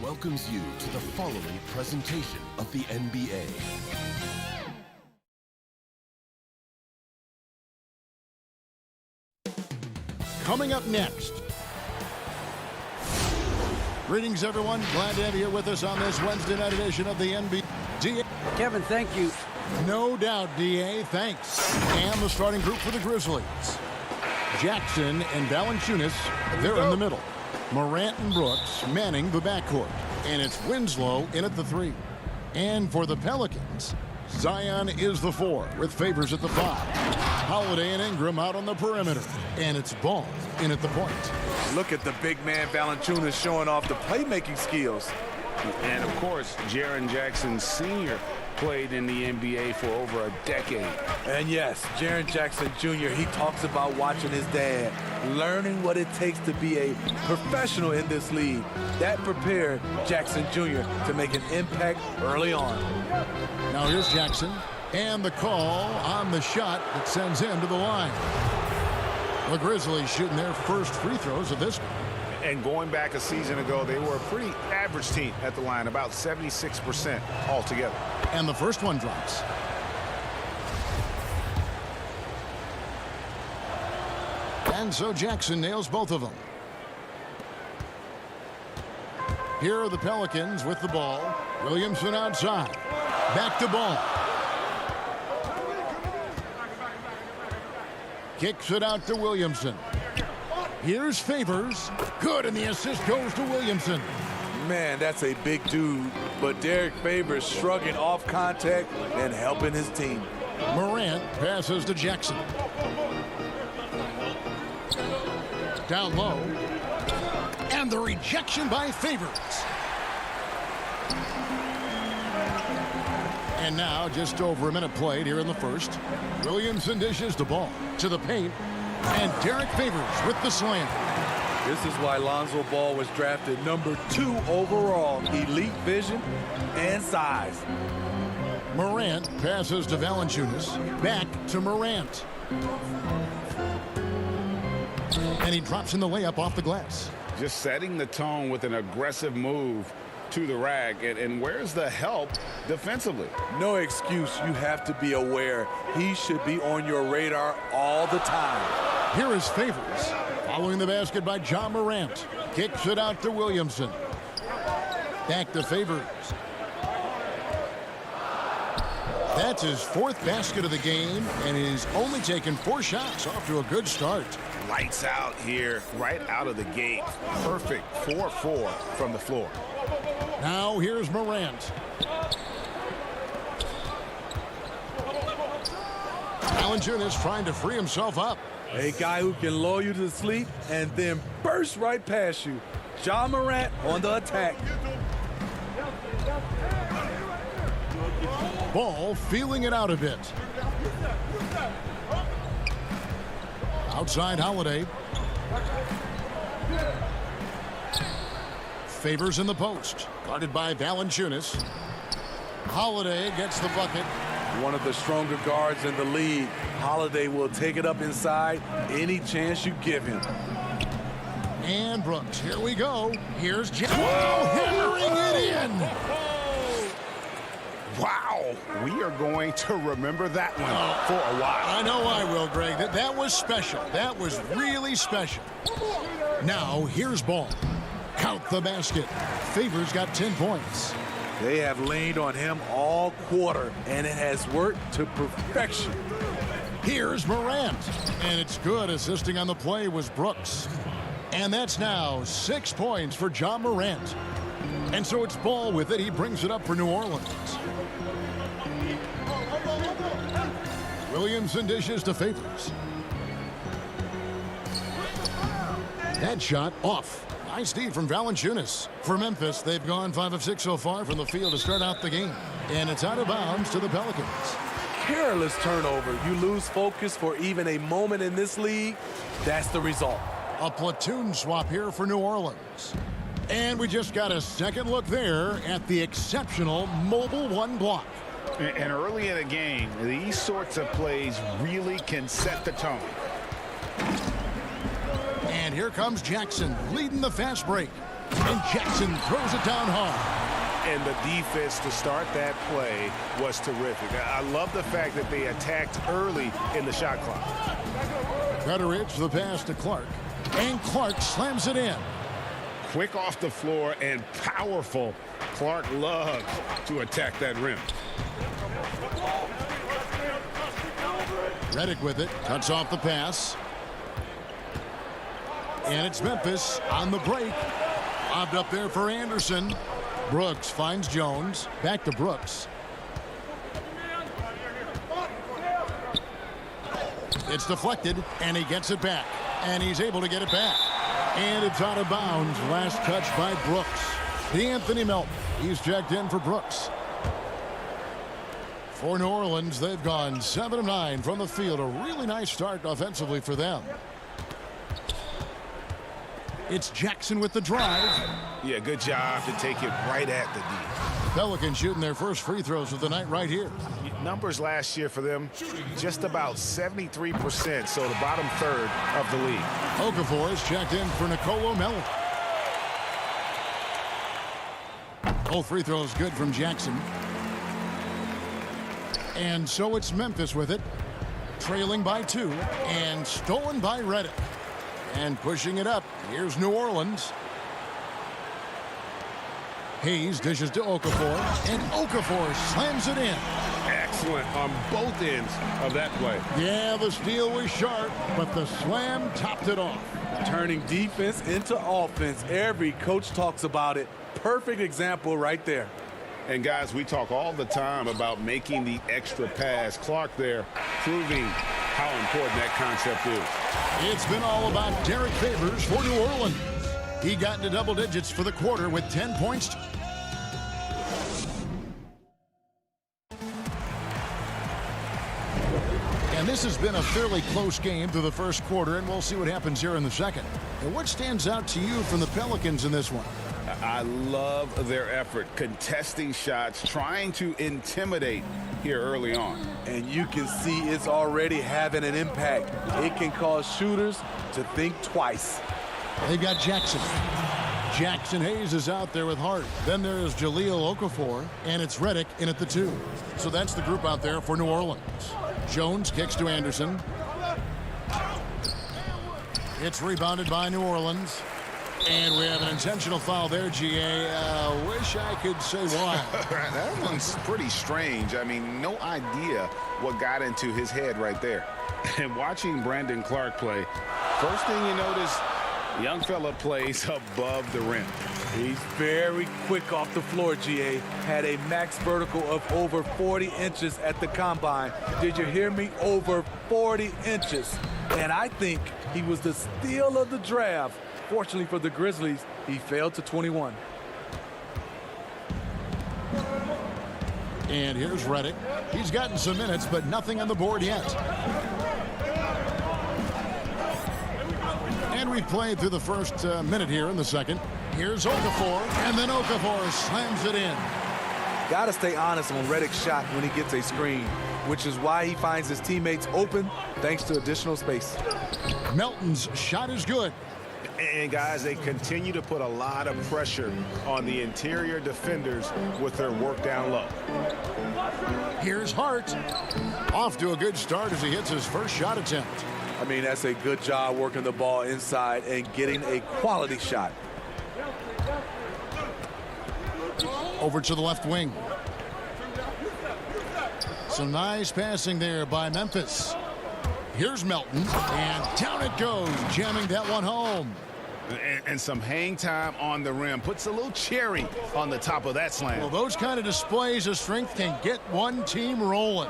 welcomes you to the following presentation of the NBA. Coming up next. Greetings, everyone. Glad to have you here with us on this Wednesday night edition of the NBA. DA. Kevin, thank you. No doubt, DA. Thanks. And the starting group for the Grizzlies. Jackson and Valanciunas, they're in the middle. Morant and Brooks manning the backcourt. And it's Winslow in at the 3. And for the Pelicans, Zion is the 4 with Favors at the 5. Holiday and Ingram out on the perimeter. And it's Ball in at the point. Look at the big man Valanciunas showing off the playmaking skills. And of course, Jaren Jackson Sr. played in the NBA for over a decade. And yes, Jaren Jackson Jr., he talks about watching his dad, learning what it takes to be a professional in this league. That prepared Jackson Jr. to make an impact early on. Now here's Jackson, and the call on the shot that sends him to the line. The Grizzlies shooting their first free throws of this one. And going back a season ago, they were a pretty average team at the line, about 76% altogether. And the first one drops. And so Jackson nails both of them. Here are the Pelicans with the ball. Williamson outside. Back to Ball. Kicks it out to Williamson. Here's Favors. Good, and the assist goes to Williamson. Man, that's a big dude, but Derek Favors shrugging off contact and helping his team. Morant passes to Jackson. Down low. And the rejection by Favors. And now just over a minute played here in the first. Williamson dishes the ball to the paint. And Derek Favors with the slam. This is why Lonzo Ball was drafted number 2 overall. Elite vision and size. Morant passes to Valanciunas. Back to Morant. And he drops in the layup off the glass. Just setting the tone with an aggressive move to the rack. And where's the help defensively? No excuse. You have to be aware. He should be on your radar all the time. Here is Favors. Following the basket by John Morant. Kicks it out to Williamson. Back to Favors. That's his 4th basket of the game, and he's only taken 4 shots. Off to a good start. Lights out here, right out of the gate. Perfect 4-4 from the floor. Now here's Morant. Valanciunas trying to free himself up. A guy who can lull you to sleep and then burst right past you. John Morant on the attack. Ball feeling it out a bit. Outside Holiday. Favors in the post. Guarded by Valanciunas. Holiday gets the bucket. One of the stronger guards in the league. Holiday will take it up inside any chance you give him. And Brooks, here we go. Here's Jackson. Hammering it in. Wow, we are going to remember that one for a while. I know I will, Greg. That was special. That was really special. Now, here's Ball. Count the basket. Favors got 10 points. They have leaned on him all quarter, and it has worked to perfection. Here's Morant. And it's good. Assisting on the play was Brooks. And that's now 6 points for John Morant. And so it's Ball with it. He brings it up for New Orleans. Williamson dishes to Favors. That shot off. Nice D from Valanciunas. For Memphis, they've gone 5 of 6 so far from the field to start out the game. And it's out of bounds to the Pelicans. Careless turnover. You lose focus for even a moment in this league. That's the result. A platoon swap here for New Orleans. And we just got a second look there at the exceptional mobile 1 block. And early in the game, these sorts of plays really can set the tone. And here comes Jackson leading the fast break. And Jackson throws it down hard. And the defense to start that play was terrific. I love the fact that they attacked early in the shot clock. Rutteridge, the pass to Clark. And Clark slams it in. Quick off the floor and powerful. Clark loves to attack that rim. Redick with it. Cuts off the pass. And it's Memphis on the break. Lobbed up there for Anderson. Brooks finds Jones. Back to Brooks. It's deflected, and he gets it back. And he's able to get it back. And it's out of bounds. Last touch by Brooks. D'Anthony Melton. He's checked in for Brooks. For New Orleans, they've gone 7 of 9 from the field. A really nice start offensively for them. It's Jackson with the drive. Yeah, good job to take it right at the D. Pelicans shooting their first free throws of the night right here. Numbers last year for them, just about 73%, so the bottom third of the league. Okafor is checked in for Nicolo Melton. Both free throws good from Jackson. And so it's Memphis with it, trailing by 2, and stolen by Redick. And pushing it up, here's New Orleans. Hayes dishes to Okafor, and Okafor slams it in. Excellent on both ends of that play. Yeah, the steal was sharp, but the slam topped it off. Turning defense into offense. Every coach talks about it. Perfect example right there. And guys, we talk all the time about making the extra pass. Clark there proving how important that concept is. It's been all about Derek Favors for New Orleans. He got into double digits for the quarter with 10 points. And this has been a fairly close game through the first quarter, and we'll see what happens here in the second. And what stands out to you from the Pelicans in this one? I love their effort, contesting shots, trying to intimidate here early on. And you can see it's already having an impact. It can cause shooters to think twice. They've got Jackson. Jackson Hayes is out there with Hart. Then there's Jahlil Okafor, and it's Redick in at the 2. So that's the group out there for New Orleans. Jones kicks to Anderson. It's rebounded by New Orleans. And we have an intentional foul there, GA. Wish I could say why. That one's pretty strange. I mean, no idea what got into his head right there. And watching Brandon Clark play, first thing you notice, young fella plays above the rim. He's very quick off the floor, GA. Had a max vertical of over 40 inches at the combine. Did you hear me? Over 40 inches. And I think he was the steal of the draft. Fortunately for the Grizzlies, he failed to 21. And here's Redick. He's gotten some minutes, but nothing on the board yet. And we've played through the first minute here in the second. Here's Okafor, and then Okafor slams it in. Got to stay honest on Redick's shot when he gets a screen, which is why he finds his teammates open thanks to additional space. Melton's shot is good. And guys, they continue to put a lot of pressure on the interior defenders with their work down low. Here's Hart. Off to a good start as he hits his first shot attempt. I mean, that's a good job working the ball inside and getting a quality shot. Over to the left wing. Some nice passing there by Memphis. Here's Melton, and down it goes, jamming that one home. And some hang time on the rim. Puts a little cherry on the top of that slam. Well, those kind of displays of strength can get one team rolling.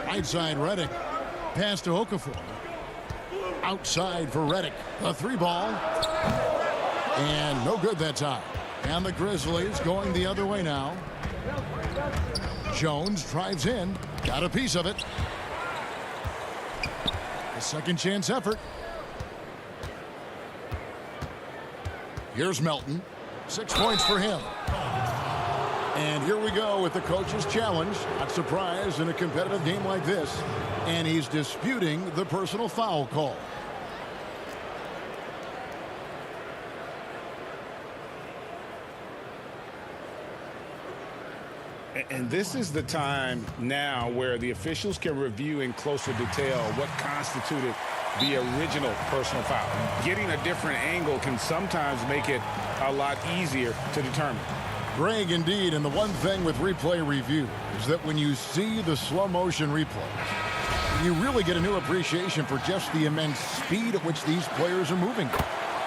Right side, Redick. Pass to Okafor. Outside for Redick. A 3-ball. And no good that time. And the Grizzlies going the other way now. Jones drives in. Got a piece of it. A second chance effort. Here's Melton. 6 points for him. And here we go with the coach's challenge. Not surprised in a competitive game like this. And he's disputing the personal foul call. And this is the time now where the officials can review in closer detail what constituted the original personal foul. Getting a different angle can sometimes make it a lot easier to determine. Greg, indeed, and the one thing with replay review is that when you see the slow motion replays, you really get a new appreciation for just the immense speed at which these players are moving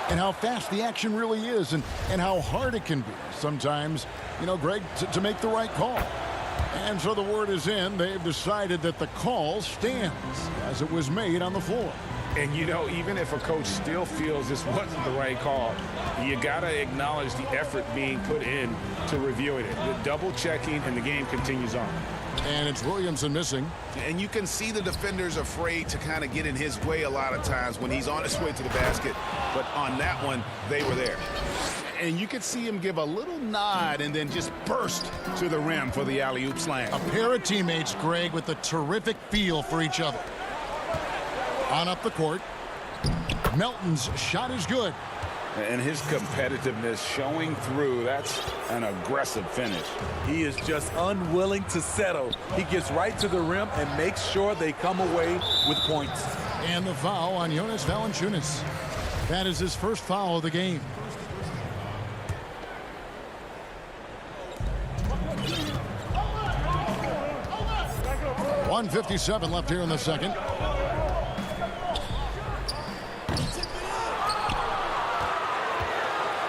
and how fast the action really is and how hard it can be sometimes, you know, Greg, to make the right call. And so the word is in. They've decided that the call stands as it was made on the floor. And, you know, even if a coach still feels this wasn't the right call, you got to acknowledge the effort being put in to reviewing it. The double checking, and the game continues on. And it's Williamson missing. And you can see the defenders afraid to kind of get in his way a lot of times when he's on his way to the basket. But on that one, they were there. And you could see him give a little nod and then just burst to the rim for the alley-oop slam. A pair of teammates, Greg, with a terrific feel for each other. On up the court. Melton's shot is good. And his competitiveness showing through. That's an aggressive finish. He is just unwilling to settle. He gets right to the rim and makes sure they come away with points. And the foul on Jonas Valanciunas. That is his first foul of the game. .157 left here in the second.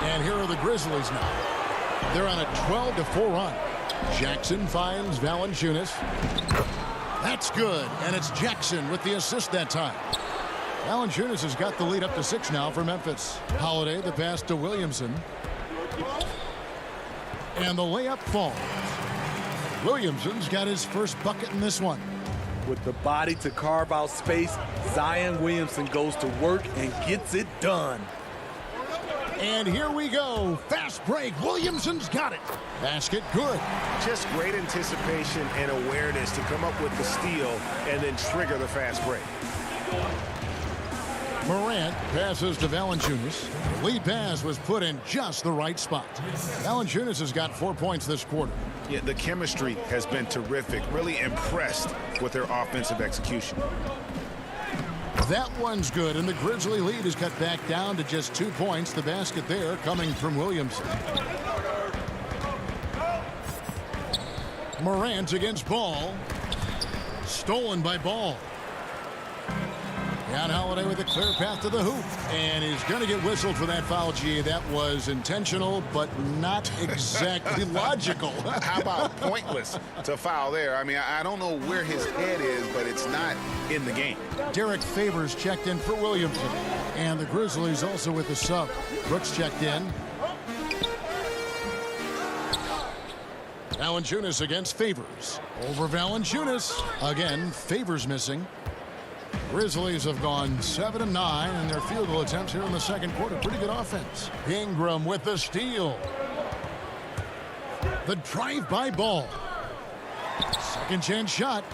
And here are the Grizzlies now. They're on a 12-4 run. Jackson finds Valanciunas. That's good, and it's Jackson with the assist that time. Valanciunas has got the lead up to 6 now for Memphis. Holiday, the pass to Williamson. And the layup falls. Williamson's got his first bucket in this one. With the body to carve out space, Zion Williamson goes to work and gets it done. And here we go. Fast break. Williamson's got it. Basket good. Just great anticipation and awareness to come up with the steal and then trigger the fast break. Morant passes to Valanciunas. The lead pass was put in just the right spot. Valanciunas has got 4 points this quarter. Yeah, the chemistry has been terrific. Really impressed with their offensive execution. That one's good, and the Grizzly lead is cut back down to just 2 points. The basket there coming from Williamson. Morant against Ball. Stolen by Ball. Down Holiday with a clear path to the hoop. And he's going to get whistled for that foul, G. That was intentional, but not exactly logical. How about pointless to foul there? I mean, I don't know where his head is, but it's not in the game. Derek Favors checked in for Williamson. And the Grizzlies also with the sub. Brooks checked in. Valanciunas against Favors. Over Valanciunas. Again, Favors missing. Grizzlies have gone 7-9 in their field goal attempts here in the second quarter. Pretty good offense. Ingram with the steal. The drive by Ball. Second chance shot.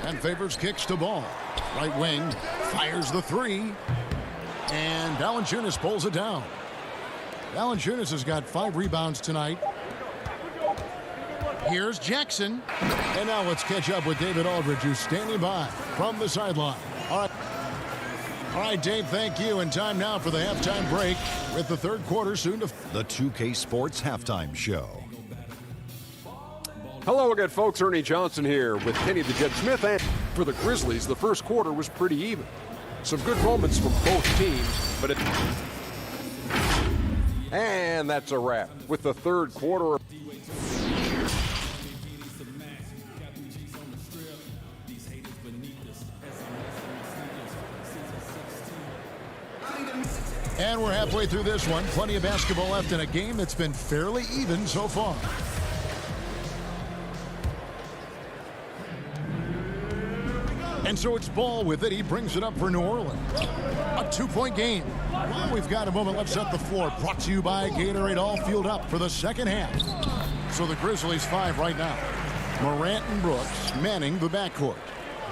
And Favors kicks to Ball. Right wing fires the three. And Valanciunas pulls it down. Valanciunas has got 5 rebounds tonight. Here's Jackson. And now let's catch up with David Aldridge, who's standing by from the sideline. All right, Dave, thank you. And time now for the halftime break with the third quarter soon to... The 2K Sports Halftime Show. Hello again, folks. Ernie Johnson here with Kenny the Jet Smith. And for the Grizzlies, the first quarter was pretty even. Some good moments from both teams, but and that's a wrap with the third quarter. And we're halfway through this one. Plenty of basketball left in a game that's been fairly even so far. And so it's Ball with it. He brings it up for New Orleans. A 2-point game. While we've got a moment, let's set the floor. Brought to you by Gatorade, all fueled up for the second half. So the Grizzlies 5 right now. Morant and Brooks manning the backcourt.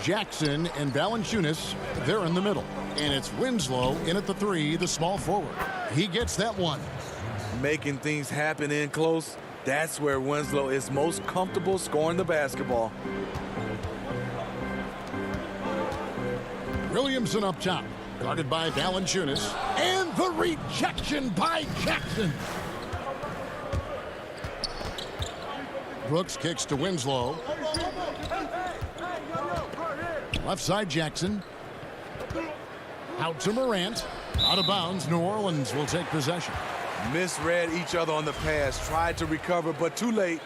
Jackson and Valanciunas, they're in the middle. And it's Winslow in at the 3, the small forward. He gets that one. Making things happen in close. That's where Winslow is most comfortable scoring the basketball. Williamson up top, guarded by Valanciunas, and the rejection by Jackson. Brooks kicks to Winslow. Left side Jackson. Out to Morant. Out of bounds. New Orleans will take possession. Misread each other on the pass. Tried to recover, but too late.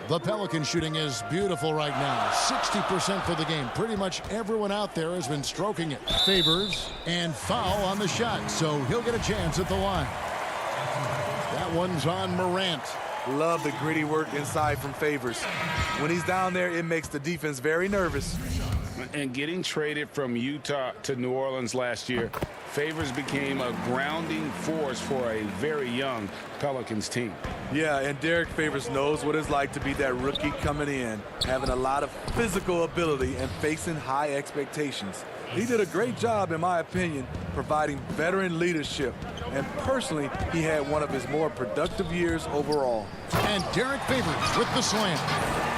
The Pelicans shooting is beautiful right now. 60% for the game. Pretty much everyone out there has been stroking it. Favors and foul on the shot, so he'll get a chance at the line. That one's on Morant. Love the gritty work inside from Favors. When he's down there, it makes the defense very nervous. And getting traded from Utah to New Orleans last year, Favors became a grounding force for a very young Pelicans team. Yeah, and Derek Favors knows what it's like to be that rookie coming in, having a lot of physical ability and facing high expectations. He did a great job, in my opinion, providing veteran leadership. And personally, he had one of his more productive years overall. And Derek Favors with the slam.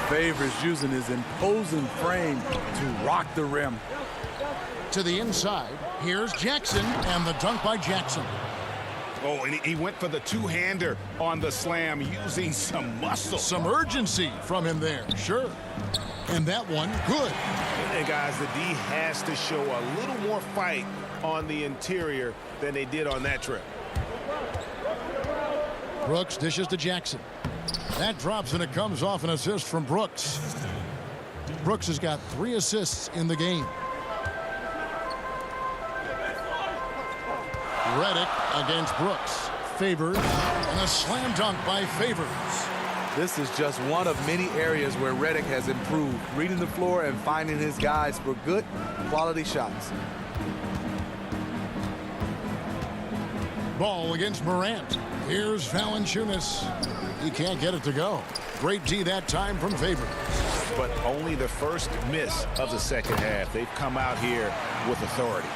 Favors using his imposing frame to rock the rim. To the inside, here's Jackson, and the dunk by Jackson. Oh, and he went for the two-hander on the slam using some muscle. Some urgency from him there, sure. And that one, good. And guys, the D has to show a little more fight on the interior than they did on that trip. Brooks dishes to Jackson. That drops, and it comes off an assist from Brooks. Brooks has got 3 assists in the game. Redick against Brooks. Favors, and a slam dunk by Favors. This is just one of many areas where Redick has improved, reading the floor and finding his guys for good, quality shots. Ball against Morant. Here's Valanciunas. He can't get it to go. Great D that time from Favors. But only the first miss of the second half. They've come out here with authority.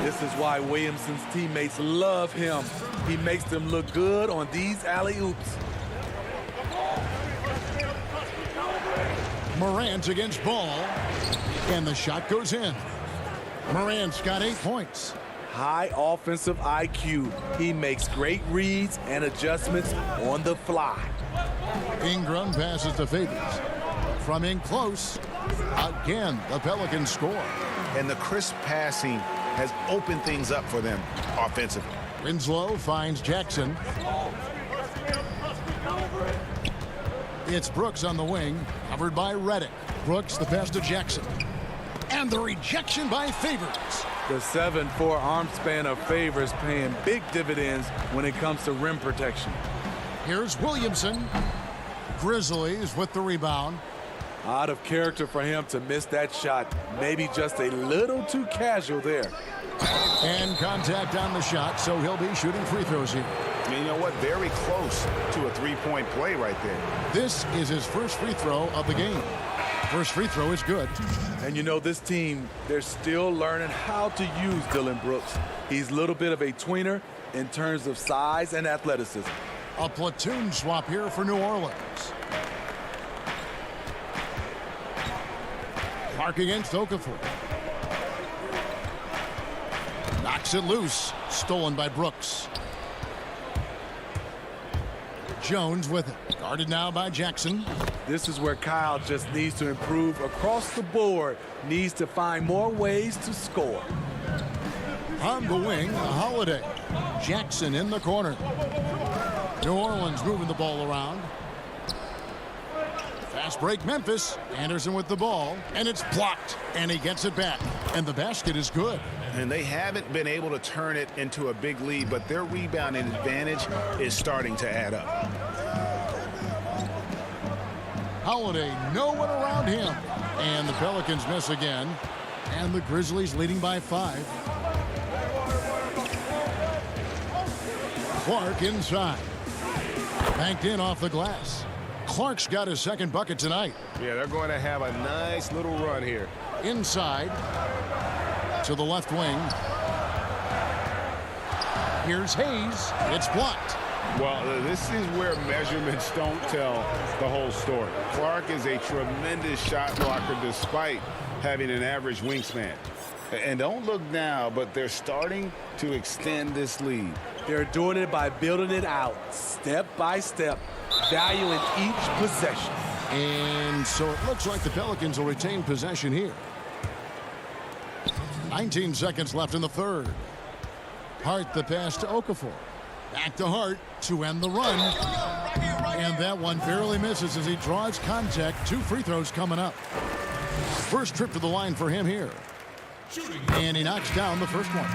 This is why Williamson's teammates love him. He makes them look good on these alley-oops. Morant against Ball, and the shot goes in. Morant's got 8 points. High offensive IQ. He makes great reads and adjustments on the fly. Ingram passes to Favors. From in close, again, the Pelicans score. And the crisp passing has opened things up for them offensively. Winslow finds Jackson. It's Brooks on the wing, covered by Redick. Brooks the pass to Jackson. And the rejection by Favors. The 7'4" arm span of Favors paying big dividends when it comes to rim protection. Here's Williamson. Grizzlies with the rebound. Out of character for him to miss that shot. Maybe just a little too casual there. And contact on the shot, so he'll be shooting free throws here. And you know what? Very close to a three-point play right there. This is his first free throw of the game. First free throw is good. And you know, this team, they're still learning how to use Dillon Brooks. He's a little bit of a tweener in terms of size and athleticism. A platoon swap here for New Orleans. Clark against Okafor. Knocks it loose. Stolen by Brooks. Jones with it. Guarded now by Jackson. This is where Kyle just needs to improve across the board. Needs to find more ways to score. On the wing, Holiday. Jackson in the corner. New Orleans moving the ball around. Fast break Memphis. Anderson with the ball. And it's blocked. And he gets it back. And the basket is good. And they haven't been able to turn it into a big lead, but their rebounding advantage is starting to add up. Holiday, no one around him. And the Pelicans miss again. And the Grizzlies leading by 5. Clark inside. Banked in off the glass. Clark's got his second bucket tonight. Yeah, they're going to have a nice little run here. Inside to the left wing. Here's Hayes. It's blocked. Well, this is where measurements don't tell the whole story. Clark is a tremendous shot blocker despite having an average wingspan. And don't look now, but they're starting to extend this lead. They're doing it by building it out, step by step, valuing each possession. And so it looks like the Pelicans will retain possession here. 19 seconds left in the third. Hart the pass to Okafor. Back to Hart to end the run. And that one barely misses as he draws contact. 2 free throws coming up. First trip to the line for him here. And he knocks down the first one.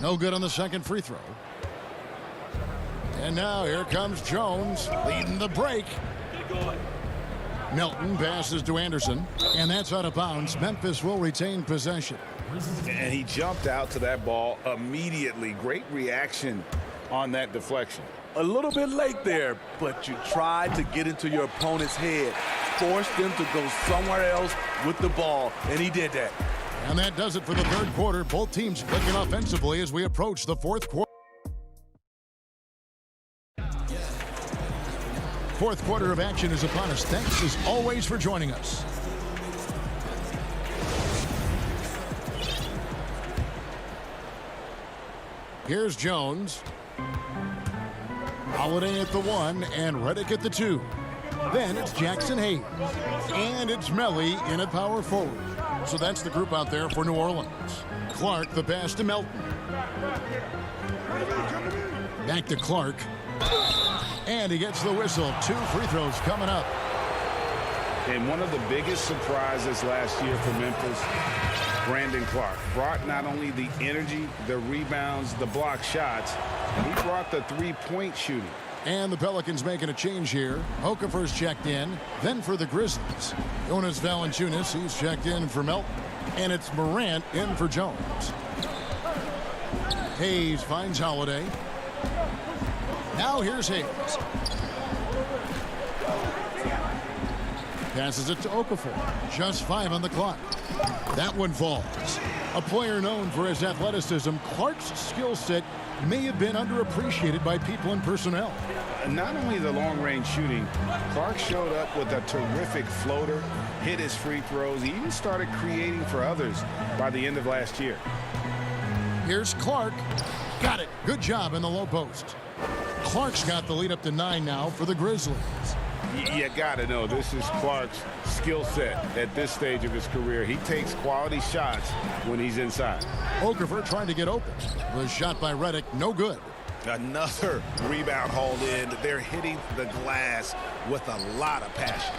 No good on the second free throw. And now here comes Jones leading the break. Milton passes to Anderson, and that's out of bounds. Memphis will retain possession. And he jumped out to that ball immediately. Great reaction on that deflection. A little bit late there, but you tried to get into your opponent's head, force them to go somewhere else with the ball, and he did that. And that does it for the third quarter. Both teams clicking offensively as we approach the fourth quarter. Fourth quarter of action is upon us. Thanks as always for joining us. Here's Jones. Holiday at the 1 and Redick at the 2. Then it's Jackson Hayes. And it's Melly in at power forward. So that's the group out there for New Orleans. Clark the pass to Melton. Back to Clark. And he gets the whistle. 2 free throws coming up. And one of the biggest surprises last year for Memphis, Brandon Clark, brought not only the energy, the rebounds, the block shots, he brought the three-point shooting. And the Pelicans making a change here. Okafor's checked in. Then for the Grizzlies, Jonas Valanciunas, he's checked in for Melton. And it's Morant in for Jones. Hayes finds Holiday. Now here's Hayes. Passes it to Okafor. Just 5 on the clock. That one falls. A player known for his athleticism, Clark's skill set may have been underappreciated by people and personnel. Not only the long-range shooting, Clark showed up with a terrific floater, hit his free throws. He even started creating for others by the end of last year. Here's Clark. Got it. Good job in the low post. Clark's got the lead up to 9 now for the Grizzlies. You got to know this is Clark's skill set at this stage of his career. He takes quality shots when he's inside. Okafor trying to get open. Was shot by Redick. No good. Another rebound hauled in. They're hitting the glass with a lot of passion.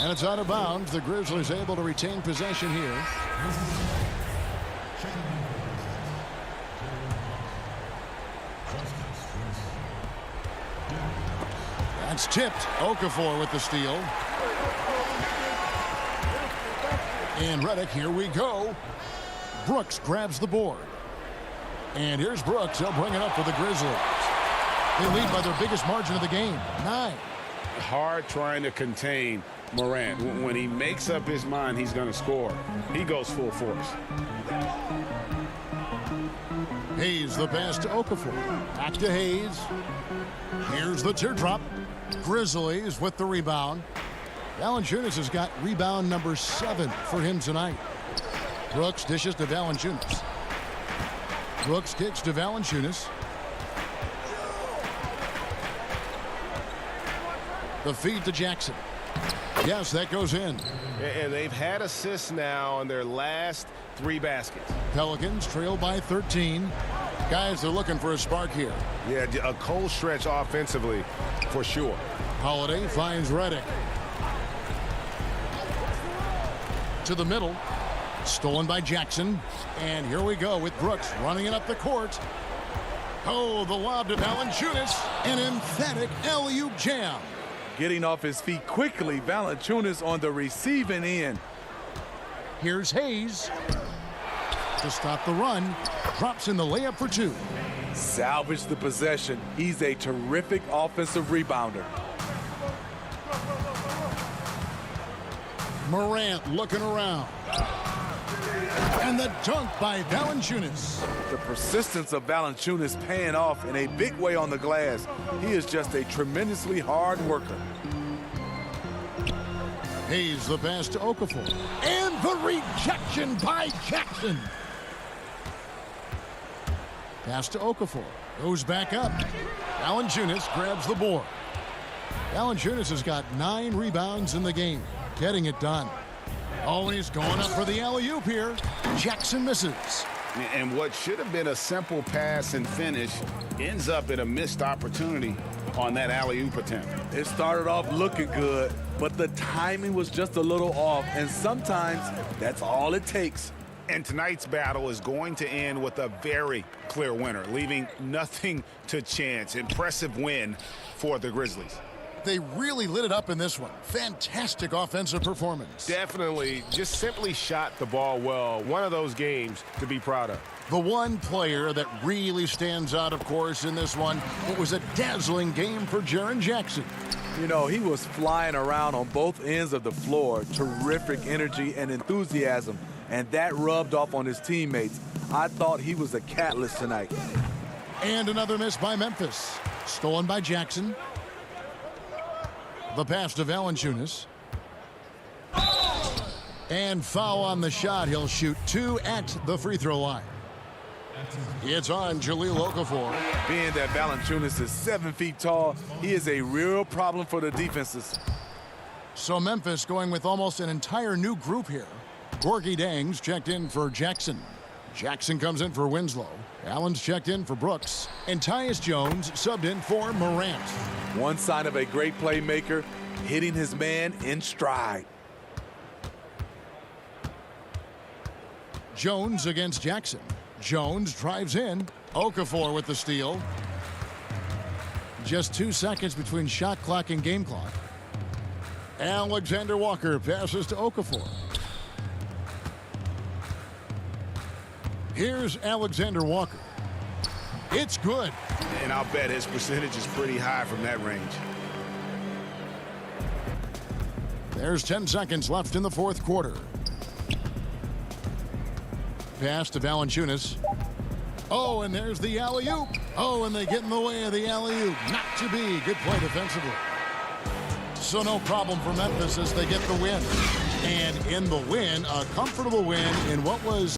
And it's out of bounds. The Grizzlies able to retain possession here. That's tipped. Okafor with the steal. And Redick, here we go. Brooks grabs the board. And here's Brooks. He'll bring it up for the Grizzlies. They lead by their biggest margin of the game, 9. Hard trying to contain Morant. When he makes up his mind he's going to score, he goes full force. Hayes the pass to Okafor. Back to Hayes. Here's the teardrop. Grizzlies with the rebound. Valanciunas has got rebound number 7 for him tonight. Brooks dishes to Valanciunas. Brooks kicks to Valanciunas. The feed to Jackson. Yes, that goes in. And they've had assists now on their last 3 baskets. Pelicans trail by 13. Guys are looking for a spark here. Yeah, a cold stretch offensively for sure. Holiday finds Redick. To the middle. Stolen by Jackson. And here we go with Brooks running it up the court. Oh, the lob to Valanciunas. An emphatic alley-oop jam. Getting off his feet quickly, Valanciunas on the receiving end. Here's Hayes. To stop the run. Drops in the layup for 2. Salvage the possession. He's a terrific offensive rebounder. Morant looking around. And the dunk by Valanciunas. The persistence of Valanciunas paying off in a big way on the glass. He is just a tremendously hard worker. Hayes the pass to Okafor. And the rejection by Jackson. Pass to Okafor. Goes back up. Valanciunas grabs the board. Valanciunas has got 9 rebounds in the game. Getting it done. Oh, he's going up for the alley-oop here. Jackson misses. And what should have been a simple pass and finish ends up in a missed opportunity on that alley-oop attempt. It started off looking good, but the timing was just a little off, and sometimes that's all it takes. And tonight's battle is going to end with a very clear winner, leaving nothing to chance. Impressive win for the Grizzlies. They really lit it up in this one. Fantastic offensive performance. Definitely just simply shot the ball well. One of those games to be proud of. The one player that really stands out, of course, in this one, it was a dazzling game for Jaren Jackson. You know, he was flying around on both ends of the floor. Terrific energy and enthusiasm, and that rubbed off on his teammates. I thought he was a catalyst tonight. And another miss by Memphis. Stolen by Jackson. The pass to Valanciunas. And foul on the shot. He'll shoot 2 at the free throw line. It's on Jahlil Okafor. Being that Valanciunas is 7 feet tall, he is a real problem for the defenses. So Memphis going with almost an entire new group here. Gorgie Dangs checked in for Jackson. Jackson comes in for Winslow. Allen's checked in for Brooks. And Tyus Jones subbed in for Morant. One sign of a great playmaker, hitting his man in stride. Jones against Jackson. Jones drives in. Okafor with the steal. Just 2 seconds between shot clock and game clock. Alexander Walker passes to Okafor. Here's Alexander Walker. It's good. And I'll bet his percentage is pretty high from that range. There's 10 seconds left in the fourth quarter. Pass to Valanciunas. Oh, and there's the alley-oop. Oh, and they get in the way of the alley-oop. Not to be. Good play defensively. So no problem for Memphis as they get the win. And in the win, a comfortable win in what was...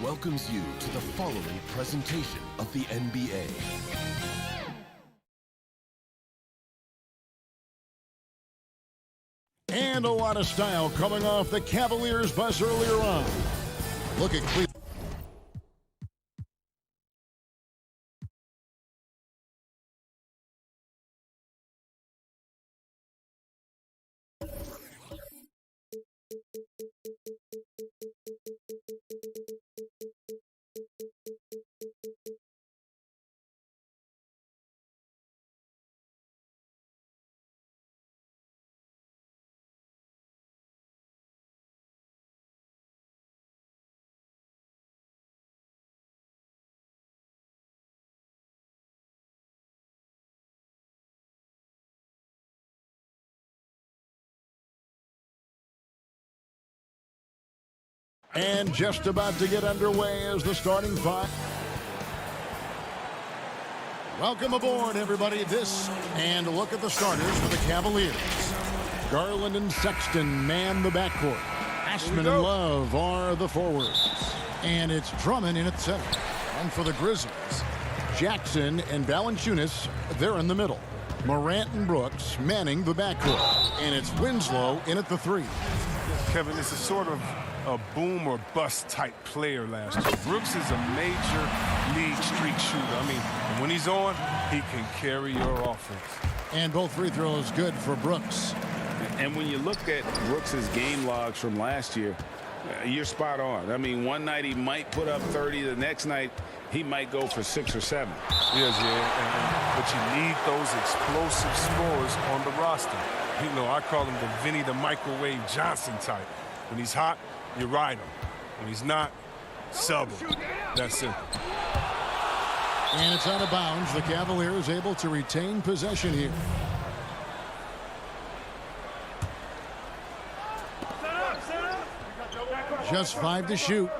welcomes you to the following presentation of the NBA. And a lot of style coming off the Cavaliers bus earlier on. Look at Cleveland. And just about to get underway as the starting five. Welcome aboard, everybody. And look at the starters for the Cavaliers. Garland and Sexton man the backcourt. Ashman and Love are the forwards. And it's Drummond in at center. And for the Grizzlies, Jackson and Valanciunas, they're in the middle. Morant and Brooks manning the backcourt. And it's Winslow in at the 3. Kevin, this is sort of a boom or bust type player last year. Brooks is a major league streak shooter. I mean, when he's on, he can carry your offense. And both free throws good for Brooks. And when you look at Brooks's game logs from last year, you're spot on. I mean, one night he might put up 30. The next night he might go for 6 or 7. Yes, yeah. But you need those explosive scorers on the roster. You know, I call him the Vinny the Microwave Johnson type. When he's hot, you ride him. When he's not, sub him. That's simple. And it's out of bounds. The Cavaliers able to retain possession here. Just 5 to shoot.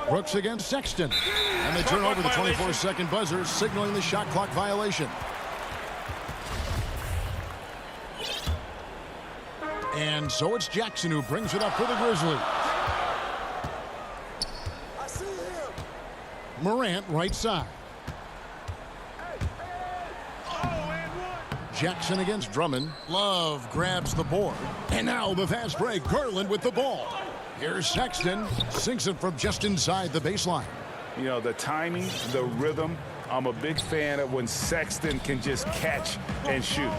Brooks against Sexton. And they turn over the 24-second buzzer, signaling the shot clock violation. And so it's Jackson who brings it up for the Grizzlies. Morant right side. Jackson against Drummond. Love grabs the board. And now the fast break. Garland with the ball. Here's Sexton. Sinks it from just inside the baseline. You know, the timing, the rhythm. I'm a big fan of when Sexton can just catch and shoot.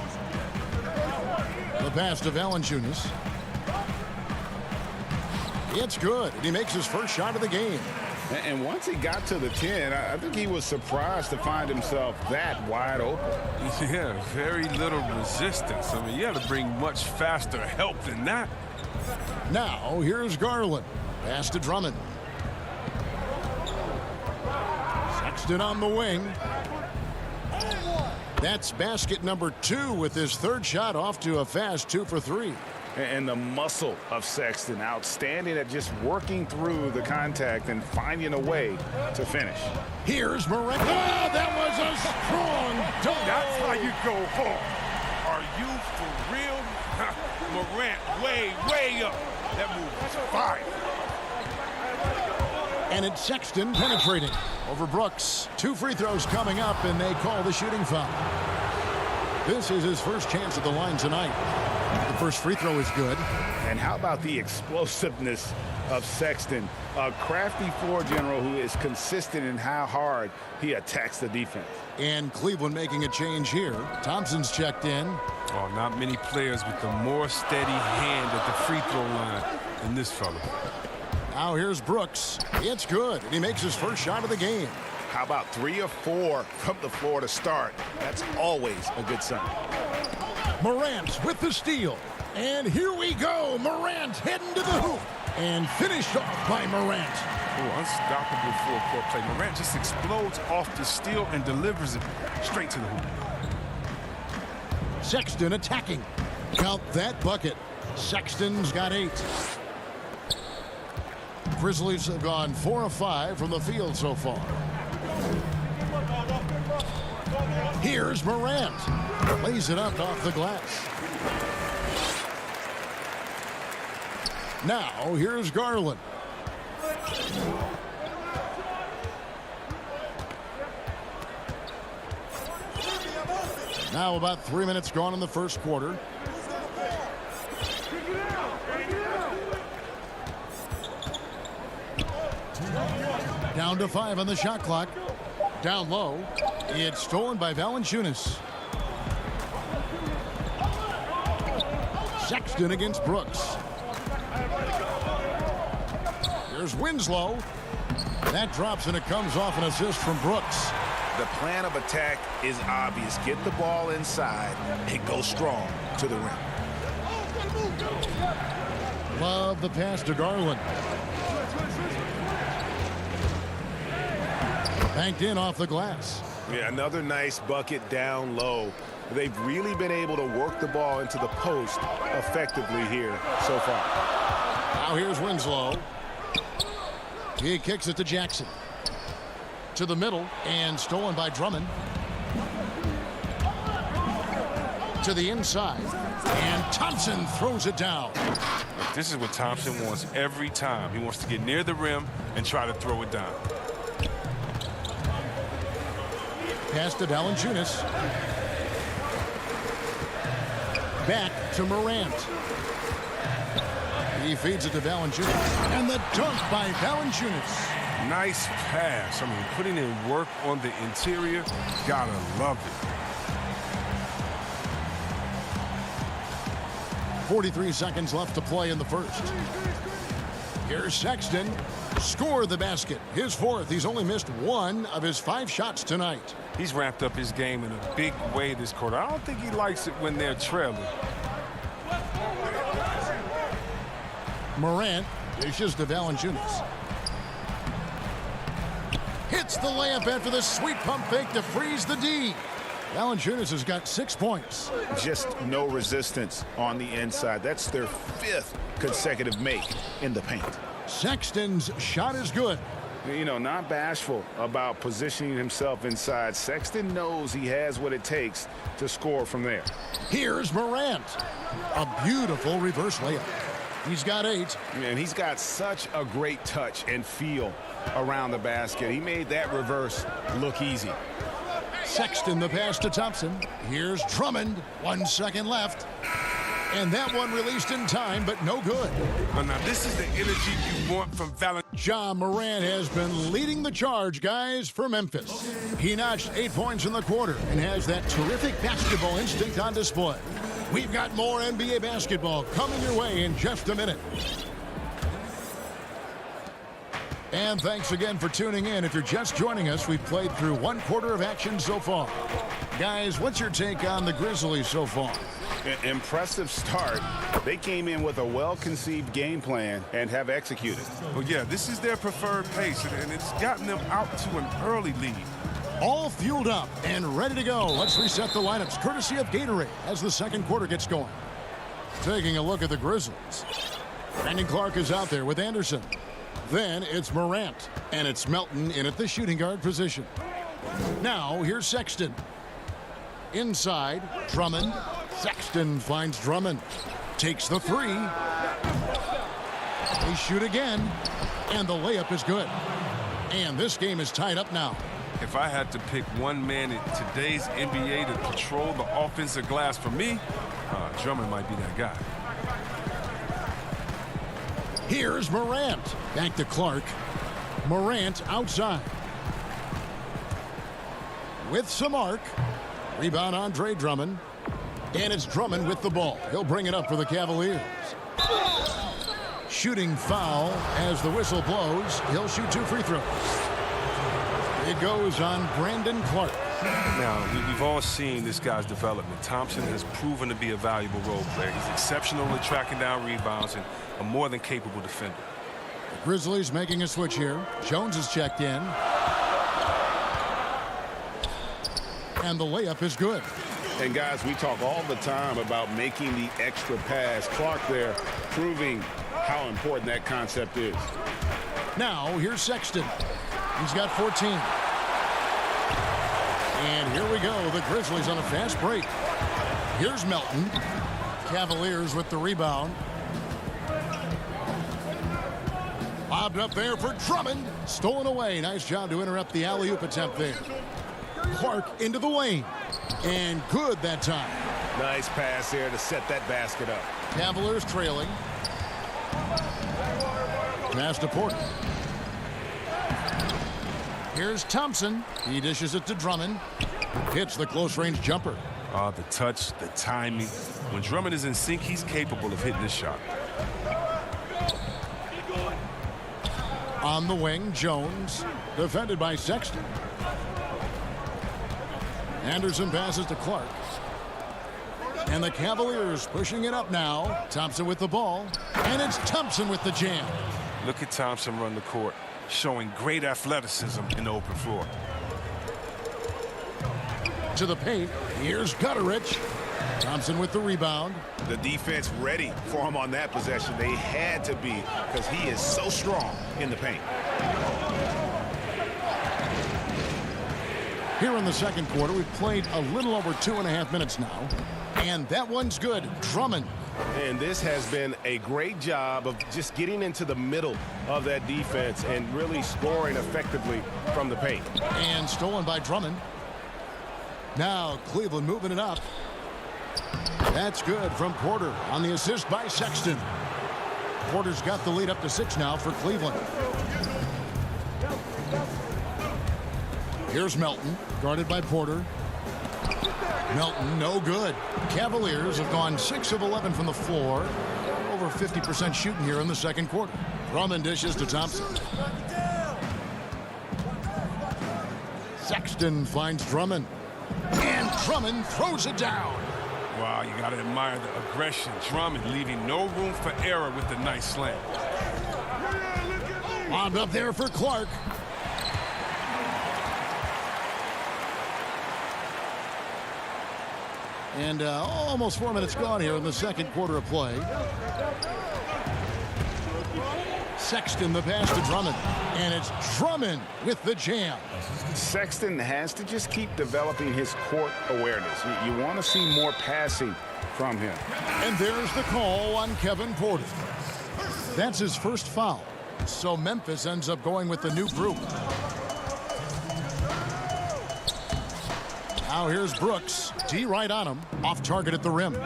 The pass to Valanciunas. It's good, and he makes his first shot of the game. And once he got to the 10, I think he was surprised to find himself that wide open. Yeah, very little resistance. I mean, you have to bring much faster help than that. Now, here's Garland. Pass to Drummond. Sexton on the wing. That's basket number 2 with his third shot off to a fast 2 for 3. And the muscle of Sexton, outstanding at just working through the contact and finding a way to finish. Here's Morant. Oh, that was a strong dunk. That's how you go home. Are you for real? Morant way up. That move was fire. And it's Sexton penetrating over Brooks. 2 free throws coming up, and they call the shooting foul. This is his first chance at the line tonight. The first free throw is good. And how about the explosiveness of Sexton? A crafty floor general who is consistent in how hard he attacks the defense. And Cleveland making a change here. Thompson's checked in. Oh, not many players with a more steady hand at the free throw line than this fella. Now here's Brooks. It's good, and he makes his first shot of the game. How about 3 or 4 from the floor to start? That's always a good sign. Morant with the steal. And here we go. Morant heading to the hoop. And finished off by Morant. Oh, unstoppable full-court play. Morant just explodes off the steal and delivers it straight to the hoop. Sexton attacking. Count that bucket. Sexton's got 8. Grizzlies have gone 4 of 5 from the field so far. Here's Morant. Lays it up off the glass. Now, here's Garland. Now about 3 minutes gone in the first quarter. Down to 5 on the shot clock. Down low. It's stolen by Valanciunas. Sexton against Brooks. Here's Winslow. That drops and it comes off an assist from Brooks. The plan of attack is obvious. Get the ball inside and go strong to the rim. Love the pass to Garland. Banked in off the glass. Yeah, another nice bucket down low. They've really been able to work the ball into the post effectively here so far. Now here's Winslow. He kicks it to Jackson. To the middle and stolen by Drummond. To the inside. And Thompson throws it down. This is what Thompson wants every time. He wants to get near the rim and try to throw it down. Pass to Valanciunas. Back to Morant. He feeds it to Valanciunas. And the dunk by Valanciunas. Nice pass. I mean, putting in work on the interior. Gotta love it. 43 seconds left to play in the first. Here's Sexton. Score the basket. His fourth. He's only missed 1 of his 5 shots tonight. He's ramped up his game in a big way this quarter. I don't think he likes it when they're trailing. Morant dishes to Valanciunas. Hits the layup after the sweet pump fake to freeze the D. Valanciunas has got 6 points. Just no resistance on the inside. That's their 5th consecutive make in the paint. Sexton's shot is good. You know, not bashful about positioning himself inside. Sexton knows he has what it takes to score from there. Here's Morant. A beautiful reverse layup. He's got 8. And he's got such a great touch and feel around the basket. He made that reverse look easy. Sexton the pass to Thompson. Here's Drummond. 1 second left. And that one released in time, but no good. But now this is the energy you want from Valanciunas. Ja Morant has been leading the charge, guys, for Memphis. He notched 8 points in the quarter and has that terrific basketball instinct on display. We've got more NBA basketball coming your way in just a minute. And thanks again for tuning in. If you're just joining us, we've played through 1 quarter of action so far. Guys, what's your take on the Grizzlies so far? Impressive start. They came in with a well-conceived game plan and have executed. Well, yeah, this is their preferred pace, and it's gotten them out to an early lead. All fueled up and ready to go. Let's reset the lineups, courtesy of Gatorade, as the second quarter gets going. Taking a look at the Grizzlies. Brandon Clark is out there with Anderson. Then it's Morant, and it's Melton in at the shooting guard position. Now, here's Sexton. Inside, Drummond. Sexton finds Drummond. Takes the 3. They shoot again, and the layup is good. And this game is tied up now. If I had to pick one man in today's NBA to control the offensive glass for me, Drummond might be that guy. Here's Morant. Back to Clark. Morant outside. With some arc. Rebound Andre Drummond. And it's Drummond with the ball. He'll bring it up for the Cavaliers. Shooting foul as the whistle blows. He'll shoot 2 free throws. It goes on Brandon Clark. Now, we've all seen this guy's development. Thompson has proven to be a valuable role player. He's exceptional at tracking down rebounds and a more than capable defender. The Grizzlies making a switch here. Jones is checked in. And the layup is good. And guys, we talk all the time about making the extra pass. Clark there proving how important that concept is. Now, here's Sexton. He's got 14. And here we go. The Grizzlies on a fast break. Here's Melton. Cavaliers with the rebound. Lobbed up there for Drummond. Stolen away. Nice job to interrupt the alley-oop attempt there. Clark into the lane. And good that time. Nice pass there to set that basket up. Cavaliers trailing. Pass to Porter. Here's Thompson. He dishes it to Drummond. Hits the close-range jumper. The touch, the timing. When Drummond is in sync, he's capable of hitting this shot. On the wing, Jones. Defended by Sexton. Anderson passes to Clark. And the Cavaliers pushing it up now. Thompson with the ball. And it's Thompson with the jam. Look at Thompson run the court, showing great athleticism in the open floor. To the paint. Here's Gutterich. Thompson with the rebound. The defense ready for him on that possession. They had to be, because he is so strong in the paint. Here in the second quarter, we've played a little over 2.5 minutes now. And that one's good. Drummond. And this has been a great job of just getting into the middle of that defense and really scoring effectively from the paint. And stolen by Drummond. Now Cleveland moving it up. That's good from Porter on the assist by Sexton. Porter's got the lead up to 6 now for Cleveland. Here's Melton, guarded by Porter. Melton, no good. Cavaliers have gone 6 of 11 from the floor. Over 50% shooting here in the second quarter. Drummond dishes to Thompson. Sexton finds Drummond. And Drummond throws it down. Wow, you got to admire the aggression. Drummond leaving no room for error with the nice slam. Lobbed up there for Clark. And almost 4 minutes gone here in the second quarter of play. Sexton the pass to Drummond. And it's Drummond with the jam. Sexton has to just keep developing his court awareness. You want to see more passing from him. And there's the call on Kevin Porter. That's his first foul. So Memphis ends up going with the new group. Now here's Brooks. D right on him. Off target at the rim.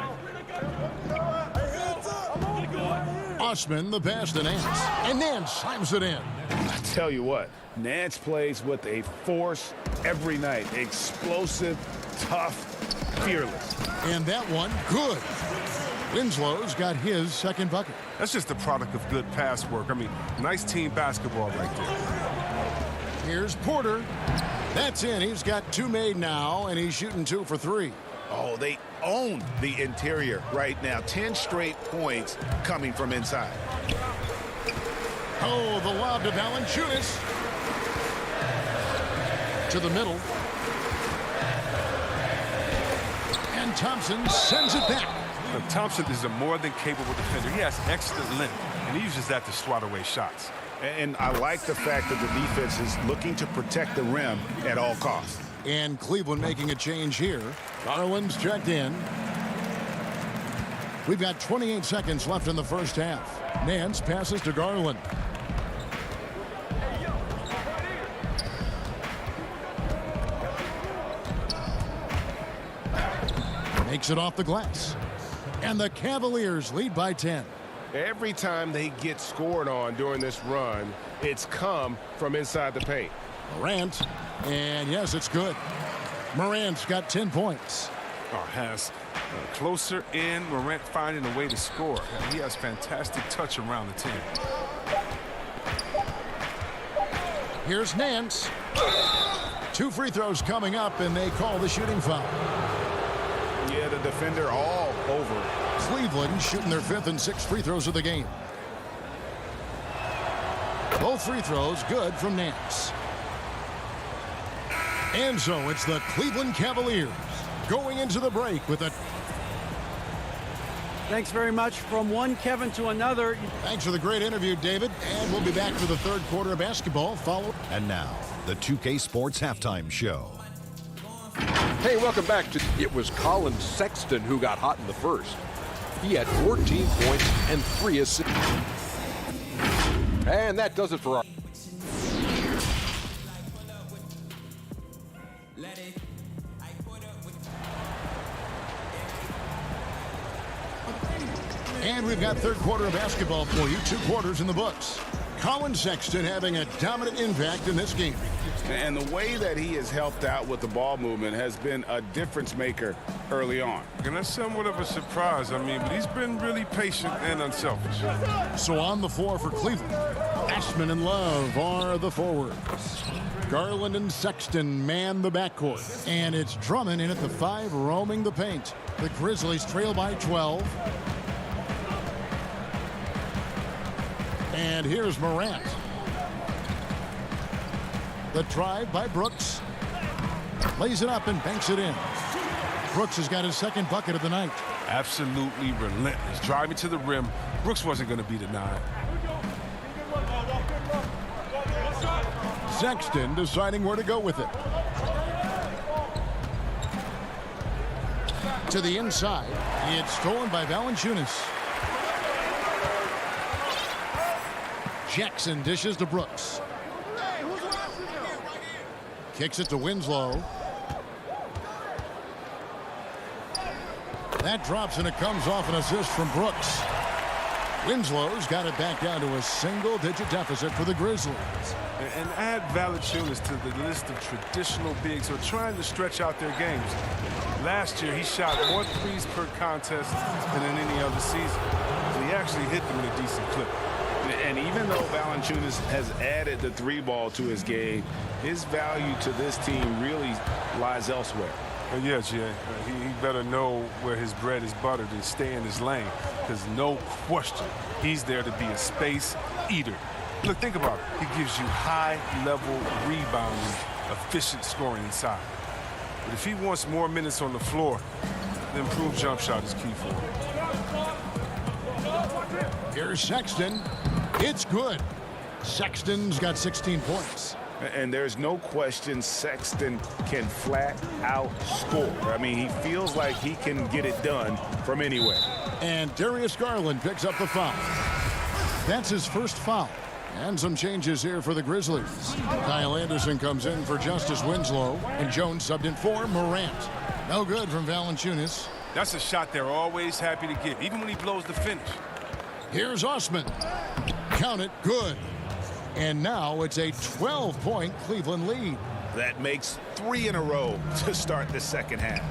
Osman the pass to Nance. And Nance slams it in. I tell you what, Nance plays with a force every night. Explosive, tough, fearless. And that one, good. Winslow's got his second bucket. That's just the product of good pass work. I mean, nice team basketball right there. Here's Porter. That's in. He's got 2 made now, and he's shooting 2 for 3. Oh, they own the interior right now. 10 straight points coming from inside. Oh, the lob to Valanciunas. To the middle. And Thompson sends it back. Look, Thompson is a more than capable defender. He has excellent length, and he uses that to swat away shots. And I like the fact that the defense is looking to protect the rim at all costs. And Cleveland making a change here. Garland's checked in. We've got 28 seconds left in the first half. Nance passes to Garland. Makes it off the glass. And the Cavaliers lead by 10. Every time they get scored on during this run, it's come from inside the paint. Morant. And yes, it's good. Morant's got 10 points. Has closer in. Morant finding a way to score. He has fantastic touch around the team. Here's Nance. 2 free throws coming up, and they call the shooting foul. Yeah, the defender all over. Cleveland shooting their 5th and 6th free throws of the game. Both free throws good from Nance. And so it's the Cleveland Cavaliers going into the break with a... Thanks very much. From one Kevin to another. Thanks for the great interview, David. And we'll be back for the third quarter of basketball. Follow. And now, the 2K Sports Halftime Show. Hey, welcome back to... It was Colin Sexton who got hot in the first. He had 14 points and 3 assists. And that does it for our... And we've got third quarter of basketball for you. 2 quarters in the books. Colin Sexton having a dominant impact in this game. And the way that he has helped out with the ball movement has been a difference maker early on. And that's somewhat of a surprise. I mean, but he's been really patient and unselfish. So on the floor for Cleveland, Ashman and Love are the forwards. Garland and Sexton man the backcourt. And it's Drummond in at the 5 roaming the paint. The Grizzlies trail by 12. And here's Morant. The drive by Brooks. Lays it up and banks it in. Brooks has got his second bucket of the night. Absolutely relentless. Driving to the rim. Brooks wasn't going to be denied. Sexton deciding where to go with it. To the inside. It's stolen by Valanciunas. Jackson dishes to Brooks. Kicks it to Winslow. That drops and it comes off an assist from Brooks. Winslow's got it back down to a single-digit deficit for the Grizzlies. And add Valanciunas to the list of traditional bigs who are trying to stretch out their games. Last year, he shot more threes per contest than in any other season. And he actually hit them in a decent clip. And even though Valanciunas has added the 3-ball to his game, his value to this team really lies elsewhere. Yeah, Jay, he better know where his bread is buttered and stay in his lane, because no question, he's there to be a space eater. Look, think about it. He gives you high-level rebounding, efficient scoring inside. But if he wants more minutes on the floor, the improved jump shot is key for him. Here's Sexton. It's good. Sexton's got 16 points. And there's no question Sexton can flat out score. I mean, he feels like he can get it done from anywhere. And Darius Garland picks up the foul. That's his first foul. And some changes here for the Grizzlies. Kyle Anderson comes in for Justice Winslow. And Jones subbed in for Morant. No good from Valanciunas. That's a shot they're always happy to get, even when he blows the finish. Here's Osman. Count it, good. And now it's a 12-point Cleveland lead. That makes 3 in a row to start the second half.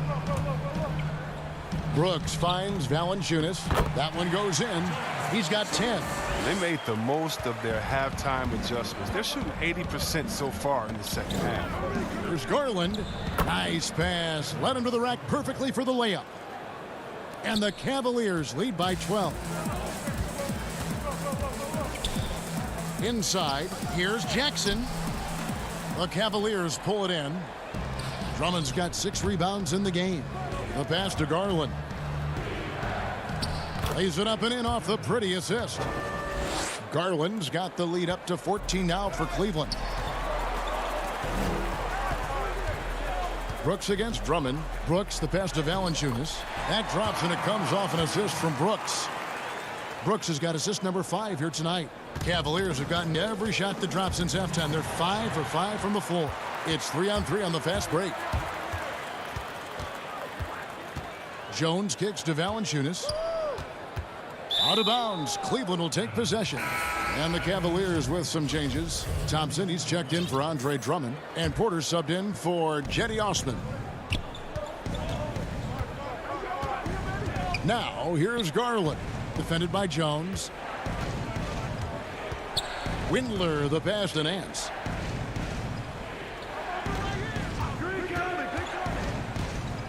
Brooks finds Valanciunas. That one goes in. He's got 10. They made the most of their halftime adjustments. They're shooting 80% so far in the second half. Here's Garland. Nice pass. Led him to the rack perfectly for the layup. And the Cavaliers lead by 12. Inside, here's Jackson. The Cavaliers pull it in. Drummond's got 6 rebounds in the game. The pass to Garland. Lays it up and in off the pretty assist. Garland's got the lead up to 14 now for Cleveland. Brooks against Drummond. Brooks, the pass to Valanciunas. That drops and it comes off an assist from Brooks. Brooks has got assist number 5 here tonight. Cavaliers have gotten every shot that dropped since halftime. They're 5 for 5 from the floor. It's 3-on-3 on the fast break. Jones kicks to Valanciunas. Out of bounds. Cleveland will take possession. And the Cavaliers with some changes. Thompson, he's checked in for Andre Drummond. And Porter subbed in for Jetty Osman. Now, here's Garland. Defended by Jones. Windler, the pass to Nance.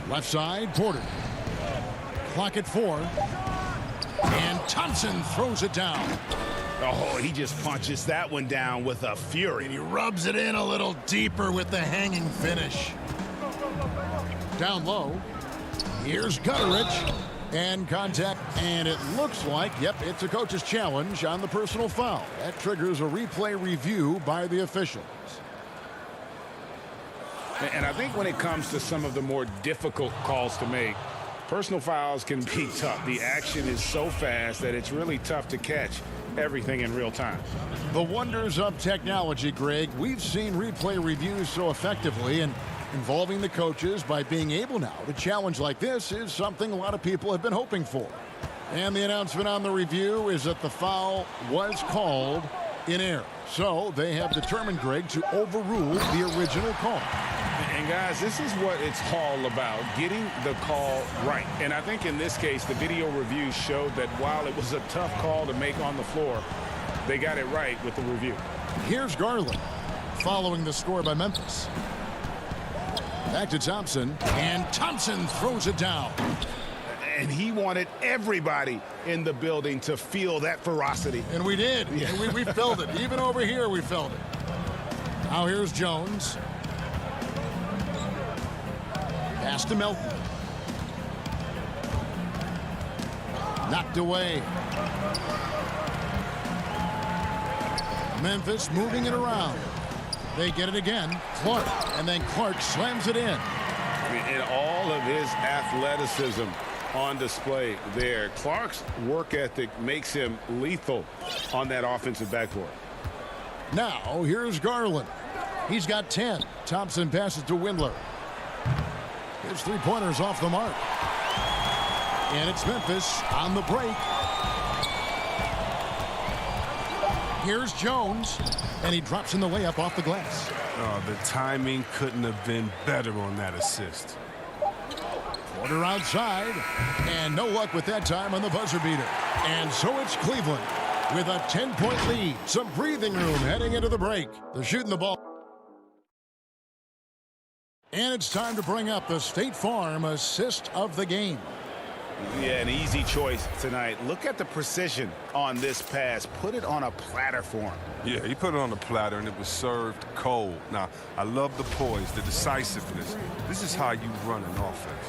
Left side, Porter. Clock at 4. And Thompson throws it down. Oh, he just punches that one down with a fury. And he rubs it in a little deeper with the hanging finish. Down low. Here's Gutteridge. And contact, and it looks like, yep, it's a coach's challenge on the personal foul. That triggers a replay review by the officials. And I think when it comes to some of the more difficult calls to make, personal fouls can be tough. The action is so fast that it's really tough to catch. everything in real time. The wonders of technology, Greg. We've seen replay reviews so effectively, and involving the coaches by being able now to challenge like this is something a lot of people have been hoping for. And the announcement on the review is that the foul was called in error. So they have determined, Greg, to overrule the original call. And guys, this is what it's all about, getting the call right. And I think in this case, the video review showed that while it was a tough call to make on the floor, they got it right with the review. Here's Garland following the score by Memphis. Back to Thompson, and Thompson throws it down. And he wanted everybody in the building to feel that ferocity. And we did. Yeah. And we felt it. Even over here, we felt it. Now here's Jones. Pass to Melton. Knocked away. Memphis moving it around. They get it again. Clark. And then Clark slams it in. And all of his athleticism on display there. Clark's work ethic makes him lethal on that offensive backboard. Now here's Garland. He's got 10. Thompson passes to Windler. His three-pointers off the mark. And it's Memphis on the break. Here's Jones. And he drops in the layup off the glass. Oh, the timing couldn't have been better on that assist. Porter outside. And no luck with that time on the buzzer beater. And so it's Cleveland with a 10-point lead. Some breathing room heading into the break. They're shooting the ball. And it's time to bring up the State Farm assist of the game. Yeah, an easy choice tonight. Look at the precision on this pass. Put it on a platter for him. Yeah, he put it on the platter, and it was served cold. Now, I love the poise, the decisiveness. This is how you run an offense.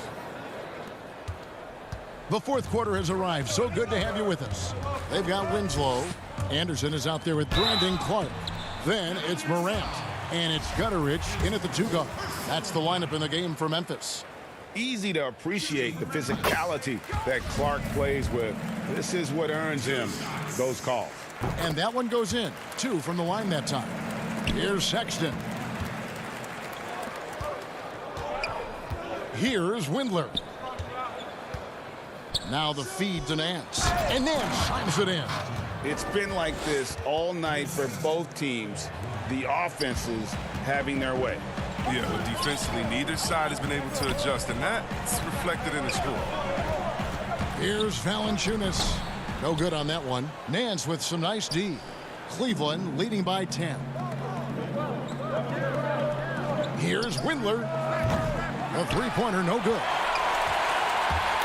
The fourth quarter has arrived. So good to have you with us. They've got Winslow. Anderson is out there with Brandon Clark. Then it's Morant. And it's Gutteridge in at the two guard. That's the lineup in the game for Memphis. Easy to appreciate the physicality that Clark plays with. This is what earns him those calls. And that one goes in. 2 from the line that time. Here's Sexton. Here's Windler. Now the feed to Nance. And Nance slams it in. It's been like this all night for both teams. The offenses having their way. Yeah, but defensively, neither side has been able to adjust, and that's reflected in the score. Here's Valanciunas. No good on that one. Nance with some nice D. Cleveland leading by 10. Here's Windler. A three-pointer, no good.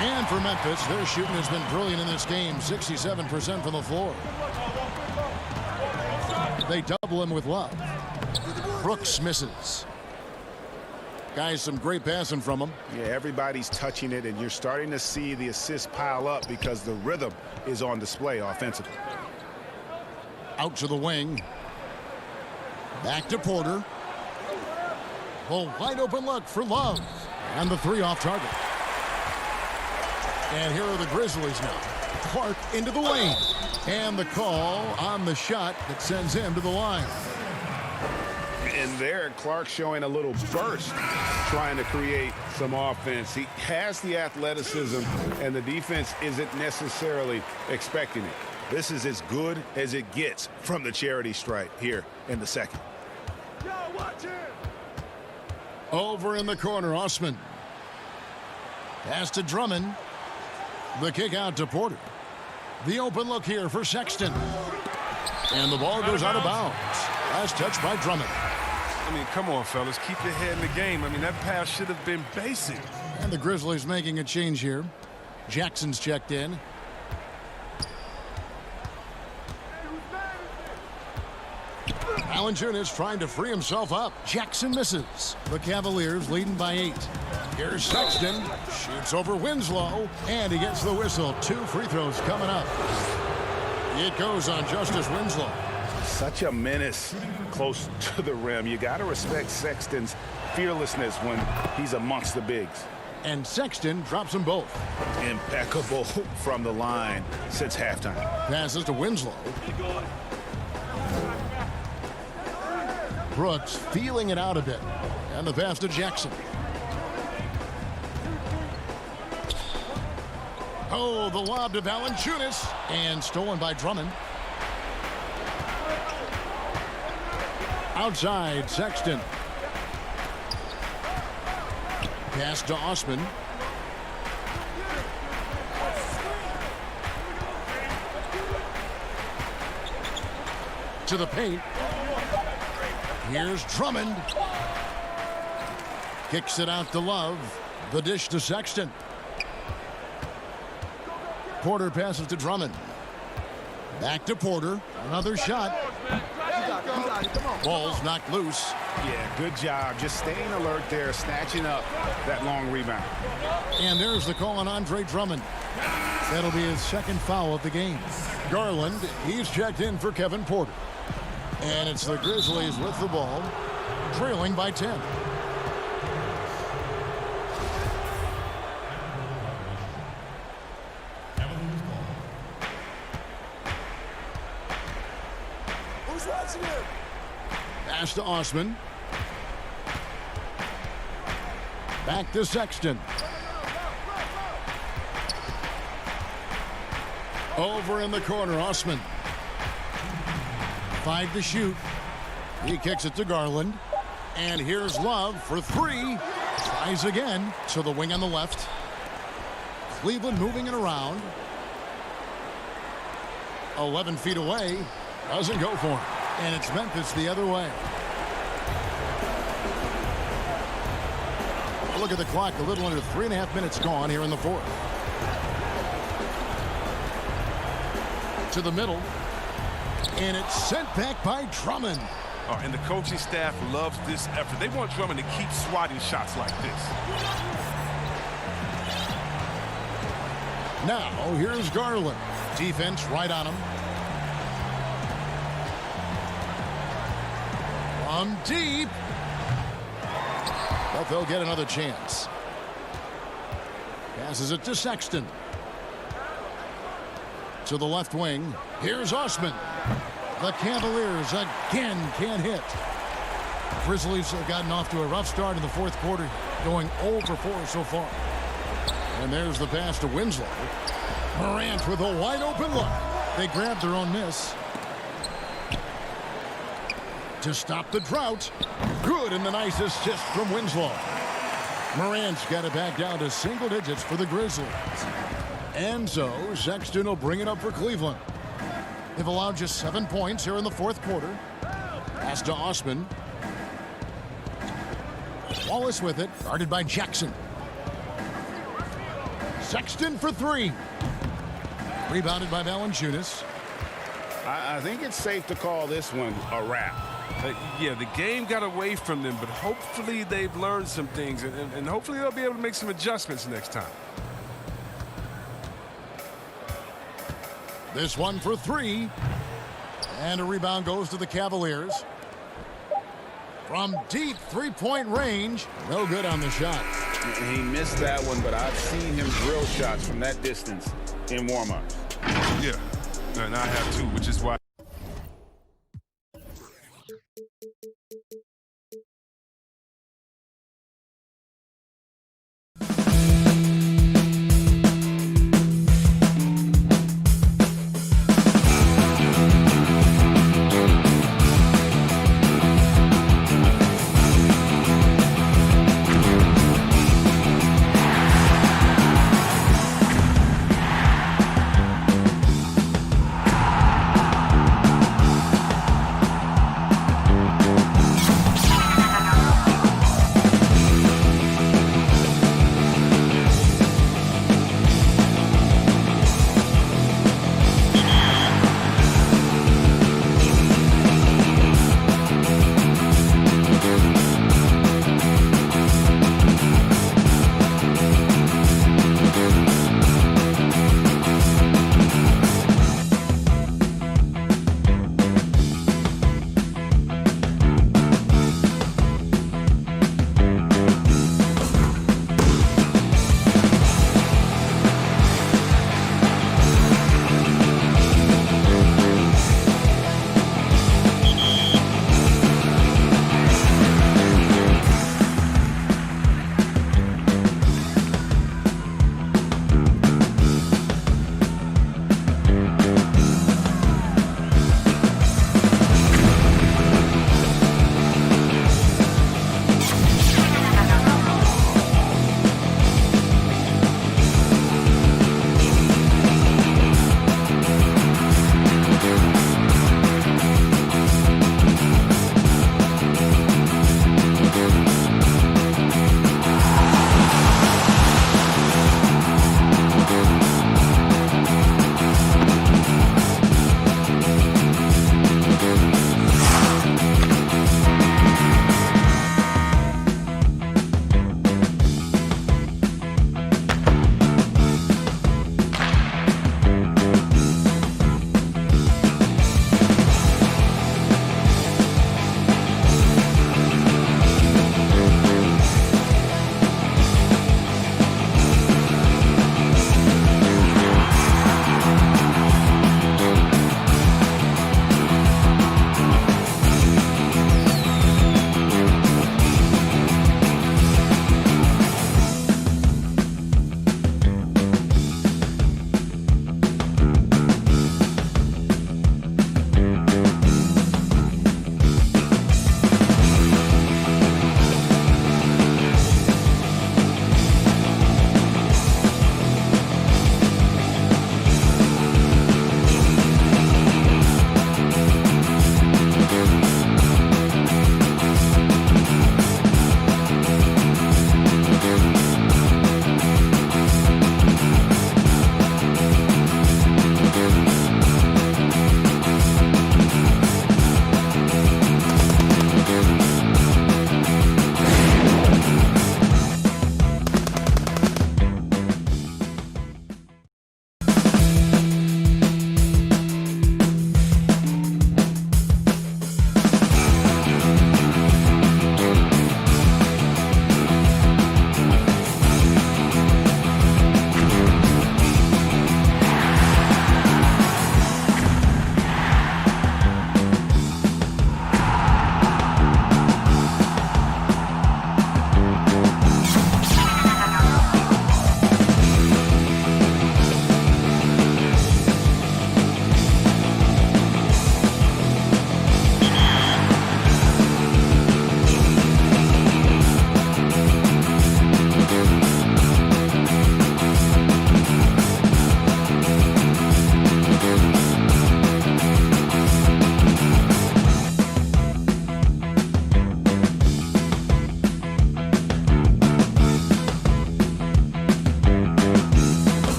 And for Memphis, their shooting has been brilliant in this game. 67% from the floor. They double him with Love. Brooks misses. Guys, some great passing from him. Yeah, everybody's touching it, and you're starting to see the assists pile up because the rhythm is on display offensively. Out to the wing. Back to Porter. A wide open look for Love. And the three off target. And here are the Grizzlies now. Clark into the lane. And the call on the shot that sends him to the line. And there, Clark showing a little burst, trying to create some offense. He has the athleticism, and the defense isn't necessarily expecting it. This is as good as it gets from the charity stripe here in the second. Over in the corner, Osman. Pass to Drummond. The kick out to Porter. The open look here for Sexton. And the ball goes out of bounds. Last touch by Drummond. I mean, come on, fellas. Keep your head in the game. I mean, that pass should have been basic. And the Grizzlies making a change here. Jackson's checked in. Valanciunas trying to free himself up. Jackson misses. The Cavaliers leading by 8. Here's Sexton. Shoots over Winslow. And he gets the whistle. 2 free throws coming up. It goes on Justice Winslow. Such a menace close to the rim. You got to respect Sexton's fearlessness when he's amongst the bigs. And Sexton drops them both. Impeccable from the line since halftime. Passes to Winslow. Brooks feeling it out a bit. And the pass to Jackson. Oh, the lob to Valanciunas. And stolen by Drummond. Outside, Sexton. Pass to Osman. To the paint. Here's Drummond. Kicks it out to Love. The dish to Sexton. Porter passes to Drummond. Back to Porter. Another shot. Ball's knocked loose. Yeah, good job. Just staying alert there, snatching up that long rebound. And there's the call on Andre Drummond. That'll be his second foul of the game. Garland, he's checked in for Kevin Porter. And it's the Grizzlies with the ball, trailing by 10. Pass to Osman. Back to Sexton. Over in the corner, Osman. 5 to shoot. He kicks it to Garland. And here's Love for 3. Tries again to the wing on the left. Cleveland moving it around. 11 feet away. Doesn't go for him. And it's Memphis the other way. Look at the clock. A little under 3.5 minutes gone here in the fourth. To the middle. And it's sent back by Drummond. Oh, and the coaching staff loves this effort. They want Drummond to keep swatting shots like this. Now, here's Garland. Defense right on him. From deep. But they'll get another chance. Passes it to Sexton. To the left wing. Here's Osman. The Cavaliers again can't hit. Grizzlies have gotten off to a rough start in the fourth quarter, going 0 for 4 so far. And there's the pass to Winslow. Morant with a wide open look. They grabbed their own miss. To stop the drought. Good, and the nice assist from Winslow. Morant's got it back down to single digits for the Grizzlies. And so Sexton will bring it up for Cleveland. They've allowed just 7 points here in the fourth quarter. Pass to Osman. Wallace with it, guarded by Jackson. Sexton for 3. Rebounded by Valanciunas. I think it's safe to call this one a wrap. Yeah, the game got away from them, but hopefully they've learned some things, and hopefully they'll be able to make some adjustments next time. This one for 3. And a rebound goes to the Cavaliers. From deep three-point range. No good on the shot. He missed that one, but I've seen him drill shots from that distance in warm-ups. Yeah, and I have too, which is why.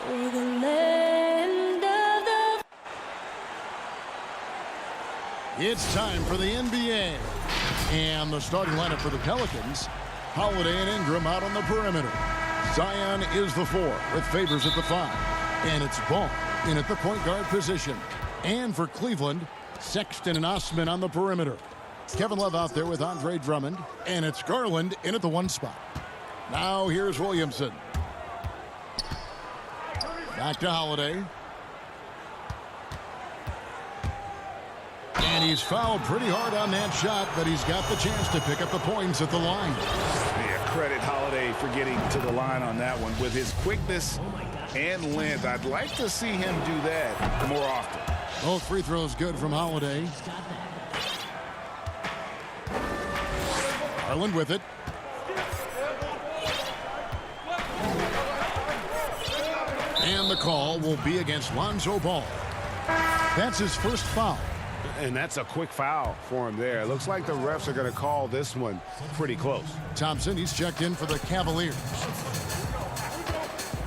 for the land of the... It's time for the NBA. And the starting lineup for the Pelicans. Holiday and Ingram out on the perimeter. Zion is the 4 with Favors at the 5. And it's Ball in at the point guard position. And for Cleveland, Sexton and Osman on the perimeter. Kevin Love out there with Andre Drummond. And it's Garland in at the 1 spot. Now here's Williamson. Back to Holiday. And he's fouled pretty hard on that shot, but he's got the chance to pick up the points at the line. Yeah, credit Holiday for getting to the line on that one. With his quickness and length, I'd like to see him do that more often. Both free throws good from Holiday. Garland with it. And the call will be against Lonzo Ball. That's his first foul. And that's a quick foul for him there. It looks like the refs are going to call this one pretty close. Thompson, he's checked in for the Cavaliers.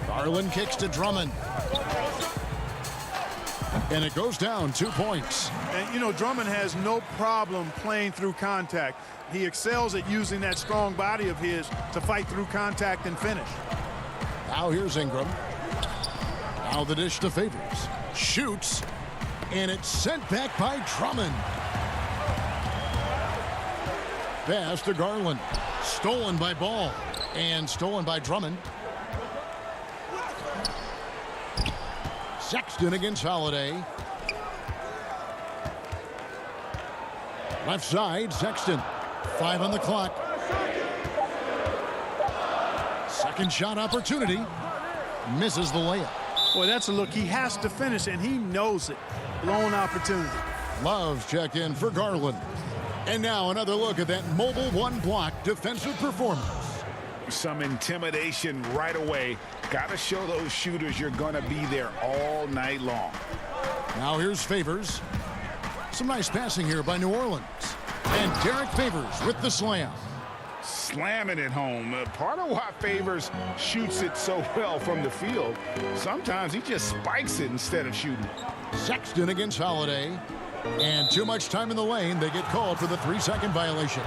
Garland kicks to Drummond. And it goes down 2 points. And, you know, Drummond has no problem playing through contact. He excels at using that strong body of his to fight through contact and finish. Now here's Ingram. Now the dish to Favors. Shoots. And it's sent back by Drummond. Pass to Garland. Stolen by Ball. And stolen by Drummond. Sexton against Holiday. Left side, Sexton. 5 on the clock. Second shot opportunity. Misses the layup. Boy, that's a look he has to finish, and he knows it. Blown opportunity. Love check in for Garland. And now another look at that mobile 1-block defensive performance. Some intimidation right away. Got to show those shooters you're going to be there all night long. Now here's Favors. Some nice passing here by New Orleans. And Derek Favors with the slam. Slamming it home. Part of why Favors shoots it so well from the field. Sometimes he just spikes it instead of shooting. Sexton against Holiday. And too much time in the lane. They get called for the 3-second violation.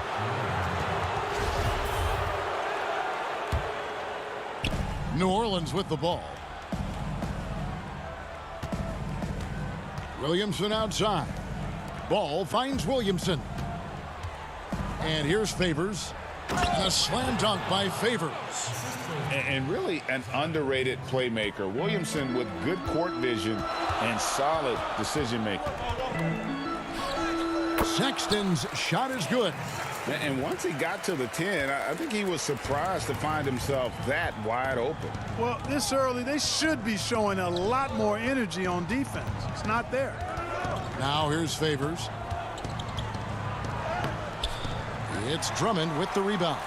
New Orleans with the ball. Williamson outside. Ball finds Williamson. And here's Favors. And a slam dunk by Favors. And really an underrated playmaker. Williamson with good court vision and solid decision making. Sexton's shot is good. And once he got to the 10, I think he was surprised to find himself that wide open. Well, this early, they should be showing a lot more energy on defense. It's not there. Now here's Favors. It's Drummond with the rebound.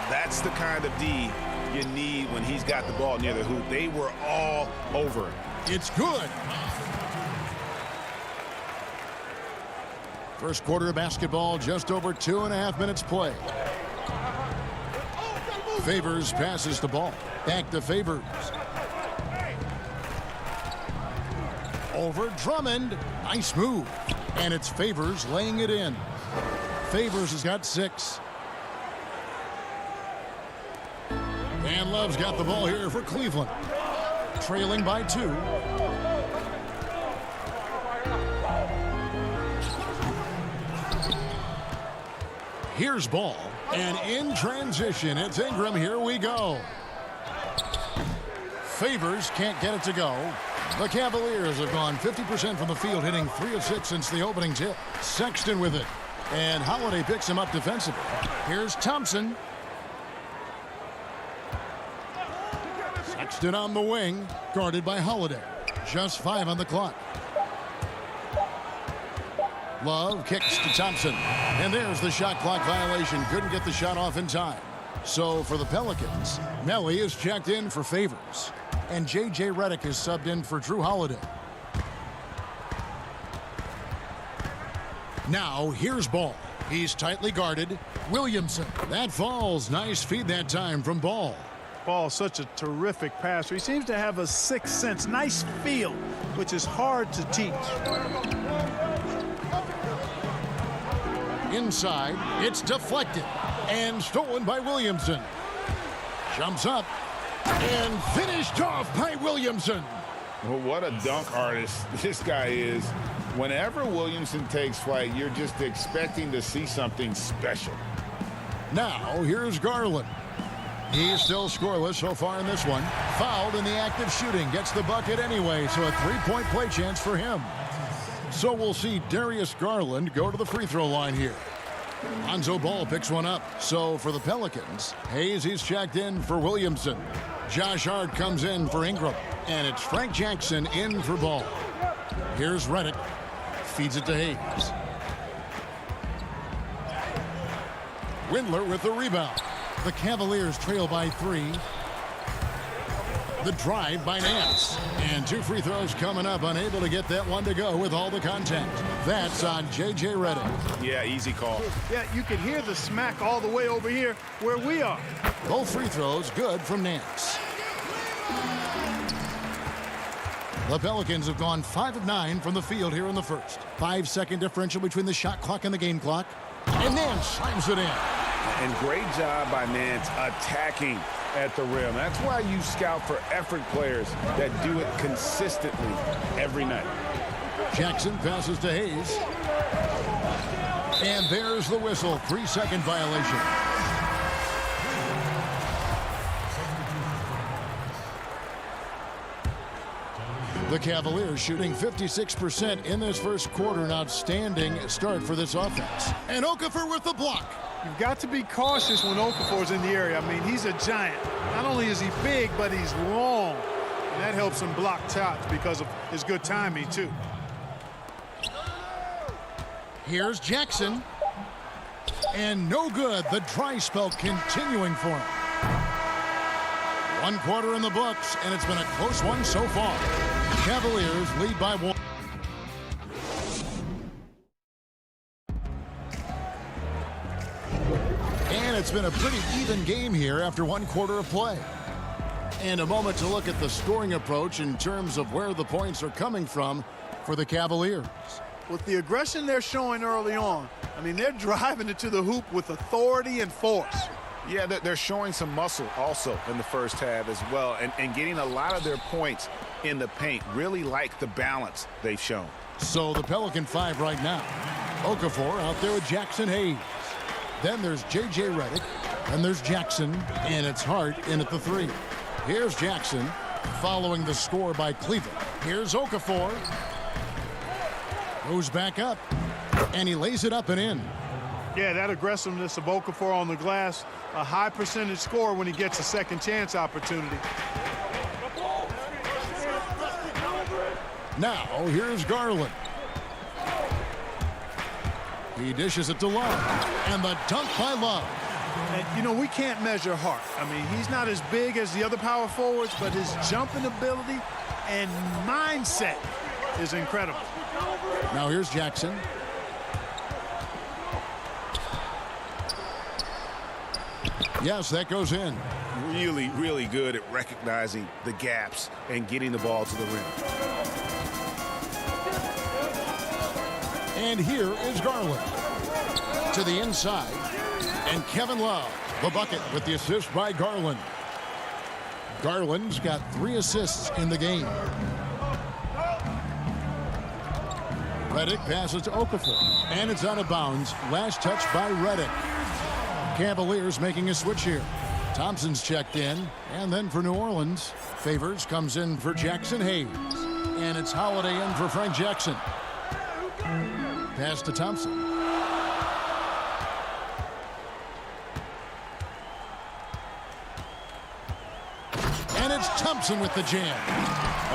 That's the kind of D you need when he's got the ball near the hoop. They were all over it. It's good. First quarter of basketball, just over 2.5 minutes play. Favors passes the ball. Back to Favors. Over Drummond. Nice move. And it's Favors laying it in. Favors has got 6. And Love's got the ball here for Cleveland. Trailing by 2. Here's Ball. And in transition, it's Ingram. Here we go. Favors can't get it to go. The Cavaliers have gone 50% from the field, hitting 3 of 6 since the opening tip. Sexton with it. And Holiday picks him up defensively. Here's Thompson. Sexton on the wing, guarded by Holiday. Just 5 on the clock. Love kicks to Thompson. And there's the shot clock violation. Couldn't get the shot off in time. So for the Pelicans, Melly is checked in for Favors. And J.J. Redick is subbed in for Drew Holiday. Now here's Ball. He's tightly guarded. Williamson. That falls. Nice feed that time from Ball. Ball, such a terrific passer. He seems to have a sixth sense, nice feel, which is hard to teach. Inside, it's deflected and stolen by Williamson. Jumps up and finished off by Williamson. Well, what a dunk artist this guy is. Whenever Williamson takes flight, you're just expecting to see something special. Now, here's Garland. He's still scoreless so far in this one. Fouled in the act of shooting. Gets the bucket anyway, so a three-point play chance for him. So we'll see Darius Garland go to the free throw line here. Lonzo Ball picks one up. So for the Pelicans, Hayes, he's checked in for Williamson. Josh Hart comes in for Ingram. And it's Frank Jackson in for Ball. Here's Redick. Feeds it to Hayes. Windler with the rebound. The Cavaliers trail by 3. The drive by Nance. And 2 free throws coming up. Unable to get that one to go with all the contact. That's on J.J. Redick. Yeah, easy call. Yeah, you can hear the smack all the way over here where we are. Both free throws good from Nance. The Pelicans have gone 5 of 9 from the field here in the first. 5-second differential between the shot clock and the game clock. And Nance slams it in. And great job by Nance attacking at the rim. That's why you scout for effort players that do it consistently every night. Jackson passes to Hayes. And there's the whistle. 3-second violation. The Cavaliers shooting 56% in this first quarter. An outstanding start for this offense. And Okafor with the block. You've got to be cautious when Okafor's in the area. I mean, he's a giant. Not only is he big, but he's long. And that helps him block shots because of his good timing, too. Here's Jackson. And no good. The dry spell continuing for him. 1 quarter in the books, and it's been a close one so far. Cavaliers lead by 1. And it's been a pretty even game here after 1 quarter of play. And a moment to look at the scoring approach in terms of where the points are coming from for the Cavaliers. With the aggression they're showing early on, I mean, they're driving it to the hoop with authority and force. Yeah, they're showing some muscle also in the first half as well, and getting a lot of their points in the paint. Really like the balance they've shown. So the Pelican 5 right now. Okafor out there with Jackson Hayes. Then there's J.J. Redick. And there's Jackson, and it's Hart in at the 3. Here's Jackson following the score by Cleveland. Here's Okafor. Goes back up, and he lays it up and in. Yeah, that aggressiveness of Okafor on the glass, a high percentage score when he gets a second chance opportunity. Now, here's Garland. He dishes it to Love. And the dunk by Love. And, you know, we can't measure Hart. I mean, he's not as big as the other power forwards, but his jumping ability and mindset is incredible. Now here's Jackson. Yes, that goes in. Really, really good at recognizing the gaps and getting the ball to the rim. And here is Garland. To the inside. And Kevin Love, the bucket with the assist by Garland. Garland's got 3 assists in the game. Redick passes to Okafor. And it's out of bounds. Last touch by Redick. Cavaliers making a switch here. Thompson's checked in. And then for New Orleans, Favors comes in for Jackson Hayes. And it's Holiday in for Frank Jackson. Pass to Thompson. And it's Thompson with the jam.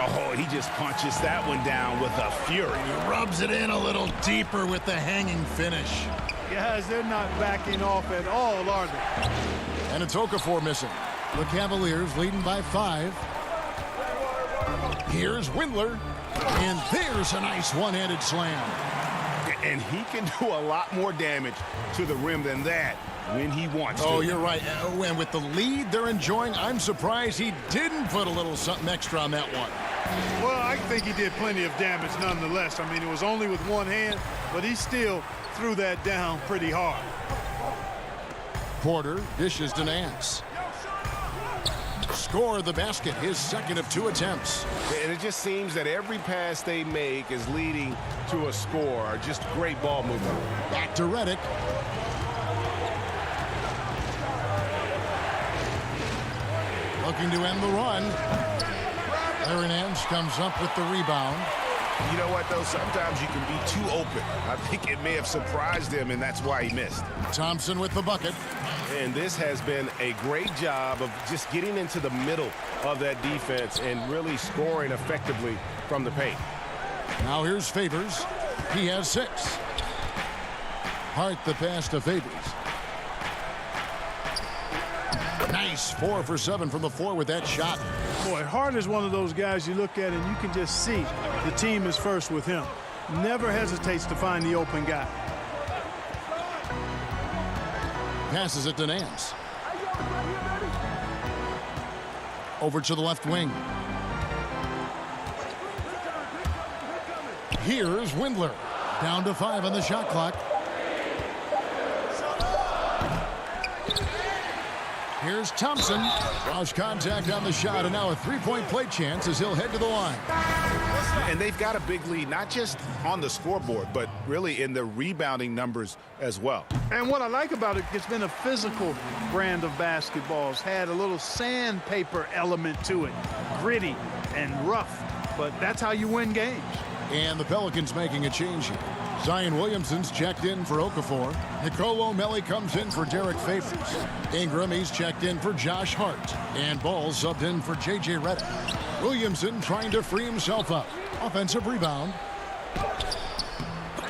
Oh, he just punches that one down with a fury. He rubs it in a little deeper with the hanging finish. Guys, they're not backing off at all, are they? And it's Okafor missing. The Cavaliers leading by 5. Here's Windler. And there's a nice one-handed slam. And he can do a lot more damage to the rim than that when he wants to. Oh, you're right. And with the lead they're enjoying, I'm surprised he didn't put a little something extra on that one. Well, I think he did plenty of damage nonetheless. I mean, it was only with one hand, but he still threw that down pretty hard. Porter dishes to Nance. Score the basket, his second of 2 attempts. And it just seems that every pass they make is leading to a score. Just great ball movement. Back to Redick. Looking to end the run. Larry Nance comes up with the rebound. You know what, though? Sometimes you can be too open. I think it may have surprised him, and that's why he missed. Thompson with the bucket. And this has been a great job of just getting into the middle of that defense and really scoring effectively from the paint. Now here's Favors. He has 6. Hart the pass to Favors. Nice 4 for 7 from the floor with that shot. Boy, Hart is one of those guys you look at and you can just see the team is first with him. Never hesitates to find the open guy. Passes it to Nance. Over to the left wing. Here's Windler. Down to 5 on the shot clock. Here's Thompson. Lost contact on the shot, and now a 3-point play chance as he'll head to the line. And they've got a big lead, not just on the scoreboard, but really in the rebounding numbers as well. And what I like about it, it's been a physical brand of basketball. It's had a little sandpaper element to it. Gritty and rough, but that's how you win games. And the Pelicans making a change here. Zion Williamson's checked in for Okafor. Nicolo Melli comes in for Derek Favors. Ingram, he's checked in for Josh Hart. And Ball subbed in for J.J. Redick. Williamson trying to free himself up. Offensive rebound.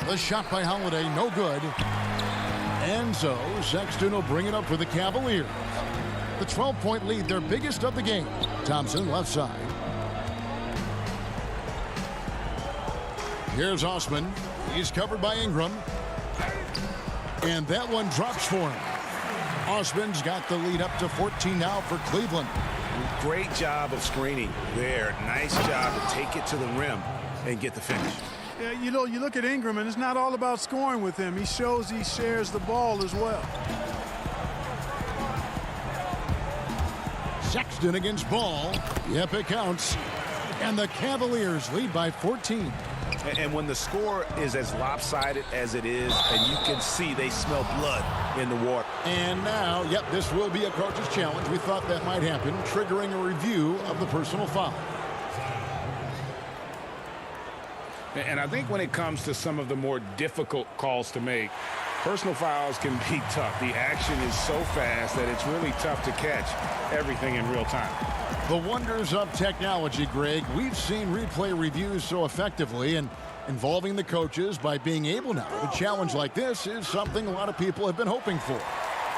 The shot by Holiday, no good. And so Sexton will bring it up for the Cavaliers. The 12-point lead, their biggest of the game. Thompson left side. Here's Osman. He's covered by Ingram. And that one drops for him. Osman's got the lead up to 14 now for Cleveland. Great job of screening there. Nice job to take it to the rim and get the finish. Yeah, you know, you look at Ingram, and it's not all about scoring with him. He shows he shares the ball as well. Sexton against Ball. Yep, it counts. And the Cavaliers lead by 14. And when the score is as lopsided as it is, and you can see they smell blood in the water. And now, yep, this will be a coach's challenge. We thought that might happen, triggering a review of the personal foul. And I think when it comes to some of the more difficult calls to make, personal fouls can be tough. The action is so fast that it's really tough to catch everything in real time. The wonders of technology, Greg. We've seen replay reviews so effectively, and involving the coaches by being able now to challenge like this is something a lot of people have been hoping for.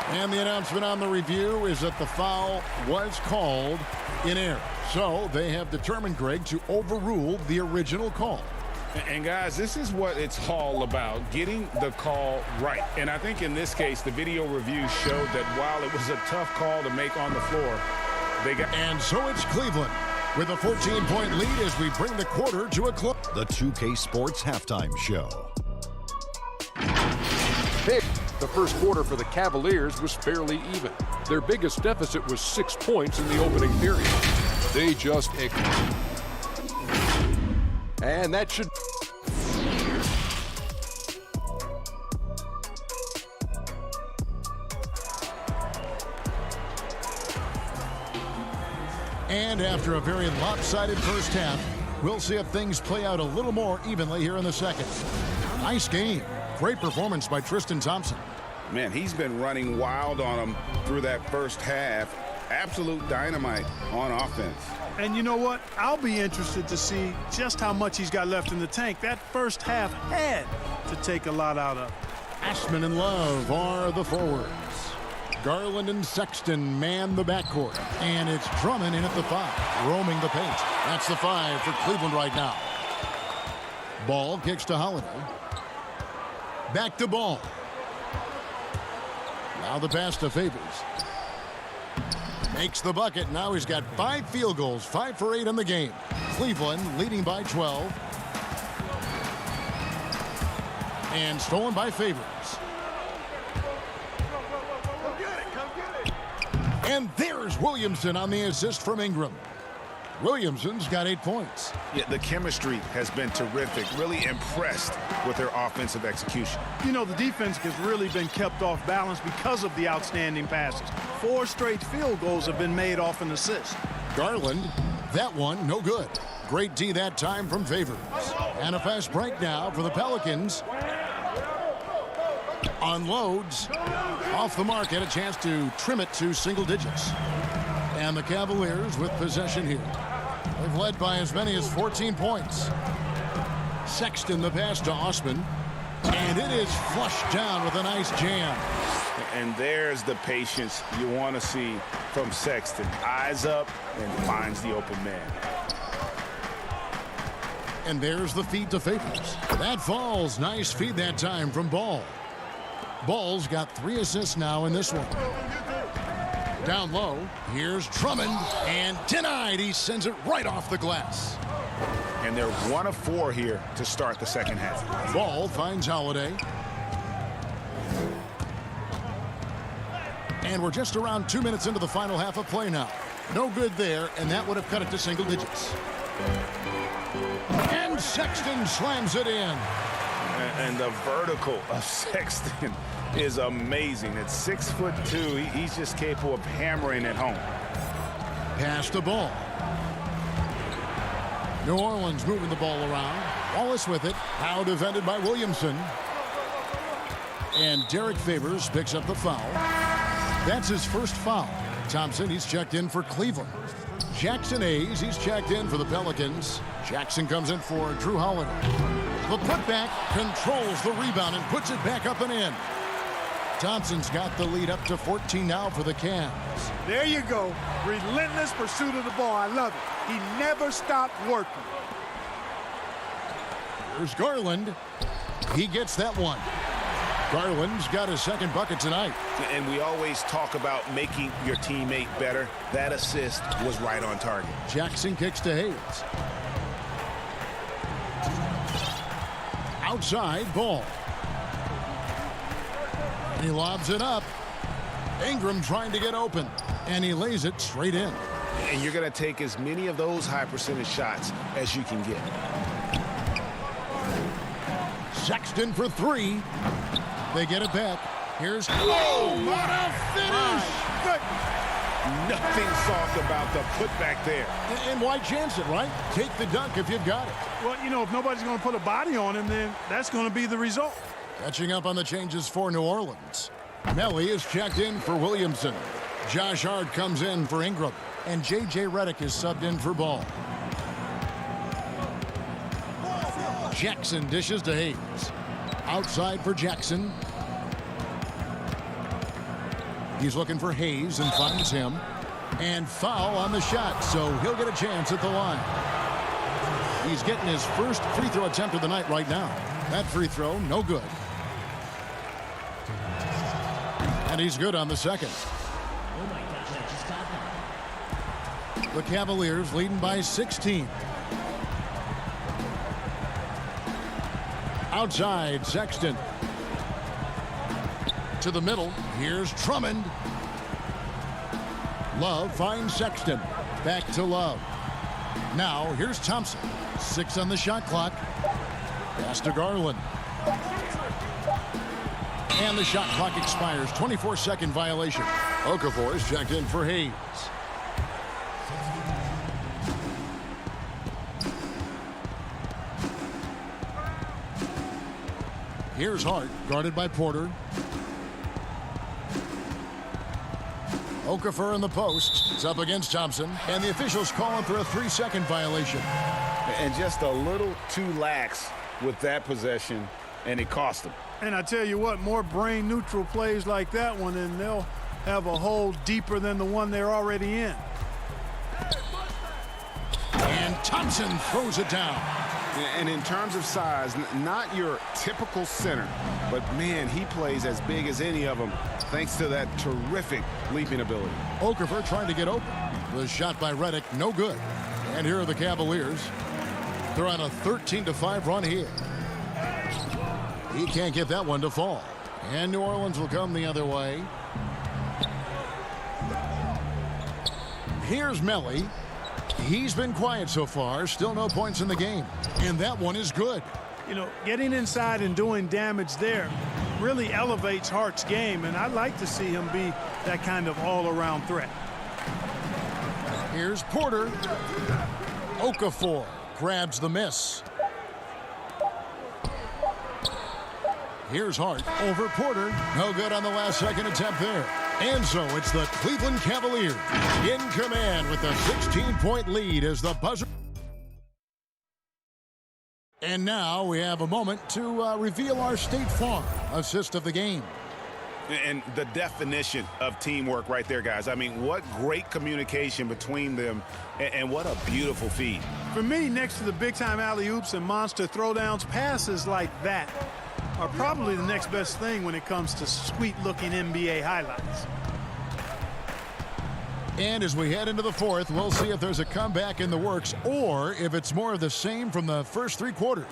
And the announcement on the review is that the foul was called in error. So they have determined, Greg, to overrule the original call. And guys, this is what it's all about, getting the call right. And I think in this case, the video review showed that while it was a tough call to make on the floor, and so it's Cleveland with a 14-point lead as we bring the quarter to a close. The 2K Sports Halftime Show. Hey, the first quarter for the Cavaliers was fairly even. Their biggest deficit was 6 points in the opening period. They just and that should... And after a very lopsided first half, we'll see if things play out a little more evenly here in the second. Nice game. Great performance by Tristan Thompson. Man, he's been running wild on him through that first half. Absolute dynamite on offense. And you know what? I'll be interested to see just how much he's got left in the tank. That first half had to take a lot out of. Ashman and Love are the forwards. Garland and Sexton man the backcourt. And it's Drummond in at the 5, roaming the paint. That's the 5 for Cleveland right now. Ball kicks to Holiday. Back to Ball. Now the pass to Favors. Makes the bucket. Now he's got 5 field goals, 5 for 8 in the game. Cleveland leading by 12. And stolen by Favors. And there's Williamson on the assist from Ingram. Williamson's got 8 points. Yeah, the chemistry has been terrific. Really impressed with their offensive execution. You know, the defense has really been kept off balance because of the outstanding passes. 4 straight field goals have been made off an assist. Garland, that one, no good. Great D that time from Favors. And a fast break now for the Pelicans. Unloads. Off the mark, had a chance to trim it to single digits. And the Cavaliers with possession here. They've led by as many as 14 points. Sexton the pass to Osman. And it is flushed down with a nice jam. And there's the patience you want to see from Sexton. Eyes up and finds the open man. And there's the feed to Favors. That falls. Nice feed that time from Ball. Ball's got 3 assists now in this one. Down low, here's Drummond, and denied. He sends it right off the glass. And they're 1 of 4 here to start the second half. Ball finds Holiday. And we're just around 2 minutes into the final half of play now. No good there, and that would have cut it to single digits. And Sexton slams it in. And the vertical of Sexton is amazing. At 6'2", he's just capable of hammering it home. Pass the ball. New Orleans moving the ball around. Wallace with it. Now defended by Williamson. And Derek Favors picks up the foul. That's his first foul. Thompson, he's checked in for Cleveland. Jackson Hayes, he's checked in for the Pelicans. Jackson comes in for Drew Holiday. The putback controls the rebound and puts it back up and in. Thompson's got the lead up to 14 now for the Cavs. There you go. Relentless pursuit of the ball. I love it. He never stopped working. Here's Garland. He gets that one. Garland's got his second bucket tonight. And we always talk about making your teammate better. That assist was right on target. Jackson kicks to Hayes. Outside, Ball. He lobs it up. Ingram trying to get open. And he lays it straight in. And you're going to take as many of those high percentage shots as you can get. Sexton for 3. They get it back. Here's... Oh, what a finish! Good. Nothing soft about the putback there. And why chance it, right? Take the dunk if you've got it. Well, you know, if nobody's going to put a body on him, then that's going to be the result. Catching up on the changes for New Orleans. Melly is checked in for Williamson. Josh Hart comes in for Ingram. And J.J. Redick is subbed in for Ball. Jackson dishes to Hayes. Outside for Jackson. He's looking for Hayes and finds him. And foul on the shot, so he'll get a chance at the line. He's getting his first free throw attempt of the night right now. That free throw, no good. And he's good on the second. The Cavaliers leading by 16. Outside, Sexton. To the middle, here's Drummond. Love finds Sexton. Back to Love. Now, here's Thompson. 6 on the shot clock. Pass to Garland. And the shot clock expires. 24-second violation. Okafor is checked in for Hayes. Here's Hart, guarded by Porter. Okafor in the post. It's up against Thompson. And the officials call him for a 3-second violation. And just a little too lax with that possession, and it cost them. And I tell you what, more brain-neutral plays like that one, and they'll have a hole deeper than the one they're already in. And Thompson throws it down. And in terms of size, not your typical center, but man, he plays as big as any of them thanks to that terrific leaping ability. Okafor trying to get open. The shot by Redick, no good. And here are the Cavaliers. They're on a 13-5 run here. He can't get that one to fall. And New Orleans will come the other way. Here's Melly. He's been quiet so far. Still no points in the game. And that one is good. You know, getting inside and doing damage there really elevates Hart's game, and I'd like to see him be that kind of all-around threat. Here's Porter. Okafor grabs the miss. Here's Hart over Porter. No good on the last second attempt there. And so it's the Cleveland Cavaliers in command with a 16-point lead as the buzzer. And now we have a moment to reveal our State Farm assist of the game. And the definition of teamwork right there, guys. I mean, what great communication between them, and what a beautiful feed. For me, next to the big-time alley-oops and monster throwdowns, passes like that are probably the next best thing when it comes to sweet-looking NBA highlights. And as we head into the fourth, we'll see if there's a comeback in the works or if it's more of the same from the first three quarters.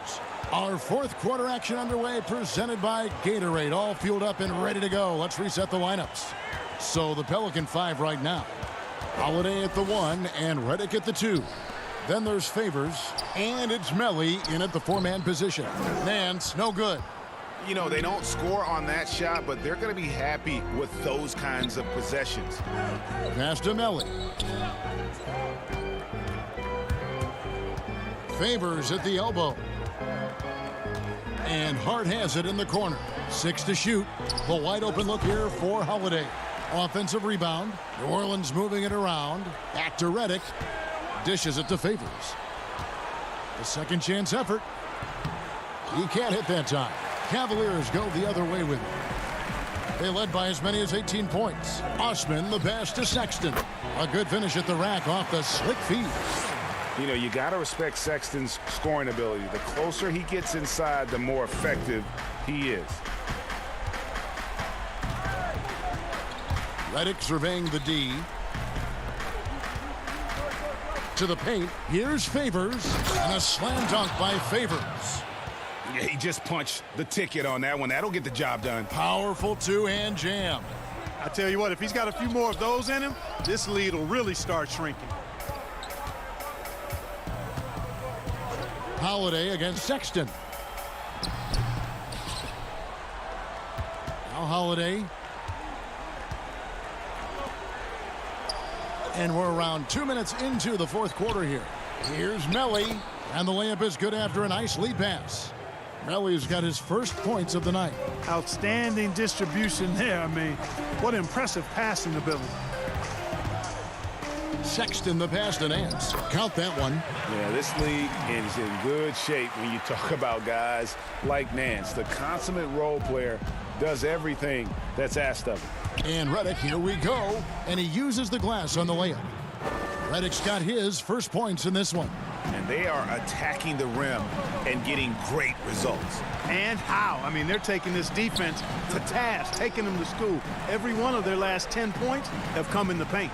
Our fourth quarter action underway, presented by Gatorade, all fueled up and ready to go. Let's reset the lineups. So the Pelican 5 right now. Holiday at the 1 and Redick at the 2. Then there's Favors, and it's Melly in at the 4-man position. Nance, no good. You know, they don't score on that shot, but they're going to be happy with those kinds of possessions. Pass to Melly. Favors at the elbow. And Hart has it in the corner. 6 to shoot. The wide open look here for Holiday. Offensive rebound. New Orleans moving it around. Back to Redick. Dishes it to Favors. A second chance effort. He can't hit that time. Cavaliers go the other way with it. They led by as many as 18 points. Osman the pass to Sexton. A good finish at the rack off the slick feed. You know, you got to respect Sexton's scoring ability. The closer he gets inside, the more effective he is. Redick surveying the D. To the paint. Here's Favors. And a slam dunk by Favors. Yeah, he just punched the ticket on that one. That'll get the job done. Powerful two-hand jam. I tell you what, if he's got a few more of those in him, this lead will really start shrinking. Holiday against Sexton. Now Holiday. And we're around 2 minutes into the fourth quarter here. Here's Melly. And the layup is good after a nice lead pass. Melly's got his first points of the night. Outstanding distribution there. I mean, what impressive passing ability. Sexton the pass to Nance. Count that one. Yeah, this league is in good shape when you talk about guys like Nance. The consummate role player does everything that's asked of him. And Redick, here we go. And he uses the glass on the layup. Redick's got his first points in this one. And they are attacking the rim and getting great results. And how? I mean, they're taking this defense to task, taking them to school. Every one of their last 10 points have come in the paint.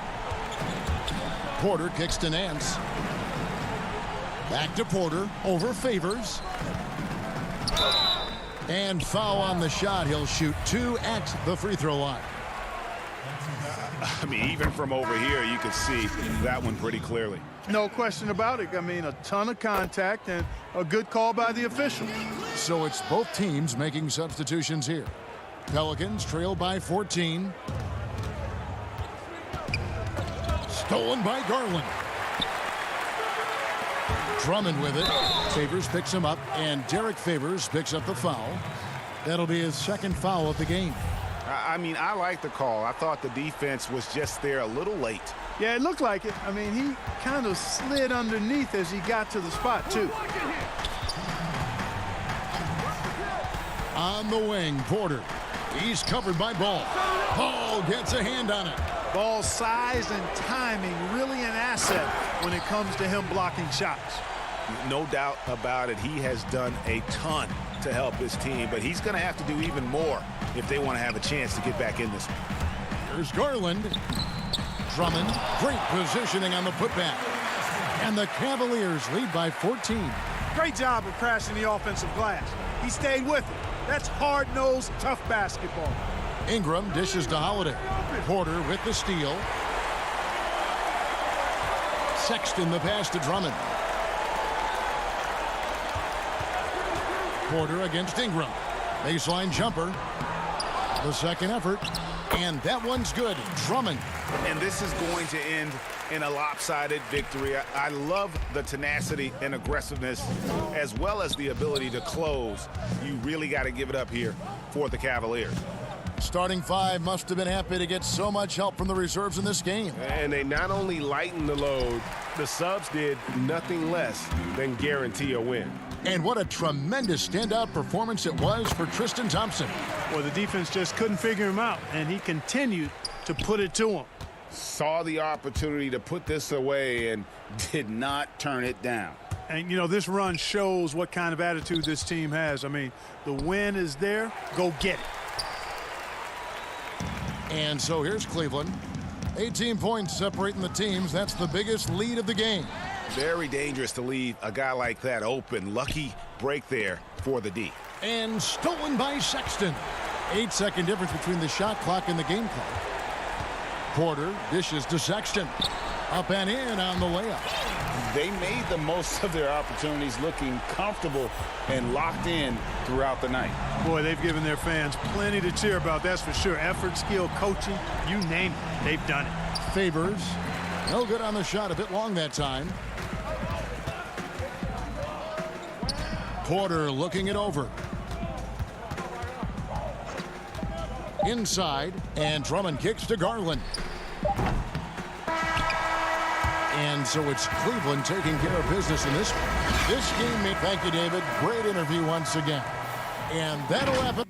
Porter kicks to Nance. Back to Porter over Favors. And foul on the shot. He'll shoot 2 at the free throw line. I mean, even from over here, you could see that one pretty clearly. No question about it. I mean, a ton of contact and a good call by the official. So it's both teams making substitutions here. Pelicans trail by 14. Stolen by Garland. Drummond with it. Favors picks him up, and Derek Favors picks up the foul. That'll be his second foul of the game. I mean, I like the call. I thought the defense was just there a little late. Yeah, it looked like it. I mean, he kind of slid underneath as he got to the spot, too. On the wing, Porter. He's covered by Ball. Ball gets a hand on it. Ball's size and timing really an asset when it comes to him blocking shots. No doubt about it. He has done a ton to help his team, but he's going to have to do even more if they want to have a chance to get back in this one. Here's Garland. Drummond, great positioning on the putback. And the Cavaliers lead by 14. Great job of crashing the offensive glass. He stayed with it. That's hard-nosed, tough basketball. Ingram dishes to Holiday. Porter with the steal. Sexton the pass to Drummond. Porter against Ingram. Baseline jumper. The second effort. And that one's good. Drummond. And this is going to end in a lopsided victory. I love the tenacity and aggressiveness as well as the ability to close. You really got to give it up here for the Cavaliers. Starting five must have been happy to get so much help from the reserves in this game. And they not only lightened the load, the subs did nothing less than guarantee a win. And what a tremendous standout performance it was for Tristan Thompson. Well, the defense just couldn't figure him out, and he continued to put it to him. Saw the opportunity to put this away and did not turn it down. And, you know, this run shows what kind of attitude this team has. I mean, the win is there. Go get it. And so here's Cleveland. 18 points separating the teams. That's the biggest lead of the game. Very dangerous to leave a guy like that open. Lucky break there for the D. And stolen by Sexton. 8-second difference between the shot clock and the game clock. Porter dishes to Sexton. Up and in on the layup. They made the most of their opportunities, looking comfortable and locked in throughout the night. Boy, they've given their fans plenty to cheer about, that's for sure. Effort, skill, coaching, you name it, they've done it. Favors. No good on the shot, a bit long that time. Porter looking it over. Inside, and Drummond kicks to Garland. And so it's Cleveland taking care of business in this one. This game, thank you, David. Great interview once again. And that'll happen.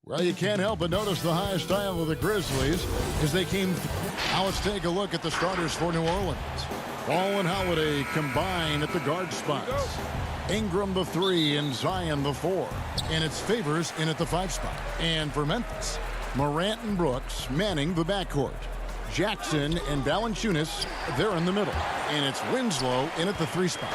Well, you can't help but notice the high style of the Grizzlies as they came. Now let's take a look at the starters for New Orleans. Ball and Holiday combine at the guard spots. Ingram the 3 and Zion the 4. And it's Favors in at the 5 spot. And for Memphis, Morant and Brooks manning the backcourt. Jackson and Valanciunas, they're in the middle. And it's Winslow in at the 3 spot.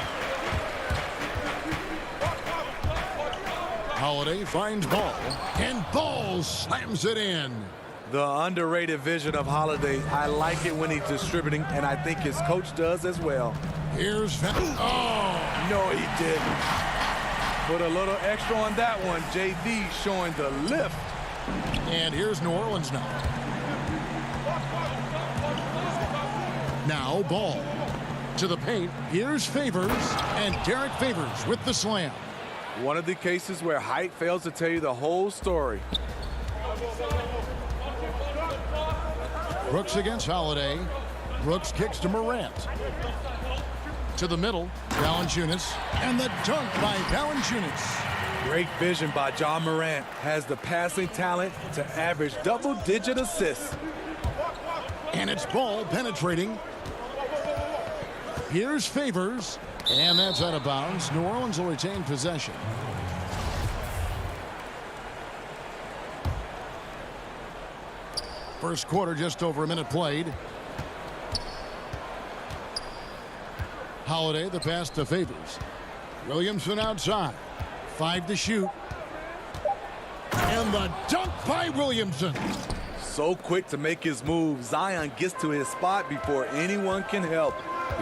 Holiday finds Ball, and Ball slams it in. The underrated vision of Holiday. I like it when he's distributing, and I think his coach does as well. Here's oh! No, he didn't. Put a little extra on that one. JV showing the lift. And here's New Orleans now. Now Ball to the paint. Here's Favors, and Derek Favors with the slam. One of the cases where height fails to tell you the whole story. Brooks against Holiday. Brooks kicks to Morant. To the middle, Valanciunas, and the dunk by Valanciunas. Great vision by John Morant. Has the passing talent to average double-digit assists. And it's Ball penetrating. Here's Favors, and that's out of bounds. New Orleans will retain possession. First quarter, just over a minute played. Holiday, the pass to Favors. Williamson outside. 5 to shoot. And the dunk by Williamson. So quick to make his move. Zion gets to his spot before anyone can help.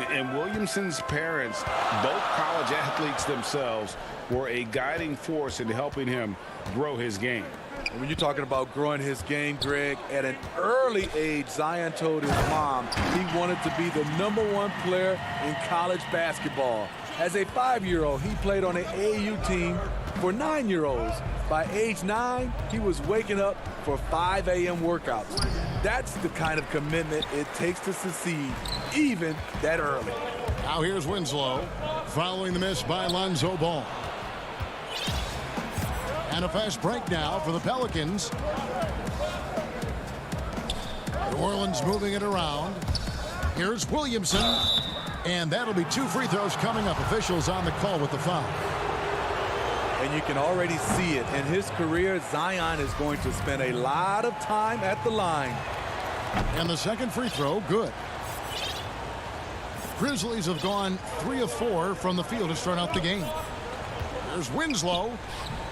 And Williamson's parents, both college athletes themselves, were a guiding force in helping him grow his game. And when you're talking about growing his game, Greg, at an early age, Zion told his mom he wanted to be the #1 player in college basketball. As a 5-year-old, he played on an AAU team for 9-year-olds. By age 9, he was waking up for 5 a.m. workouts. That's the kind of commitment it takes to succeed, even that early. Now here's Winslow, following the miss by Lonzo Ball. And a fast break now for the Pelicans. New Orleans moving it around. Here's Williamson. And that'll be 2 free throws coming up. Officials on the call with the foul. And you can already see it. In his career, Zion is going to spend a lot of time at the line. And the second free throw, good. Grizzlies have gone 3 of 4 from the field to start out the game. There's Winslow,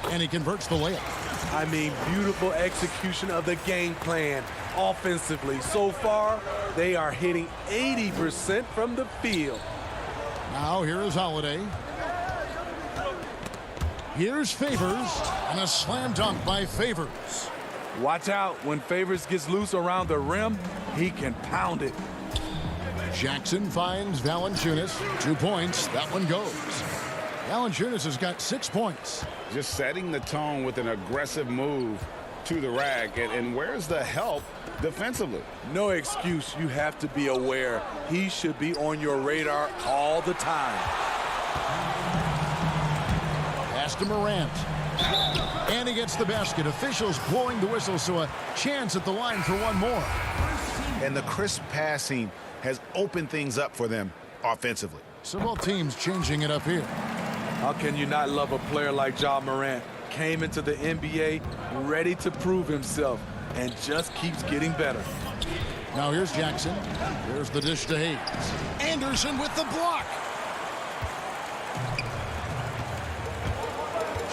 and he converts the layup. I mean, beautiful execution of the game plan offensively. So far, they are hitting 80% from the field. Now here is Holiday. Here's Favors, and a slam dunk by Favors. Watch out. When Favors gets loose around the rim, he can pound it. Jackson finds Valanciunas. 2 points. That one goes. Valanciunas has got 6 points. Just setting the tone with an aggressive move to the rack. And where's the help defensively? No excuse. You have to be aware. He should be on your radar all the time. Pass to Morant. And he gets the basket. Officials blowing the whistle, so a chance at the line for one more. And the crisp passing has opened things up for them offensively. So both teams changing it up here. How can you not love a player like Ja Morant? Came into the NBA ready to prove himself and just keeps getting better. Now here's Jackson. There's the dish to Hayes. Anderson with the block.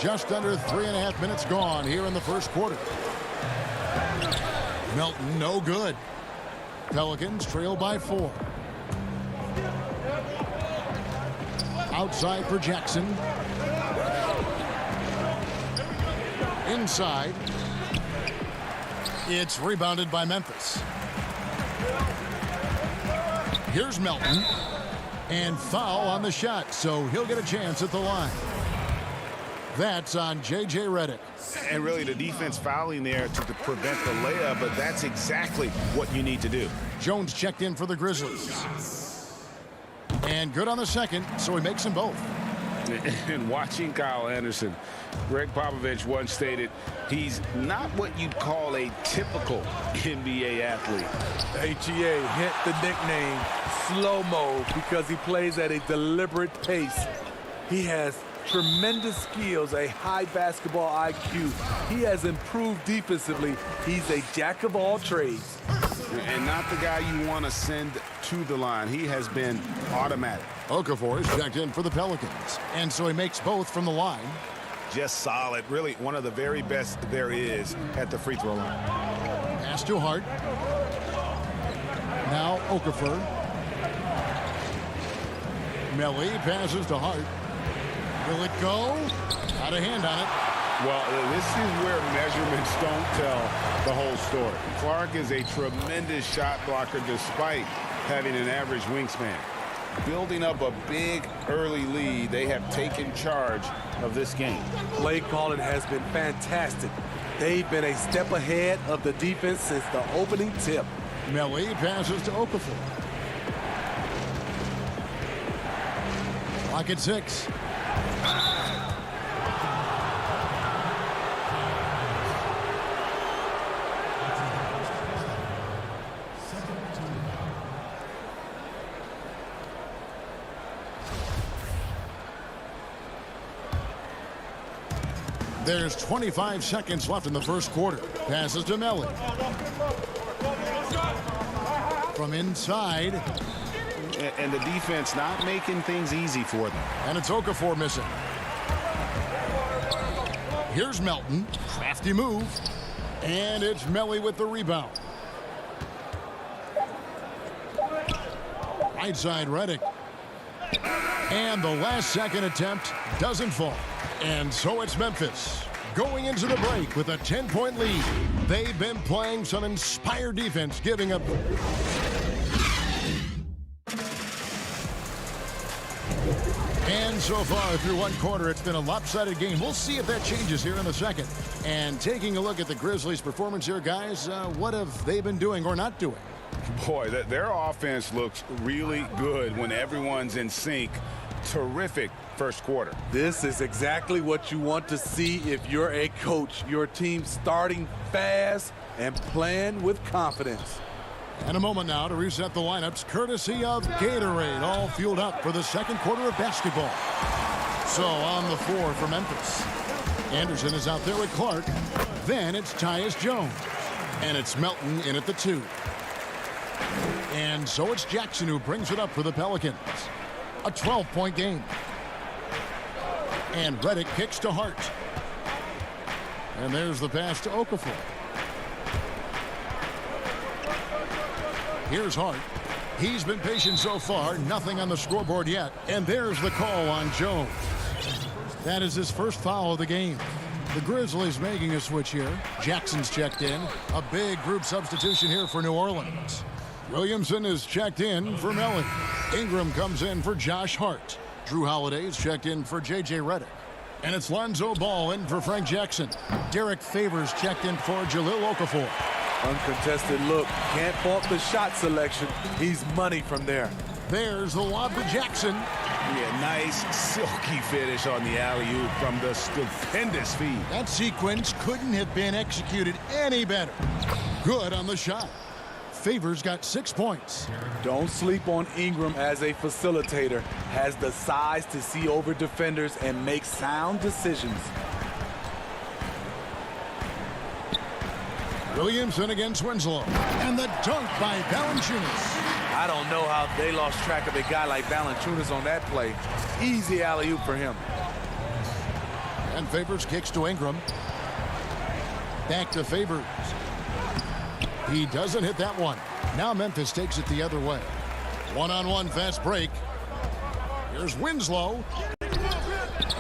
Just under 3.5 minutes gone here in the first quarter. Melton, no good. Pelicans trail by 4. Outside for Jackson. Inside. It's rebounded by Memphis. Here's Melton. And foul on the shot, so he'll get a chance at the line. That's on J.J. Redick. And really the defense fouling there to prevent the layup, but that's exactly what you need to do. Jones checked in for the Grizzlies. And good on the second, so he makes them both. And watching Kyle Anderson, Greg Popovich once stated he's not what you'd call a typical NBA athlete. HEA, hint the nickname slow-mo because he plays at a deliberate pace. He has tremendous skills, a high basketball IQ. He has improved defensively. He's a jack of all trades. And not the guy you want to send to the line. He has been automatic. Okafor is checked in for the Pelicans, and so he makes both from the line. Just solid. Really one of the very best there is at the free throw line. Pass to Hart. Now Okafor. Melly passes to Hart. Will it go? Got a hand on it. Well, this is where measurements don't tell the whole story. Clark is a tremendous shot blocker despite having an average wingspan. Building up a big early lead, they have taken charge of this game. Play calling has been fantastic. They've been a step ahead of the defense since the opening tip. Melly passes to Okafor. Clock at 6. There's 25 seconds left in the first quarter. Passes to Melly. From inside. And the defense not making things easy for them. And it's Okafor missing. Here's Melton. Crafty move. And it's Melly with the rebound. Right side Redick. And the last second attempt doesn't fall. And so it's Memphis going into the break with a 10-point lead. They've been playing some inspired defense, giving up. And so far through one quarter, it's been a lopsided game. We'll see if that changes here in the second. And taking a look at the Grizzlies' performance here, guys, what have they been doing or not doing? Boy, their offense looks really good when everyone's in sync. Terrific first quarter. This is exactly what you want to see if you're a coach. Your team starting fast and playing with confidence. And a moment now to reset the lineups, courtesy of Gatorade, all fueled up for the second quarter of basketball. So on the floor for Memphis, Anderson is out there with Clark. Then it's Tyus Jones. And it's Melton in at the 2. And so it's Jackson who brings it up for the Pelicans. A 12-point game. And Redick kicks to Hart. And there's the pass to Okafor. Here's Hart. He's been patient so far. Nothing on the scoreboard yet. And there's the call on Jones. That is his first foul of the game. The Grizzlies making a switch here. Jackson's checked in. A big group substitution here for New Orleans. Williamson is checked in for Melly. Ingram comes in for Josh Hart. Drew Holiday's checked in for J.J. Redick. And it's Lonzo Ball in for Frank Jackson. Derek Favors checked in for Jahlil Okafor. Uncontested look. Can't fault the shot selection. He's money from there. There's the lob to Jackson. Yeah, nice silky finish on the alley-oop from the stupendous feed. That sequence couldn't have been executed any better. Good on the shot. Favors got 6 points. Don't sleep on Ingram as a facilitator. Has the size to see over defenders and make sound decisions. Williamson against Winslow. And the dunk by Valanciunas. I don't know how they lost track of a guy like Valanciunas on that play. Easy alley-oop for him. And Favors kicks to Ingram. Back to Favors. He doesn't hit that one. Now Memphis takes it the other way. One-on-one fast break. Here's Winslow.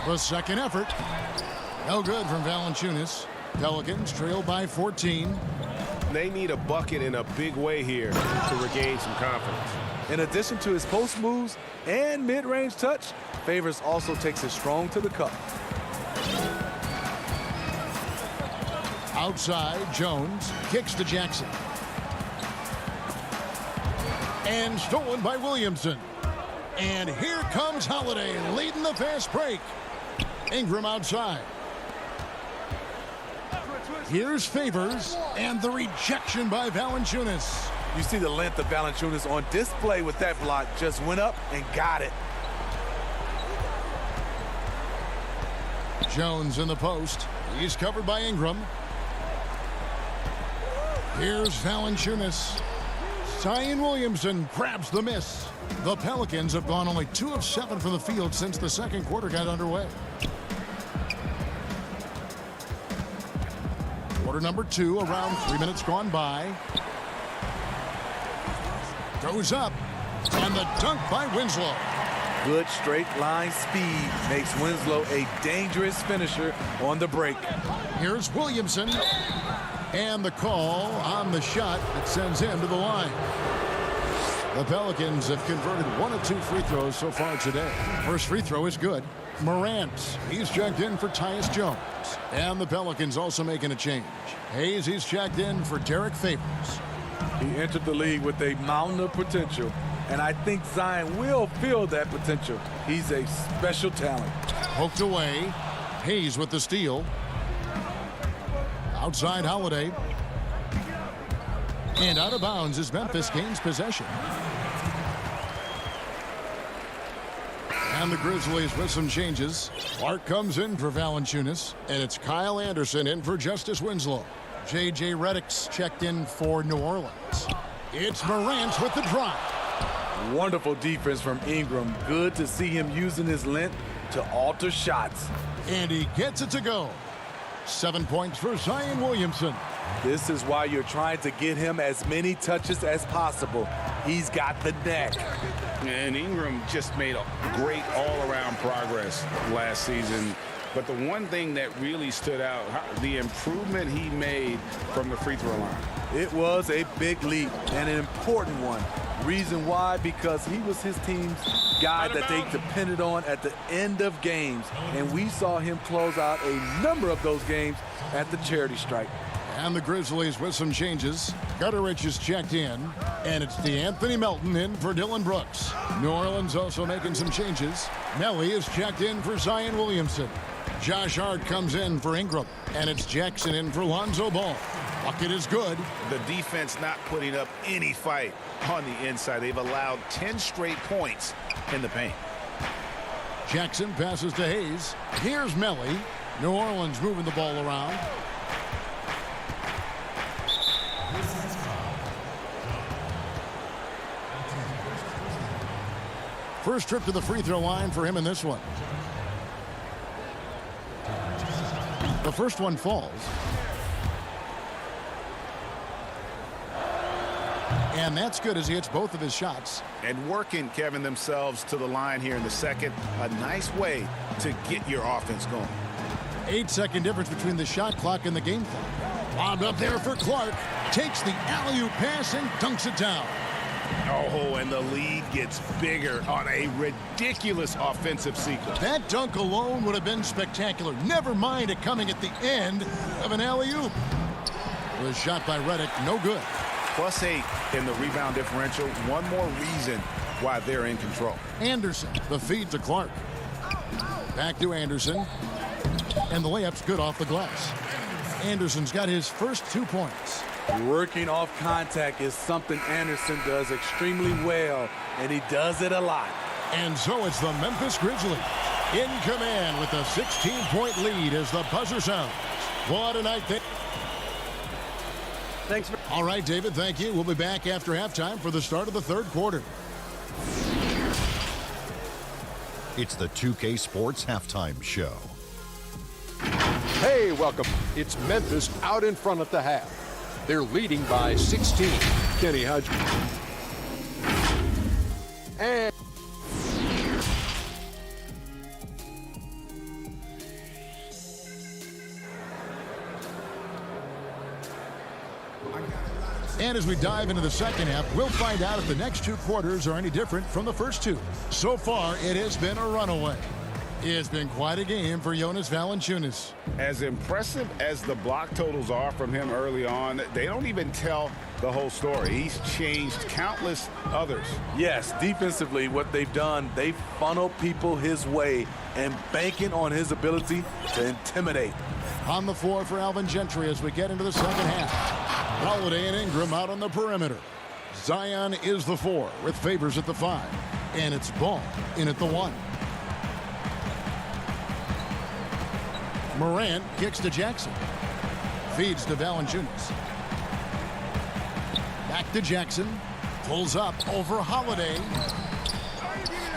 The second effort. No good from Valanciunas. Pelicans trail by 14. They need a bucket in a big way here to regain some confidence. In addition to his post moves and mid-range touch, Favors also takes it strong to the cup. Outside, Jones kicks to Jackson. And stolen by Williamson. And here comes Holiday leading the fast break. Ingram outside. Here's Favors, and the rejection by Valanciunas. You see the length of Valanciunas on display with that block. Just went up and got it. Jones in the post. He's covered by Ingram. Here's Valanciunas. Zion Williamson grabs the miss. The Pelicans have gone only 2 of 7 from the field since the second quarter got underway. Quarter number 2, around 3 minutes gone by. Goes up, and the dunk by Winslow. Good straight line speed makes Winslow a dangerous finisher on the break. Here's Williamson, and the call on the shot that sends him to the line. The Pelicans have converted 1 of 2 free throws so far today. First free throw is good. Morant, he's checked in for Tyus Jones. And the Pelicans also making a change. Hayes, he's checked in for Derek Favors. He entered the league with a mountain of potential, and I think Zion will feel that potential. He's a special talent. Poked away. Hayes with the steal. Outside Holiday. And out of bounds as Memphis gains possession. And the Grizzlies with some changes. Clark comes in for Valanciunas, and it's Kyle Anderson in for Justice Winslow. J.J. Redick's checked in for New Orleans. It's Morant with the drive. Wonderful defense from Ingram. Good to see him using his length to alter shots. And he gets it to go. 7 points for Zion Williamson. This is why you're trying to get him as many touches as possible. He's got the neck. And Ingram just made a great all-around progress last season. But the one thing that really stood out, the improvement he made from the free throw line. It was a big leap and an important one. Reason why? Because he was his team's guy that they depended on at the end of games. And we saw him close out a number of those games at the charity stripe. And the Grizzlies with some changes. Gutterich is checked in, and it's DeAnthony Melton in for Dylan Brooks. New Orleans also making some changes. Melly is checked in for Zion Williamson. Josh Hart comes in for Ingram, and it's Jackson in for Lonzo Ball. Bucket is good. The defense not putting up any fight on the inside. They've allowed 10 straight points in the paint. Jackson passes to Hayes. Here's Melly. New Orleans moving the ball around. First trip to the free throw line for him in this one. The first one falls. And that's good as he hits both of his shots. And working, Kevin, themselves to the line here in the second. A nice way to get your offense going. 8-second difference between the shot clock and the game clock. Lobbed up there for Clark. Takes the alley-oop pass and dunks it down. Oh, and the lead gets bigger on a ridiculous offensive sequence. That dunk alone would have been spectacular. Never mind it coming at the end of an alley-oop. The shot by Redick, no good. +8 in the rebound differential. One more reason why they're in control. Anderson, the feed to Clark. Back to Anderson. And the layup's good off the glass. Anderson's got his first 2 points. Working off contact is something Anderson does extremely well, and he does it a lot. And so it's the Memphis Grizzlies in command with a 16-point lead as the buzzer sounds. What a night. Thanks. All right, David, thank you. We'll be back after halftime for the start of the third quarter. It's the 2K Sports Halftime Show. Hey, welcome. It's Memphis out in front at the half. They're leading by 16. Kenny Hodge. And as we dive into the second half, we'll find out if the next 2 quarters are any different from the first 2. So far, it has been a runaway. It's been quite a game for Jonas Valanciunas. As impressive as the block totals are from him early on, they don't even tell the whole story. He's changed countless others. Yes, defensively, what they've done, they've funneled people his way and banking on his ability to intimidate. On the floor for Alvin Gentry as we get into the second half. Holiday and Ingram out on the perimeter. Zion is the 4 with Favors at the 5. And it's Ball in at the 1. Morant kicks to Jackson. Feeds to Valanciunas. Back to Jackson. Pulls up over Holiday.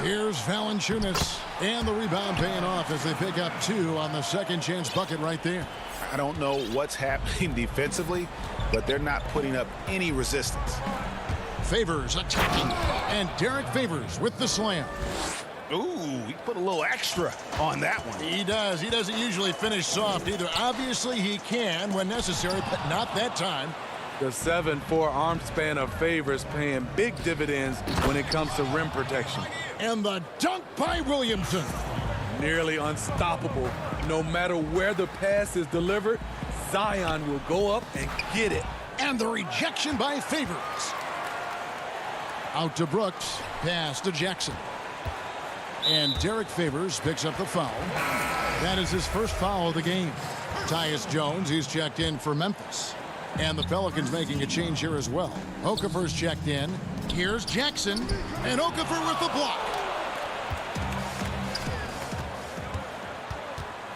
Here's Valanciunas. And the rebound paying off as they pick up 2 on the second chance bucket right there. I don't know what's happening defensively, but they're not putting up any resistance. Favors attacking. And Derek Favors with the slam. Ooh, he put a little extra on that one. He does. He doesn't usually finish soft either. Obviously, he can when necessary, but not that time. The 7'4" arm span of Favors paying big dividends when it comes to rim protection. And the dunk by Williamson. Nearly unstoppable. No matter where the pass is delivered, Zion will go up and get it. And the rejection by Favors. Out to Brooks. Pass to Jackson. And Derek Favors picks up the foul. That is his first foul of the game. Tyus Jones, he's checked in for Memphis. And the Pelicans making a change here as well. Okafor's checked in. Here's Jackson. And Okafor with the block.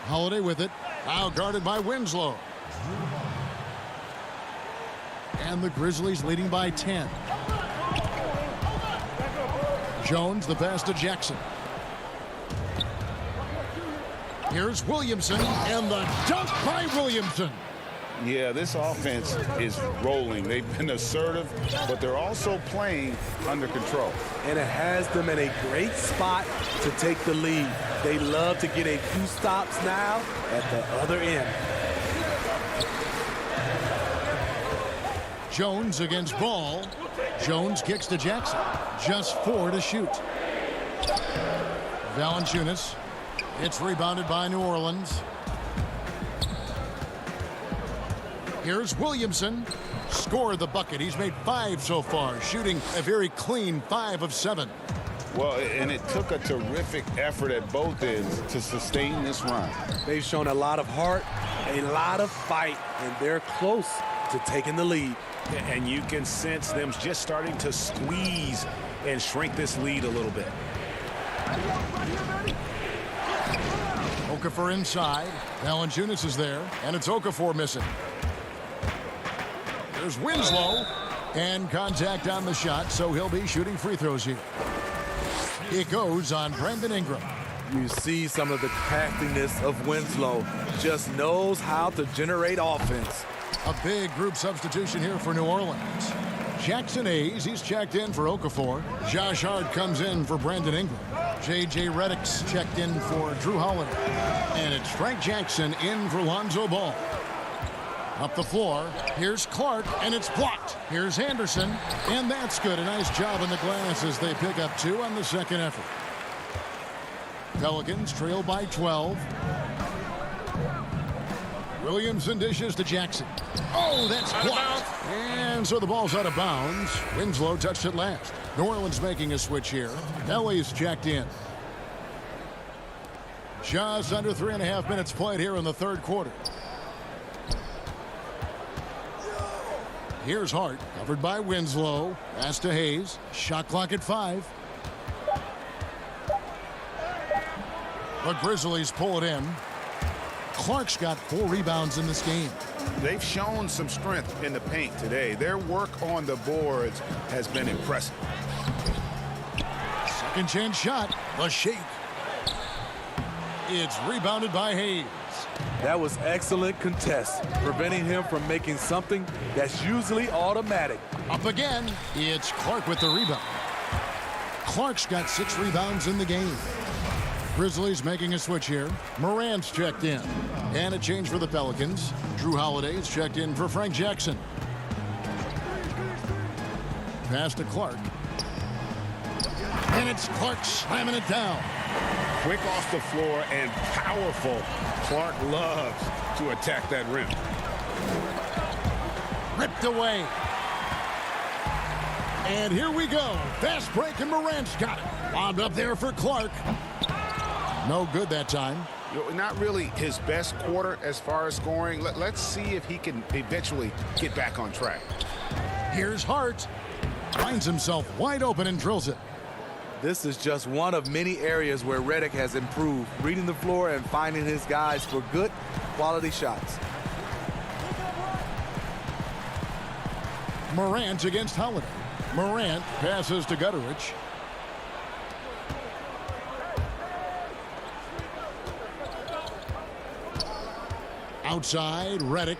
Holiday with it. Now guarded by Winslow. And the Grizzlies leading by 10. Jones, the pass to Jackson. Here's Williamson, and the dunk by Williamson. Yeah, this offense is rolling. They've been assertive, but they're also playing under control. And it has them in a great spot to take the lead. They love to get a few stops now at the other end. Jones against Ball. Jones kicks to Jackson. Just 4 to shoot. Valanciunas. It's rebounded by New Orleans. Here's Williamson. Scored the bucket. He's made 5 so far, shooting a very clean 5 of 7. Well, and it took a terrific effort at both ends to sustain this run. They've shown a lot of heart, a lot of fight, and they're close to taking the lead. And you can sense them just starting to squeeze and shrink this lead a little bit. Okafor inside. Valanciunas is there, and it's Okafor missing. There's Winslow, and contact on the shot, so he'll be shooting free throws here. It goes on Brandon Ingram. You see some of the craftiness of Winslow. Just knows how to generate offense. A big group substitution here for New Orleans. Jackson Hayes, he's checked in for Okafor. Josh Hart comes in for Brandon Ingram. J.J. Redick's checked in for Drew Holiday. And it's Frank Jackson in for Lonzo Ball. Up the floor, here's Clark, and it's blocked. Here's Anderson, and that's good. A nice job in the glass as they pick up 2 on the second effort. Pelicans trail by 12. Williamson dishes to Jackson. Oh, that's blocked. And so the ball's out of bounds. Winslow touched it last. New Orleans making a switch here. Ellie's checked in. Just under 3.5 minutes played here in the third quarter. Here's Hart, covered by Winslow. Pass to Hayes. Shot clock at 5. The Grizzlies pull it in. Clark's got 4 rebounds in this game. They've shown some strength in the paint today. Their work on the boards has been impressive. Second chance shot. The shake. It's rebounded by Hayes. That was excellent contest, preventing him from making something that's usually automatic. Up again. It's Clark with the rebound. Clark's got 6 rebounds in the game. Grizzlies making a switch here. Morant's checked in. And a change for the Pelicans. Drew Holiday's checked in for Frank Jackson. Pass to Clark. And it's Clark slamming it down. Quick off the floor and powerful. Clark loves to attack that rim. Ripped away. And here we go. Fast break, and Morant's got it. Lobbed up there for Clark. No good that time. Not really his best quarter as far as scoring. Let's see if he can eventually get back on track. Here's Hart. Finds himself wide open and drills it. This is just one of many areas where Redick has improved, reading the floor and finding his guys for good quality shots. Morant against Holiday. Morant passes to Gutteridge. Outside, Redick.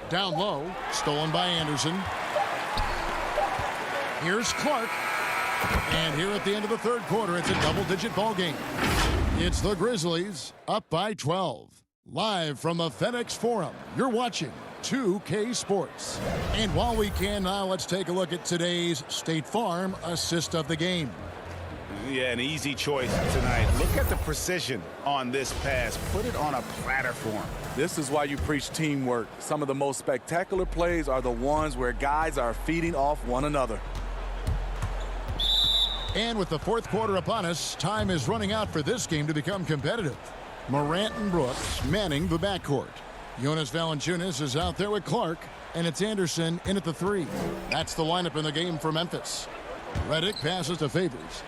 Down low, stolen by Anderson. Here's Clark. And here at the end of the third quarter, it's a double-digit ball game. It's the Grizzlies up by 12. Live from the FedEx Forum, you're watching 2K Sports. And while we can now, let's take a look at today's State Farm assist of the game. Yeah, an easy choice tonight. Look at the precision on this pass. Put it on a platter for him. This is why you preach teamwork. Some of the most spectacular plays are the ones where guys are feeding off one another. And with the fourth quarter upon us, time is running out for this game to become competitive. Morant and Brooks manning the backcourt. Jonas Valanciunas is out there with Clark, and it's Anderson in at the 3. That's the lineup in the game for Memphis. Redick passes to Favors.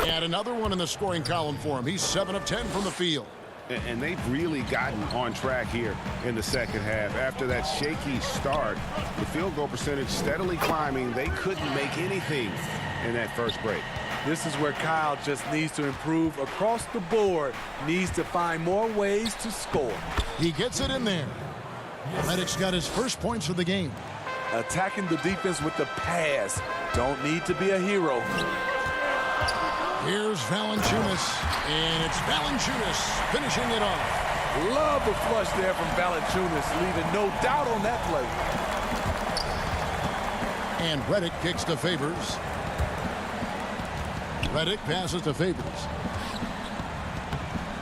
And another one in the scoring column for him. He's 7 of 10 from the field. And they've really gotten on track here in the second half. After that shaky start, the field goal percentage steadily climbing. They couldn't make anything in that first break. This is where Kyle just needs to improve across the board. Needs to find more ways to score. He gets it in there. Redick's got his first points for the game. Attacking the defense with the pass. Don't need to be a hero. Here's Valanciunas, and it's Valanciunas finishing it off. Love the flush there from Valanciunas, leaving no doubt on that play. And Redick kicks to Favors. Redick passes to Favors.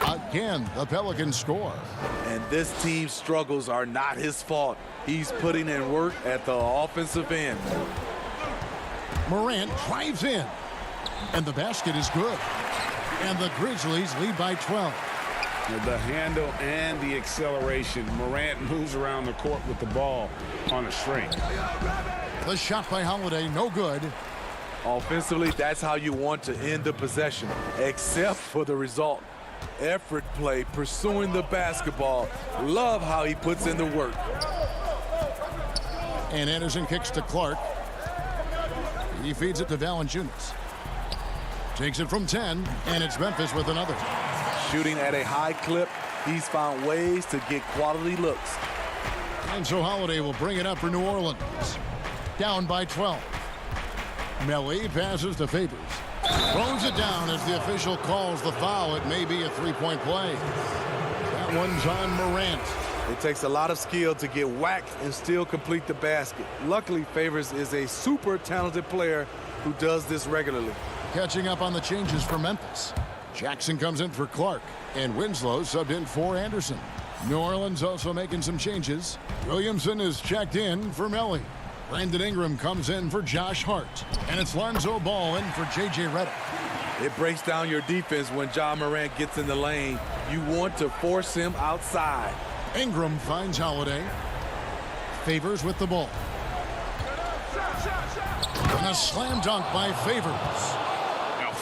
Again, the Pelicans score. And this team's struggles are not his fault. He's putting in work at the offensive end. Morant drives in. And the basket is good. And the Grizzlies lead by 12. The handle and the acceleration. Morant moves around the court with the ball on a string. The shot by Holiday, no good. Offensively, that's how you want to end the possession, except for the result. Effort play, pursuing the basketball. Love how he puts in the work. And Anderson kicks to Clark. He feeds it to Valanciunas. Takes it from 10, and it's Memphis with another. Shooting at a high clip, he's found ways to get quality looks. And so Holiday will bring it up for New Orleans. Down by 12. Melly passes to Favors. Throws it down as the official calls the foul. It may be a three-point play. That one's on Morant. It takes a lot of skill to get whacked and still complete the basket. Luckily, Favors is a super talented player who does this regularly. Catching up on the changes for Memphis. Jackson comes in for Clark, and Winslow subbed in for Anderson. New Orleans also making some changes. Williamson is checked in for Melly. Brandon Ingram comes in for Josh Hart. And it's Lonzo Ball in for J.J. Redick. It breaks down your defense when Ja Morant gets in the lane. You want to force him outside. Ingram finds Holiday. Favors with the ball. And a slam dunk by Favors.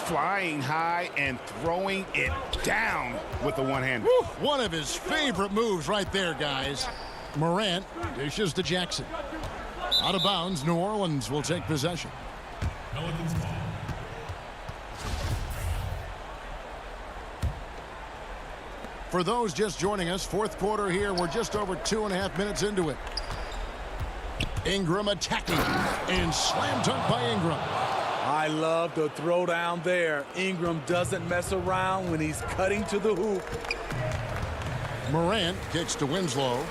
Flying high and throwing it down with the one-hand. One of his favorite moves right there, guys. Morant dishes to Jackson. Out of bounds, New Orleans will take possession. For those just joining us, fourth quarter here. We're just over 2.5 minutes into it. Ingram attacking and slam dunk by Ingram. I love the throwdown there. Ingram doesn't mess around when he's cutting to the hoop. Morant kicks to Winslow.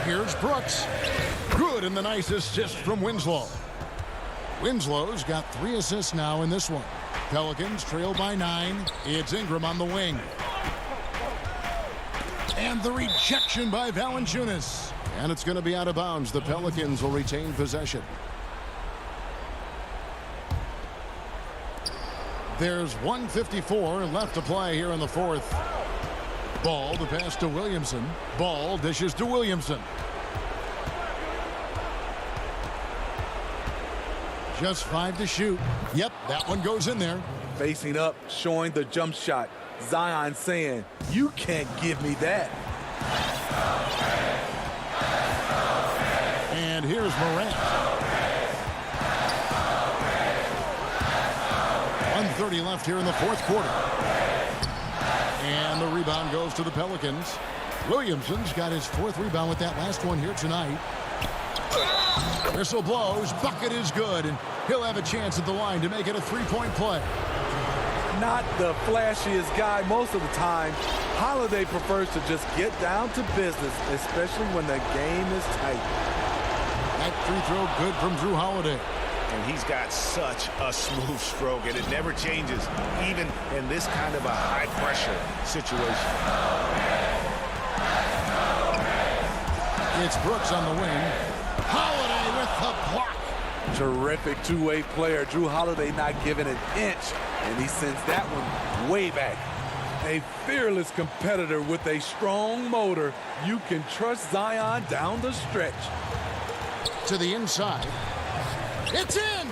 Here's Brooks. Good, and the nice assist from Winslow. Winslow's got 3 assists now in this one. Pelicans trail by 9. It's Ingram on the wing. And the rejection by Valanciunas. And it's going to be out of bounds. The Pelicans will retain possession. There's 1:54 left to play here in the fourth. Ball, the pass to Williamson. Ball dishes to Williamson. Just 5 to shoot. Yep, that one goes in there. Facing up, showing the jump shot. Zion saying, you can't give me that. And here's Morant. 1:30 left here in the fourth quarter. And the rebound goes to the Pelicans. Williamson's got his 4th rebound with that last one here tonight. Whistle blows. Bucket is good. And he'll have a chance at the line to make it a 3-point play. Not the flashiest guy most of the time. Holiday prefers to just get down to business, especially when the game is tight. That free throw good from Drew Holiday. And he's got such a smooth stroke, and it never changes, even in this kind of a high-pressure situation. It's Brooks on the wing. Holiday with the block. Terrific two-way player. Drew Holiday not giving an inch, and he sends that one way back. A fearless competitor with a strong motor. You can trust Zion down the stretch. To the inside. It's in!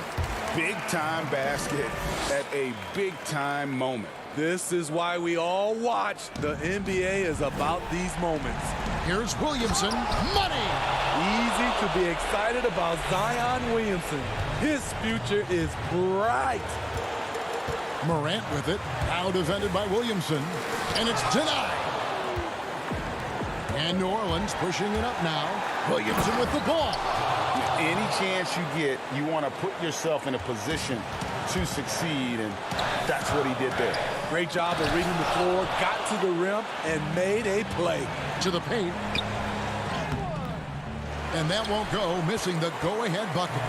Big-time basket at a big-time moment. This is why we all watch. The NBA is about these moments. Here's Williamson. Money! Easy to be excited about Zion Williamson. His future is bright. Morant with it. Now defended by Williamson. And it's denied. And New Orleans pushing it up now. Williamson with the ball. Any chance you get, you want to put yourself in a position to succeed, and that's what he did there. Great job of reading the floor, got to the rim, and made a play. To the paint. And that won't go, missing the go-ahead bucket.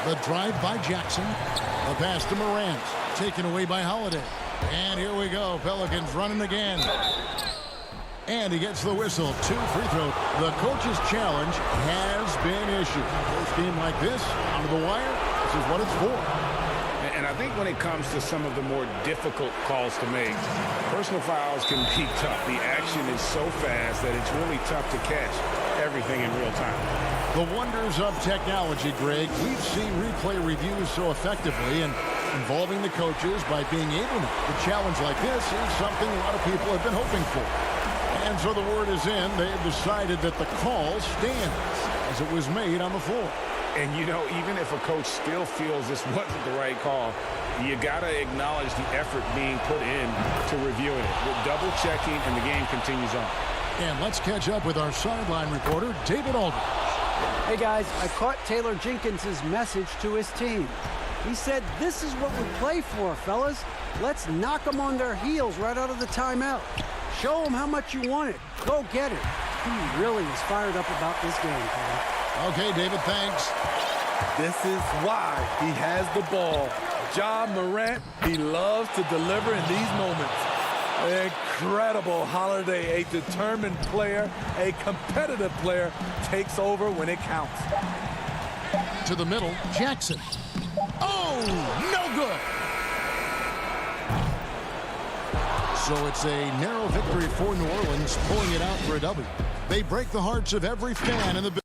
The drive by Jackson. The pass to Morant. Taken away by Holiday. And here we go. Pelicans running again. And he gets the whistle. 2 free throws. The coach's challenge has been issued. First game like this, out of the wire, this is what it's for. And I think when it comes to some of the more difficult calls to make, personal fouls can be tough. The action is so fast that it's really tough to catch everything in real time. The wonders of technology, Greg. We've seen replay reviews so effectively, and involving the coaches by being able to. A challenge like this is something a lot of people have been hoping for. And so the word is in. They have decided that the call stands as it was made on the floor. And, you know, even if a coach still feels this wasn't the right call, you got to acknowledge the effort being put in to reviewing it. With double-checking, and the game continues on. And let's catch up with our sideline reporter, David Aldridge. Hey, guys, I caught Taylor Jenkins' message to his team. He said, this is what we play for, fellas. Let's knock them on their heels right out of the timeout. Show them how much you want it. Go get it. He really is fired up about this game, Taylor. Okay, David, thanks. This is why he has the ball. Ja Morant, he loves to deliver in these moments. Incredible. Holiday, a determined player, a competitive player, takes over when it counts. To the middle, Jackson. Oh, no good. So it's a narrow victory for New Orleans, pulling it out for a W. They break the hearts of every fan in the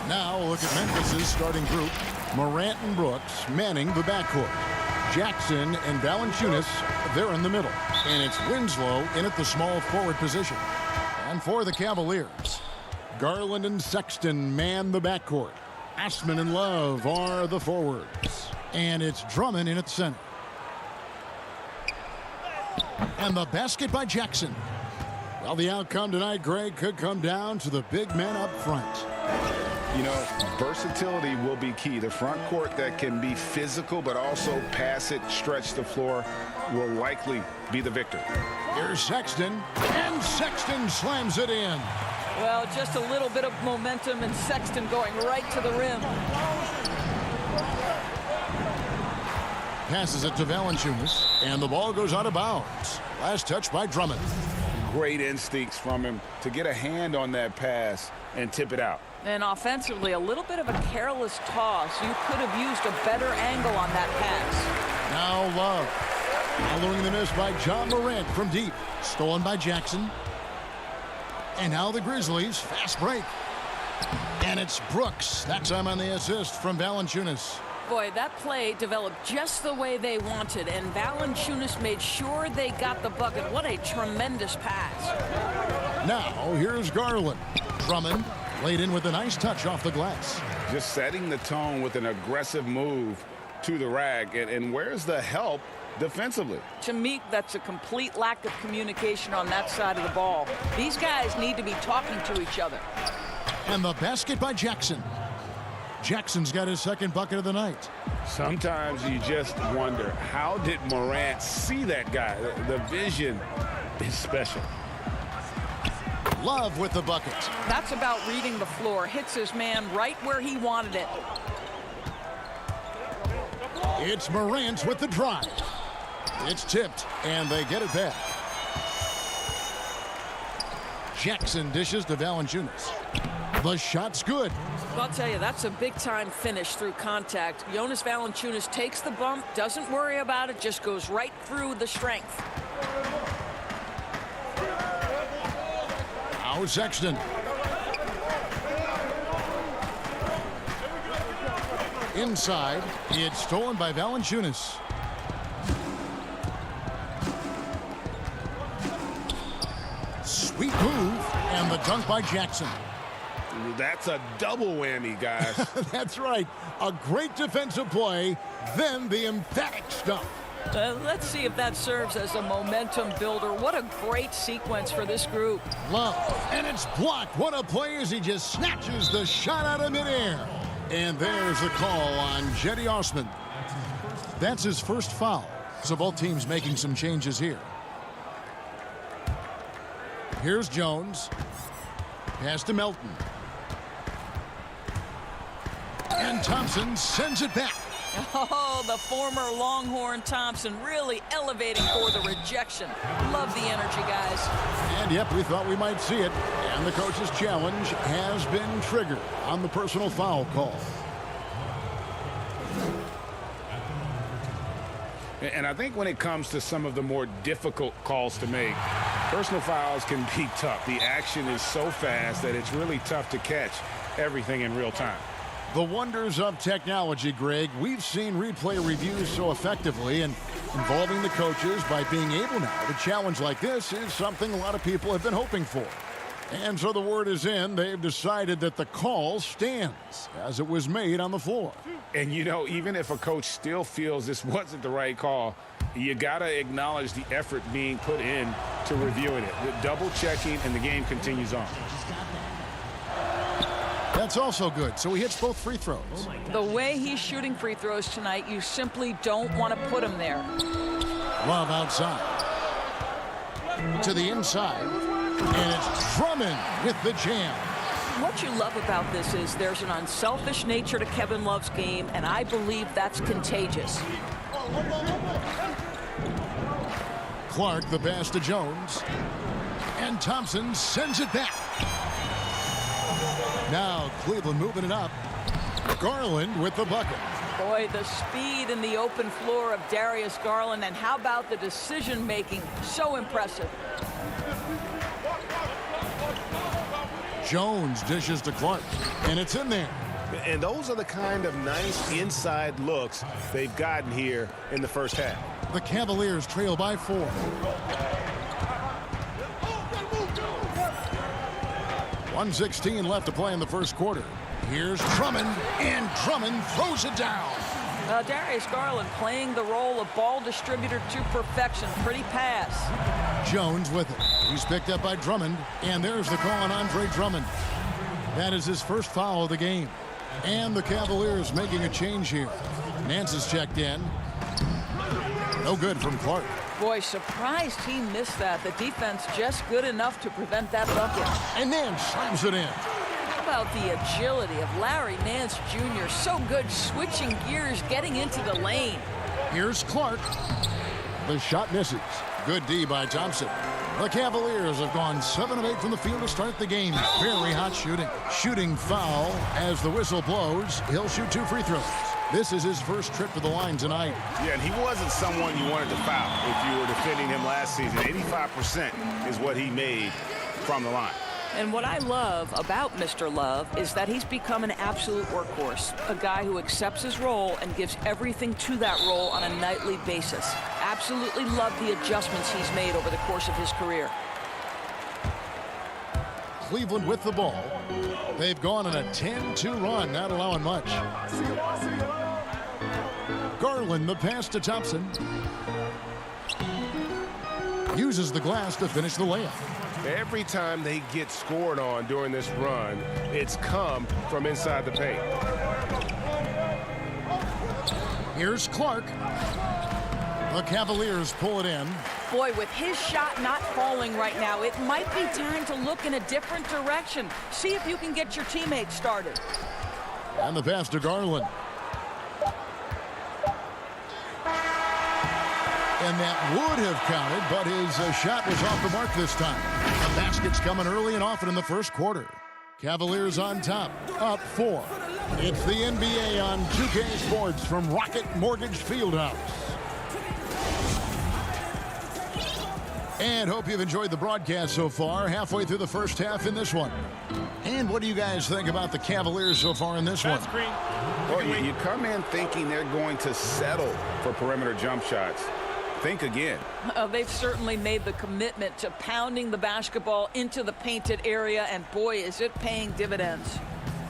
Now look at Memphis's starting group. Morant and Brooks manning the backcourt. Jackson and Valanciunas, they're in the middle. And it's Winslow in at the small forward position. And for the Cavaliers, Garland and Sexton man the backcourt. Osman and Love are the forwards. And it's Drummond in at the center. And the basket by Jackson. Well, the outcome tonight, Greg, could come down to the big men up front. You know, versatility will be key. The front court that can be physical but also pass it, stretch the floor, will likely be the victor. Here's Sexton, and Sexton slams it in. Well, just a little bit of momentum and Sexton going right to the rim. Passes it to Valanciunas, and the ball goes out of bounds. Last touch by Drummond. Great instincts from him to get a hand on that pass and tip it out. And offensively, a little bit of a careless toss. You could have used a better angle on that pass. Now Love. Following the miss by John Morant from deep. Stolen by Jackson. And now the Grizzlies. Fast break. And it's Brooks. That time on the assist from Valanciunas. Boy, that play developed just the way they wanted, and Valanciunas made sure they got the bucket. What a tremendous pass. Now, here's Garland. Drummond laid in with a nice touch off the glass. Just setting the tone with an aggressive move to the rack. And where's the help defensively? To me, that's a complete lack of communication on that side of the ball. These guys need to be talking to each other. And the basket by Jackson. Jackson's got his second bucket of the night. Sometimes you just wonder, how did Morant see that guy? The vision is special. Love with the bucket. That's about reading the floor. Hits his man right where he wanted it. It's Morant with the drive. It's tipped, and they get it back. Jackson dishes to Valanciunas. The shot's good. I'll tell you, that's a big-time finish through contact. Jonas Valanciunas takes the bump, doesn't worry about it, just goes right through the strength. Now Sexton. Inside, it's stolen by Valanciunas. Sweet move, and the dunk by Jackson. That's a double whammy, guys. That's right. A great defensive play, then the emphatic stuff. Let's see if that serves as a momentum builder. What a great sequence for this group. Love, and it's blocked. What a play as he just snatches the shot out of midair. And there's the call on Cedi Osman. That's his first foul. So both teams making some changes here. Here's Jones. Pass to Melton. And Thompson sends it back. Oh, the former Longhorn Thompson really elevating for the rejection. Love the energy, guys. And yep, we thought we might see it. And the coach's challenge has been triggered on the personal foul call. And I think when it comes to some of the more difficult calls to make, personal fouls can be tough. The action is so fast that it's really tough to catch everything in real time. The wonders of technology, Greg. We've seen replay reviews so effectively, and involving the coaches by being able now to challenge like this is something a lot of people have been hoping for. And so the word is in. They've decided that the call stands as it was made on the floor. And, you know, even if a coach still feels this wasn't the right call, you got to acknowledge the effort being put in to reviewing it. The double checking, and the game continues on. That's also good. So he hits both free throws. The way he's shooting free throws tonight, you simply don't want to put him there. Love outside. To the inside. And it's Drummond with the jam. What you love about this is there's an unselfish nature to Kevin Love's game, and I believe that's contagious. Clark the pass to Jones. And Thompson sends it back. Now Cleveland moving it up. Garland with the bucket. Boy, the speed in the open floor of Darius Garland, and how about the decision-making? So impressive. Jones dishes to Clark, and it's in there. And those are the kind of nice inside looks they've gotten here in the first half. The Cavaliers trail by 4. 1:16 left to play in the first quarter. Here's Drummond, and Drummond throws it down. Darius Garland playing the role of ball distributor to perfection. Pretty pass. Jones with it. He's picked up by Drummond, and there's the call on Andre Drummond. That is his first foul of the game. And the Cavaliers making a change here. Nance is checked in. No good from Clark. Boy, surprised he missed that. The defense just good enough to prevent that bucket. And Nance slams it in. How about the agility of Larry Nance Jr.? So good switching gears, getting into the lane. Here's Clark. The shot misses. Good D by Thompson. The Cavaliers have gone 7 of 8 from the field to start the game. Very hot shooting. Shooting foul as the whistle blows. He'll shoot 2 free throws. This is his first trip to the line tonight. Yeah, and he wasn't someone you wanted to foul if you were defending him last season. 85% is what he made from the line. And what I love about Mr. Love is that he's become an absolute workhorse, a guy who accepts his role and gives everything to that role on a nightly basis. Absolutely love the adjustments he's made over the course of his career. Cleveland with the ball. They've gone on a 10-2 run, not allowing much. Garland, the pass to Thompson. Uses the glass to finish the layup. Every time they get scored on during this run, it's come from inside the paint. Here's Clark. The Cavaliers pull it in. Boy, with his shot not falling right now, it might be time to look in a different direction. See if you can get your teammates started. And the pass to Garland. And that would have counted, but his shot was off the mark this time. The basket's coming early and often in the first quarter. Cavaliers on top, up 4. It's the NBA on 2K Sports from Rocket Mortgage Fieldhouse. And hope you've enjoyed the broadcast so far, halfway through the first half in this one. And what do you guys think about the Cavaliers so far in this one? Well, you come in thinking they're going to settle for perimeter jump shots. Think again. They've certainly made the commitment to pounding the basketball into the painted area, and boy, is it paying dividends.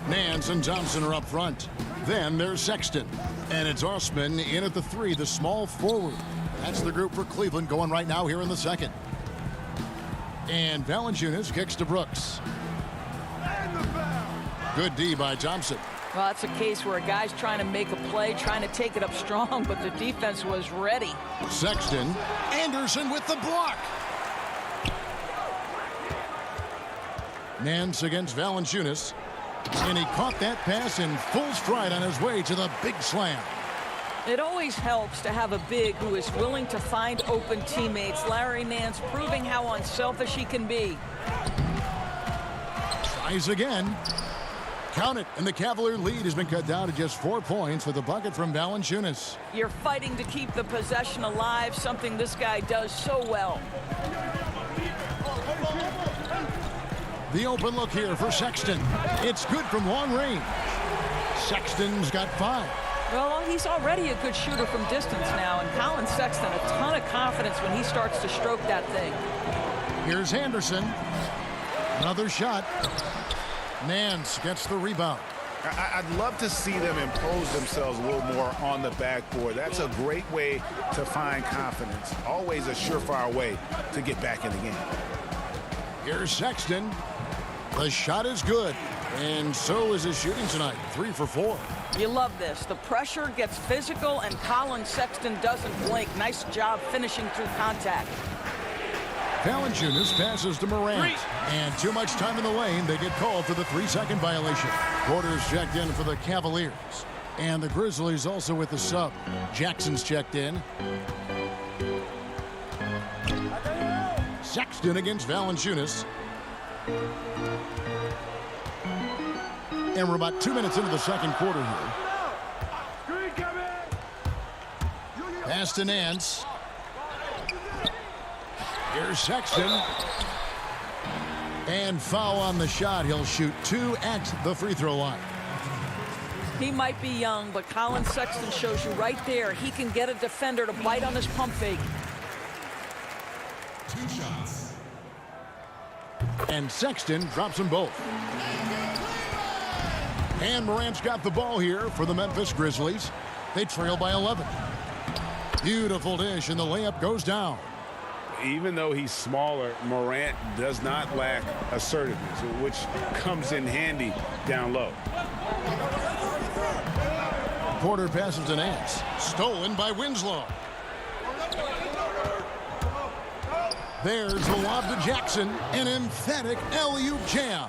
Nance and Thompson are up front. Then there's Sexton. And it's Osman in at the 3, the small forward. That's the group for Cleveland going right now here in the second. And Valanciunas kicks to Brooks. Good D by Thompson. Well, that's a case where a guy's trying to make a play, trying to take it up strong, but the defense was ready. Sexton. Anderson with the block. Nance against Valanciunas. And he caught that pass in full stride on his way to the big slam. It always helps to have a big who is willing to find open teammates. Larry Nance proving how unselfish he can be. Tries again. Count it, and the Cavalier lead has been cut down to just 4 points with a bucket from Valanciunas. You're fighting to keep the possession alive, something this guy does so well. The open look here for Sexton. It's good from long range. Sexton's got 5. Well, he's already a good shooter from distance now, and Colin Sexton, a ton of confidence when he starts to stroke that thing. Here's Anderson. Another shot. Nance gets the rebound. I'd love to see them impose themselves a little more on the backboard. That's a great way to find confidence. Always a surefire way to get back in the game. Here's Sexton. The shot is good, and so is his shooting tonight. 3 for 4. You love this. The pressure gets physical, and Colin Sexton doesn't blink. Nice job finishing through contact. Valanciunas passes to Morant. And too much time in the lane. They get called for the 3-second violation. Porter's checked in for the Cavaliers. And the Grizzlies also with the sub. Jackson's checked in. Sexton against Valanciunas. And we're about 2 minutes into the second quarter here. Pass to Nance. Here's Sexton. And foul on the shot. He'll shoot 2 at the free throw line. He might be young, but Colin Sexton shows you right there he can get a defender to bite on his pump fake. 2 shots. And Sexton drops them both. And Morant's got the ball here for the Memphis Grizzlies. They trail by 11. Beautiful dish, and the layup goes down. Even though he's smaller, Morant does not lack assertiveness, which comes in handy down low. Porter passes to Nance. Stolen by Winslow. There's the lob to Jackson. An emphatic alley-oop jam.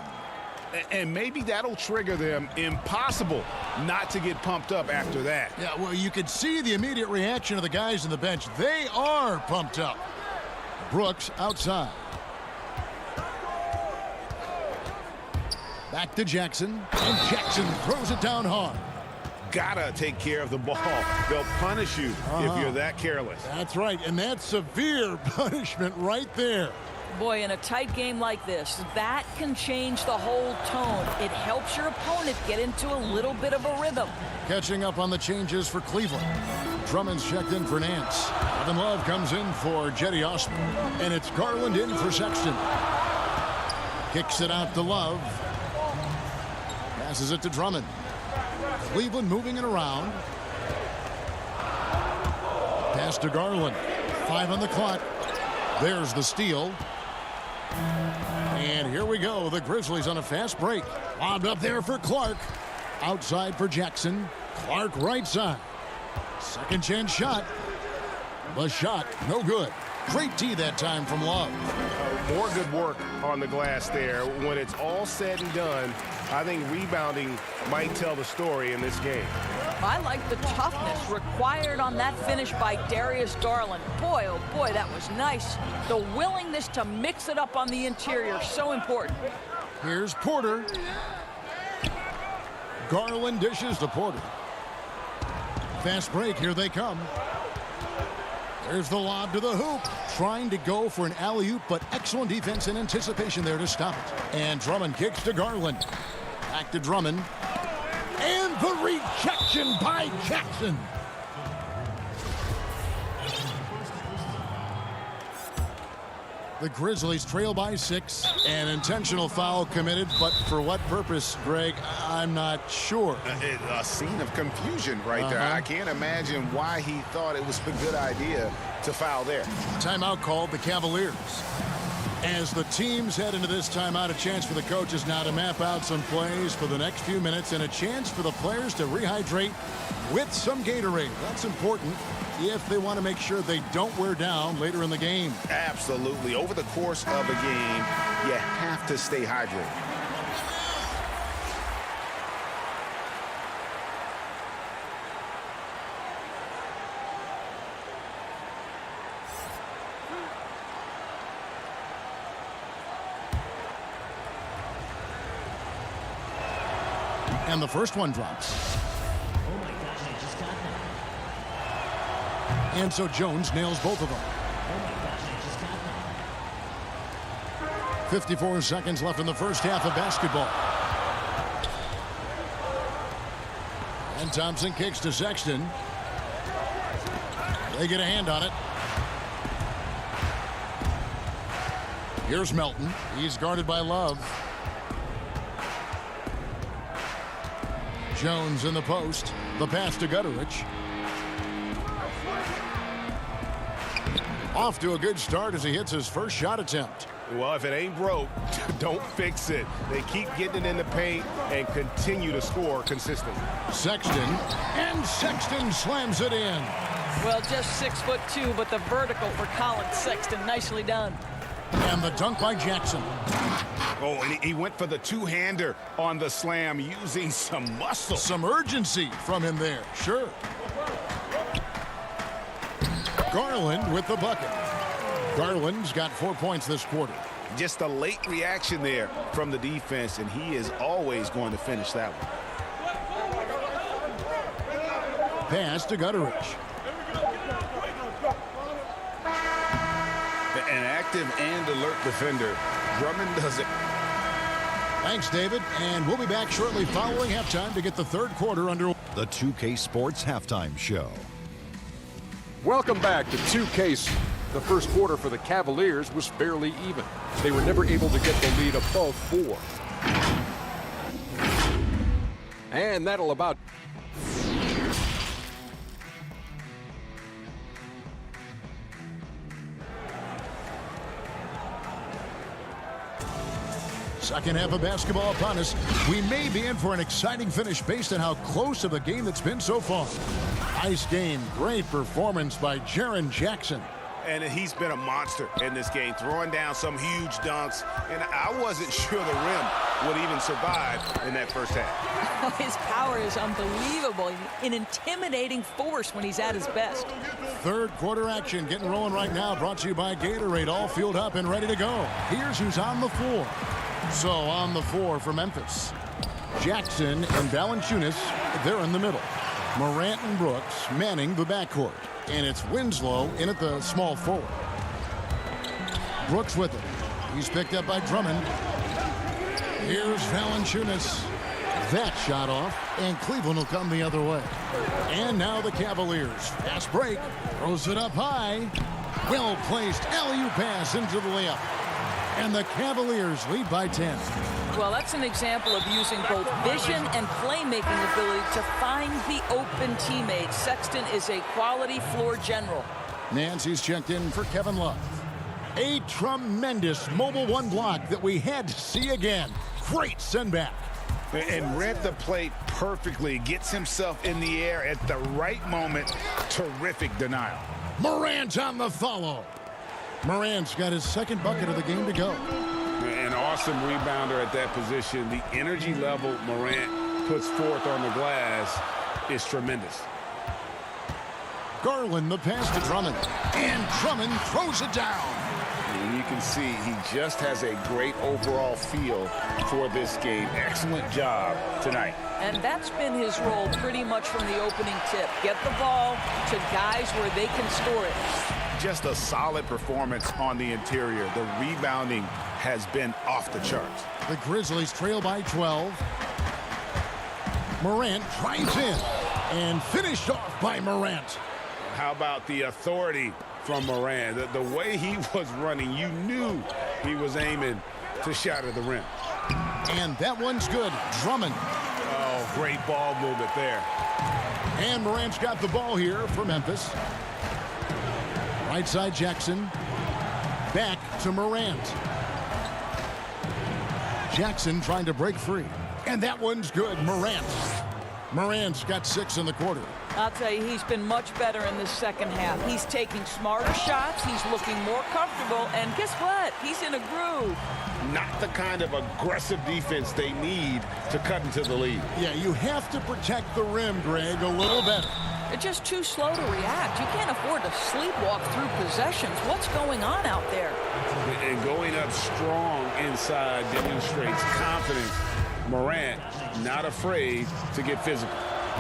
And maybe that'll trigger them. Impossible not to get pumped up after that. Yeah, well, you could see the immediate reaction of the guys on the bench. They are pumped up. Brooks outside. Back to Jackson. And Jackson throws it down hard. Gotta take care of the ball. They'll punish you if you're that careless. That's right, and that's severe punishment right there. Boy, in a tight game like this, that can change the whole tone. It helps your opponent get into a little bit of a rhythm. Catching up on the changes for Cleveland. Drummond's checked in for Nance. Kevin Love comes in for Jetty Osman. And it's Garland in for Sexton. Kicks it out to Love. Passes it to Drummond. Cleveland moving it around. Pass to Garland. 5 on the clock. There's the steal. And here we go. The Grizzlies on a fast break. Lobbed up there for Clark. Outside for Jackson. Clark right side. Second chance shot. The shot, no good. Great tee that time from Love. More good work on the glass there. When it's all said and done, I think rebounding might tell the story in this game. I like the toughness required on that finish by Darius Garland. Boy, oh boy, that was nice. The willingness to mix it up on the interior, so important. Here's Porter. Garland dishes to Porter. Fast break, here they come. There's the lob to the hoop. Trying to go for an alley-oop, but excellent defense and anticipation there to stop it. And Drummond kicks to Garland. Back to Drummond. And the rejection by Jackson. The Grizzlies trail by 6. An intentional foul committed, but for what purpose, Greg? I'm not sure. A scene of confusion right there. I can't imagine why he thought it was a good idea to foul there. Timeout called the Cavaliers. As the teams head into this timeout, a chance for the coaches now to map out some plays for the next few minutes and a chance for the players to rehydrate with some Gatorade. That's important if they want to make sure they don't wear down later in the game. Absolutely. Over the course of a game, you have to stay hydrated. And the first one drops. Oh my gosh, I just got that. And so Jones nails both of them. Oh my gosh, I just got that. 54 seconds left in the first half of basketball. And Thompson kicks to Sexton. They get a hand on it. Here's Melton. He's guarded by Love. Jones in the post. The pass to Gutterich. Off to a good start as he hits his first shot attempt. Well, if it ain't broke, don't fix it. They keep getting it in the paint and continue to score consistently. Sexton, and Sexton slams it in. Well, just 6'2", but the vertical for Colin Sexton, nicely done. And the dunk by Jackson. Oh, and he went for the two-hander on the slam using some muscle. Some urgency from him there, sure. Garland with the bucket. Garland's got 4 points this quarter. Just a late reaction there from the defense, and he is always going to finish that one. Pass to Gutterich. An active and alert defender Drummond does it. Thanks, David. And we'll be back shortly following halftime to get the third quarter under the 2K Sports Halftime Show. Welcome back to 2K. The first quarter for the Cavaliers was fairly even. They were never able to get the lead above 4. And that'll about... Second half of basketball upon us. We may be in for an exciting finish based on how close of a game that's been so far. Nice game. Great performance by Jaren Jackson. And he's been a monster in this game, throwing down some huge dunks. And I wasn't sure the rim would even survive in that first half. His power is unbelievable. An intimidating force when he's at his best. Third quarter action getting rolling right now. Brought to you by Gatorade. All fueled up and ready to go. Here's who's on the floor. So on the floor for Memphis, Jackson and Valanciunas, they're in the middle. Morant and Brooks manning the backcourt. And it's Winslow in at the small forward. Brooks with it. He's picked up by Drummond. Here's Valanciunas. That shot off, and Cleveland will come the other way. And now the Cavaliers. Fast break. Throws it up high. Well placed alley-oop pass into the layup. And the Cavaliers lead by 10. Well, that's an example of using both vision and playmaking ability to find the open teammates. Sexton is a quality floor general. Nancy's checked in for Kevin Love. A tremendous mobile one block that we had to see again. Great send back. And read the play perfectly. Gets himself in the air at the right moment. Terrific denial. Morant on the follow. Morant's got his second bucket of the game to go. An awesome rebounder at that position. The energy level Morant puts forth on the glass is tremendous. Garland the pass to Drummond. And Drummond throws it down. And you can see he just has a great overall feel for this game. Excellent job tonight. And that's been his role pretty much from the opening tip. Get the ball to guys where they can score it. Just a solid performance on the interior. The rebounding has been off the charts. The Grizzlies trail by 12. Morant drives in and finished off by Morant. How about the authority from Morant? The way he was running, you knew he was aiming to shatter the rim. And that one's good. Drummond. Oh, great ball movement there. And Morant's got the ball here for Memphis. Right side Jackson. Back to Morant. Jackson trying to break free. And that one's good. Morant's got 6 in the quarter. I'll tell you, he's been much better in this second half. He's taking smarter shots. He's looking more comfortable. And guess what? He's in a groove. Not the kind of aggressive defense they need to cut into the lead. Yeah, you have to protect the rim, Greg, a little better. They're just too slow to react. You can't afford to sleepwalk through possessions. What's going on out there? And going up strong inside demonstrates confidence. Morant not afraid to get physical.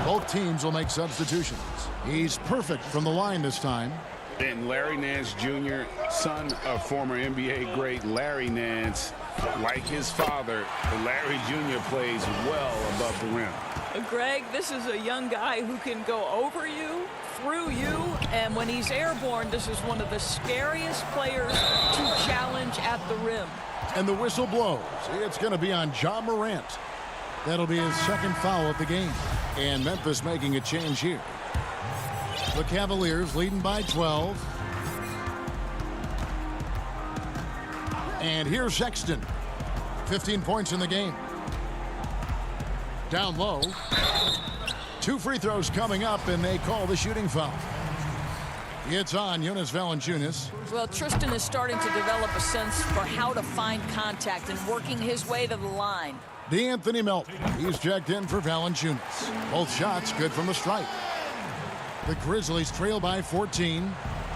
Both teams will make substitutions. He's perfect from the line this time. And Larry Nance Jr., son of former NBA great Larry Nance, like his father, Larry Jr. plays well above the rim. Greg, this is a young guy who can go over you, through you, and when he's airborne, this is one of the scariest players to challenge at the rim. And the whistle blows. It's going to be on Ja Morant. That'll be his second foul of the game. And Memphis making a change here. The Cavaliers leading by 12. And here's Sexton. 15 points in the game. Down low. 2 free throws coming up, and they call the shooting foul. It's on Jonas Valanciunas. Well, Tristan is starting to develop a sense for how to find contact and working his way to the line. D'Anthony Melton. He's checked in for Valanciunas. Both shots good from the stripe. The Grizzlies trail by 14.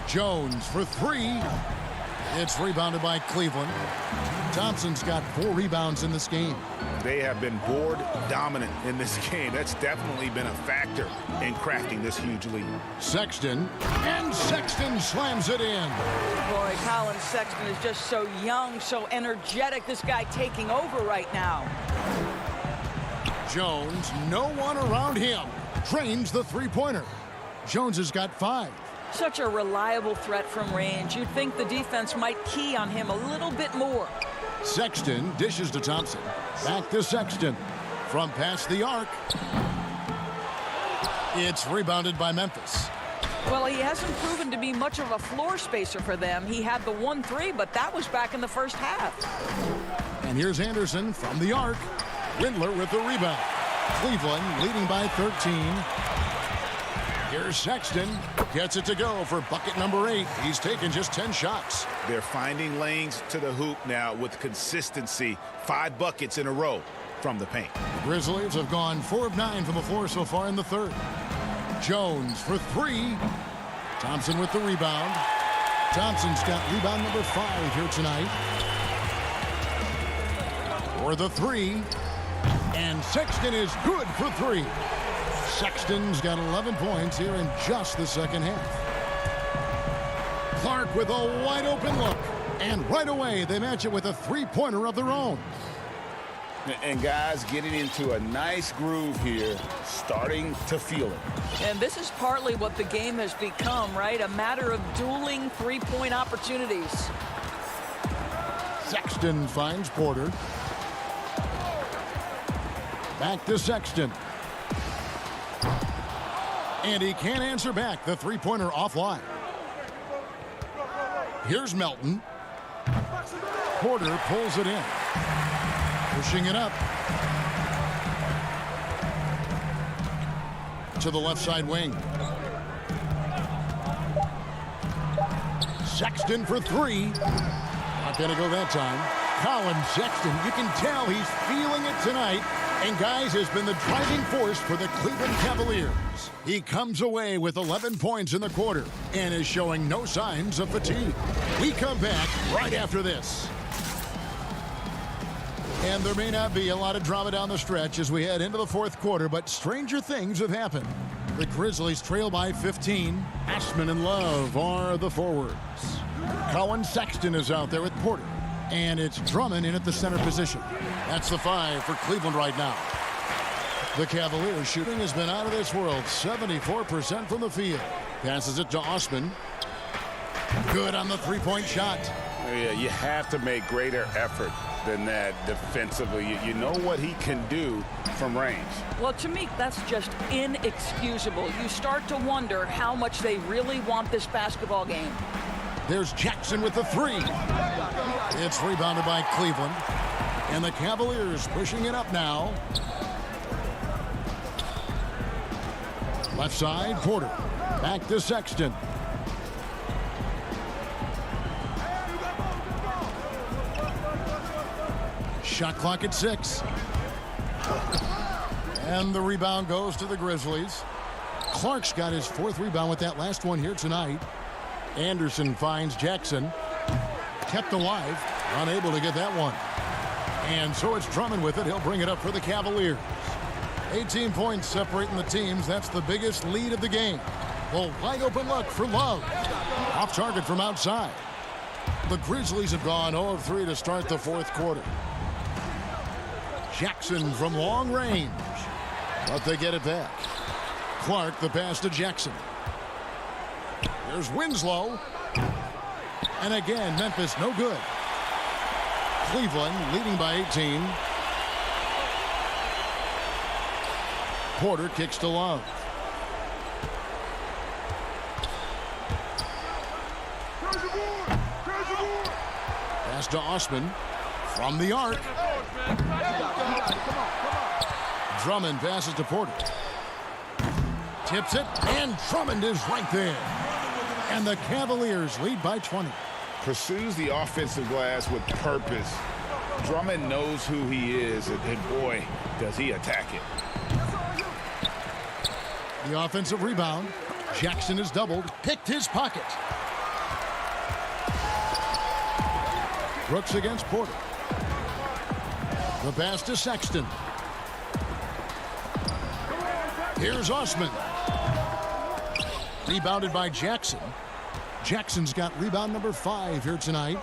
Jones for 3. It's rebounded by Cleveland. Thompson's got 4 rebounds in this game. They have been board dominant in this game. That's definitely been a factor in crafting this huge lead. Sexton, and Sexton slams it in. Boy, Colin Sexton is just so young, so energetic. This guy taking over right now. Jones, no one around him. Drains the three-pointer. Jones has got 5. Such a reliable threat from range. You'd think the defense might key on him a little bit more. Sexton dishes to Thompson. Back to Sexton. From past the arc. It's rebounded by Memphis. Well, he hasn't proven to be much of a floor spacer for them. He had the 1-3, but that was back in the first half. And here's Anderson from the arc. Windler with the rebound. Cleveland leading by 13. Here's Sexton. Gets it to go for bucket number 8. He's taken just 10 shots. They're finding lanes to the hoop now with consistency. 5 buckets in a row from the paint. The Grizzlies have gone 4 of 9 from the floor so far in the third. Jones for 3. Thompson with the rebound. Thompson's got rebound number 5 here tonight. For the 3. And Sexton is good for 3. Sexton's got 11 points here in just the second half. Clark with a wide open look. And right away, they match it with a three-pointer of their own. And guys getting into a nice groove here, starting to feel it. And this is partly what the game has become, right? A matter of dueling three-point opportunities. Sexton finds Porter. Back to Sexton. And he can't answer back. The three-pointer offline. Here's Melton. Porter pulls it in. Pushing it up. To the left side wing. Sexton for 3. Not going to go that time. Colin Sexton, you can tell he's feeling it tonight. And, guys, has been the driving force for the Cleveland Cavaliers. He comes away with 11 points in the quarter and is showing no signs of fatigue. We come back right after this. And there may not be a lot of drama down the stretch as we head into the fourth quarter, but stranger things have happened. The Grizzlies trail by 15. Ashman and Love are the forwards. Colin Sexton is out there with Porter. And it's Drummond in at the center position. That's the 5 for Cleveland right now. The Cavaliers shooting has been out of this world. 74% from the field. Passes it to Osman. Good on the three-point shot. Yeah, you have to make greater effort than that defensively. You know what he can do from range. Well, to me, that's just inexcusable. You start to wonder how much they really want this basketball game. There's Jackson with the 3. It's rebounded by Cleveland. And the Cavaliers pushing it up now. Left side, Porter. Back to Sexton. Shot clock at 6. And the rebound goes to the Grizzlies. Clark's got his 4th rebound with that last one here tonight. Anderson finds Jackson. Kept alive. Unable to get that one. And so it's Drummond with it. He'll bring it up for the Cavaliers. 18 points separating the teams. That's the biggest lead of the game. A wide open look for Love. Off target from outside. The Grizzlies have gone 0 of 3 to start the fourth quarter. Jackson from long range. But they get it back. Clark the pass to Jackson. There's Winslow. And again, Memphis no good. Cleveland leading by 18. Porter kicks to Love. Pass to Osman from the arc. Drummond passes to Porter. Tips it, and Drummond is right there. And the Cavaliers lead by 20. Pursues the offensive glass with purpose. Drummond knows who he is, and boy, does he attack it. The offensive rebound. Jackson is doubled, picked his pocket. Brooks against Porter. The pass to Sexton. Here's Osman. Rebounded by Jackson. Jackson's got rebound number 5 here tonight.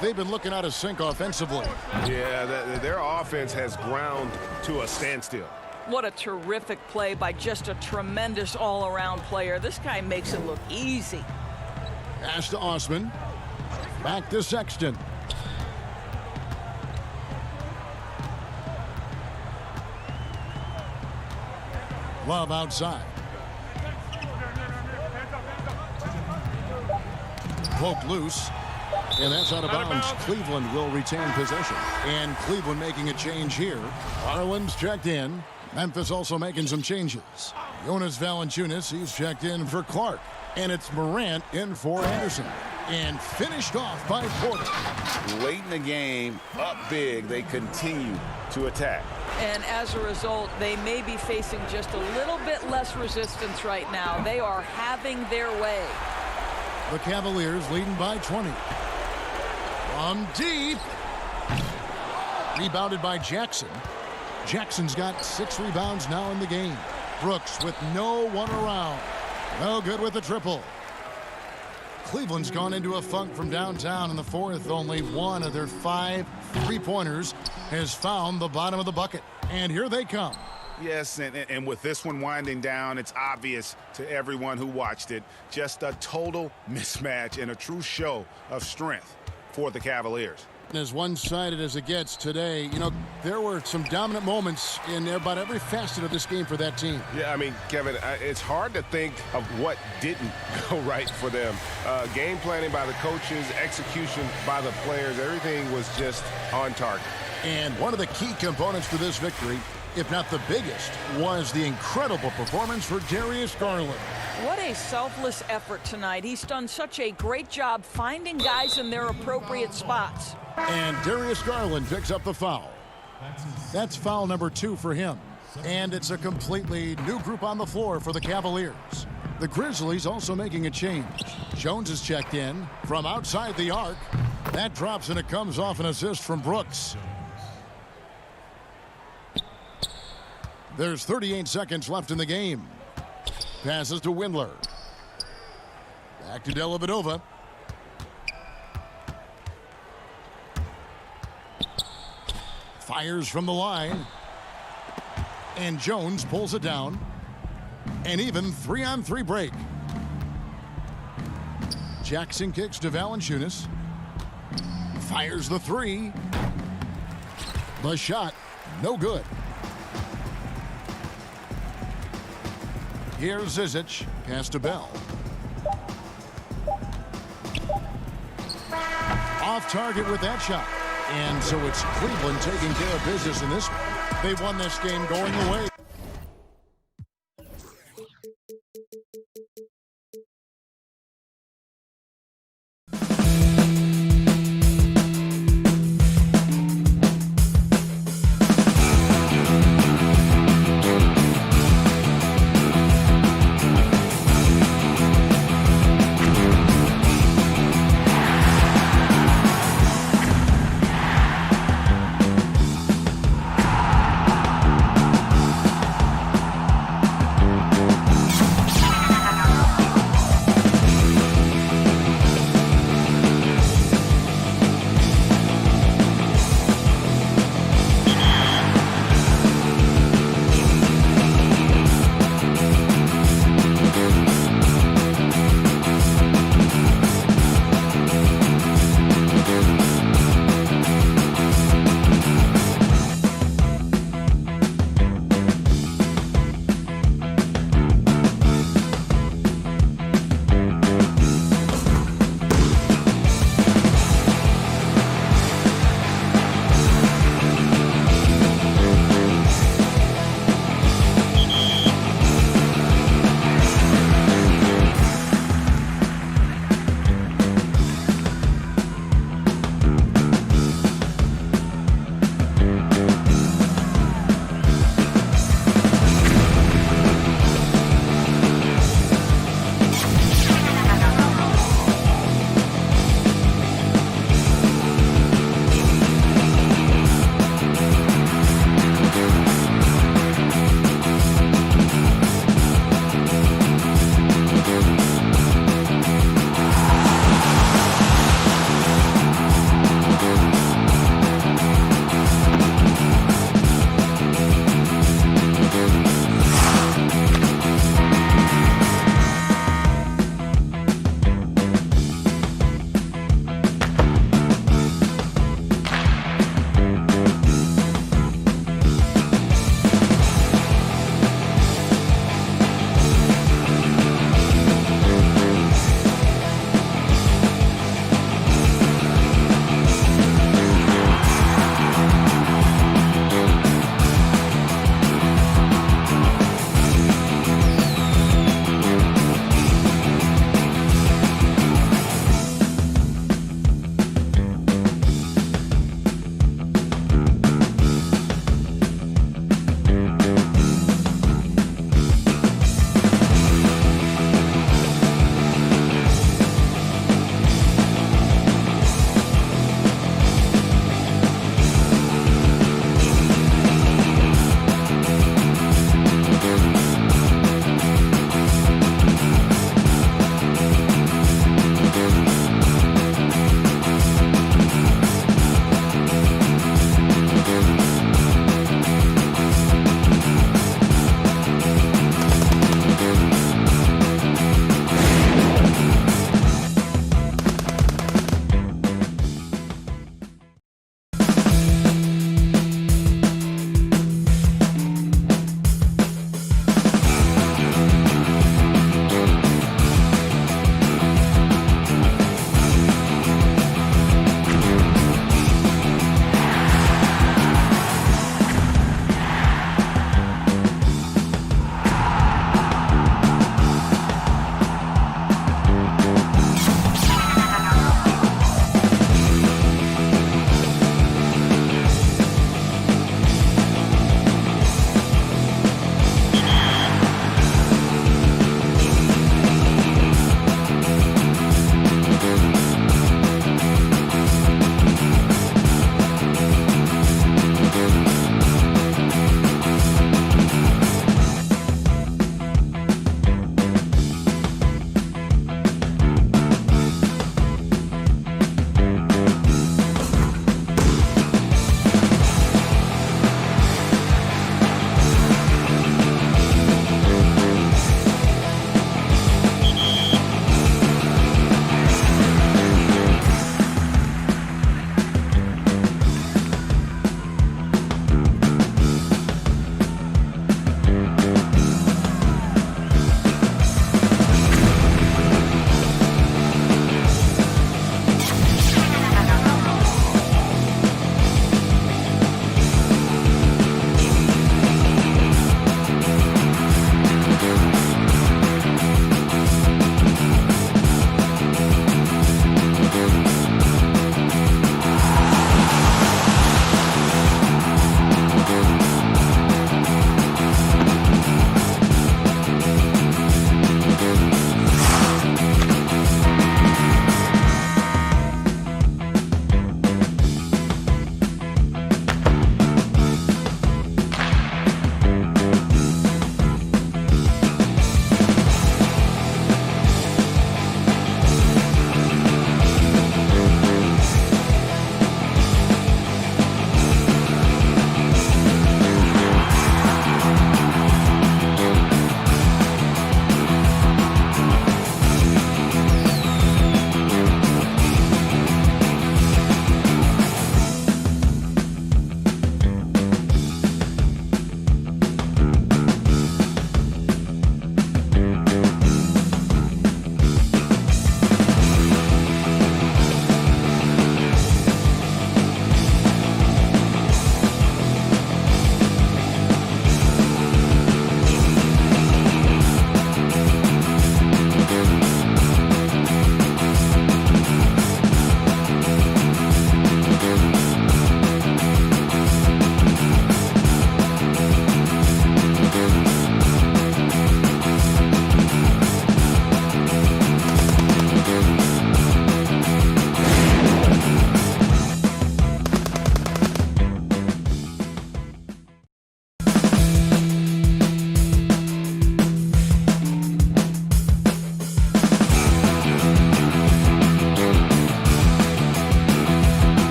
They've been looking out of sync offensively. Yeah, their offense has ground to a standstill. What a terrific play by just a tremendous all-around player. This guy makes it look easy. Pass to Osman. Back to Sexton. Love outside. Poke loose. And that's out of bounds. Cleveland will retain possession. And Cleveland making a change here. Garland's checked in. Memphis also making some changes. Jonas Valanciunas, he's checked in for Clark. And it's Morant in for Anderson. And finished off by Porter. Late in the game, up big, they continue to attack. And as a result, they may be facing just a little bit less resistance right now. They are having their way. The Cavaliers leading by 20. From deep. Rebounded by Jackson. Jackson's got 6 rebounds now in the game. Brooks with no one around. No good with the triple. Cleveland's gone into a funk from downtown in the fourth. Only one of their 5 three-pointers has found the bottom of the bucket. And here they come. Yes, and with this one winding down, it's obvious to everyone who watched it. Just a total mismatch and a true show of strength for the Cavaliers. As one-sided as it gets today, you know, there were some dominant moments in about every facet of this game for that team. Yeah, I mean, Kevin, it's hard to think of what didn't go right for them. Game planning by the coaches, execution by the players, everything was just on target. And one of the key components for this victory, if not the biggest, was the incredible performance for Darius Garland. What a selfless effort tonight. He's done such a great job finding guys in their appropriate spots. And Darius Garland picks up the foul. That's foul number 2 for him. And it's a completely new group on the floor for the Cavaliers. The Grizzlies also making a change. Jones is checked in from outside the arc. That drops and it comes off an assist from Brooks. There's 38 seconds left in the game. Passes to Windler. Back to Dellavedova. Fires from the line. And Jones pulls it down. And even 3-on-3 break. Jackson kicks to Valanciunas. Fires the 3. The shot, no good. Here's Zizic. Pass to Bell. Off target with that shot. And so it's Cleveland taking care of business in this one. They won this game going away.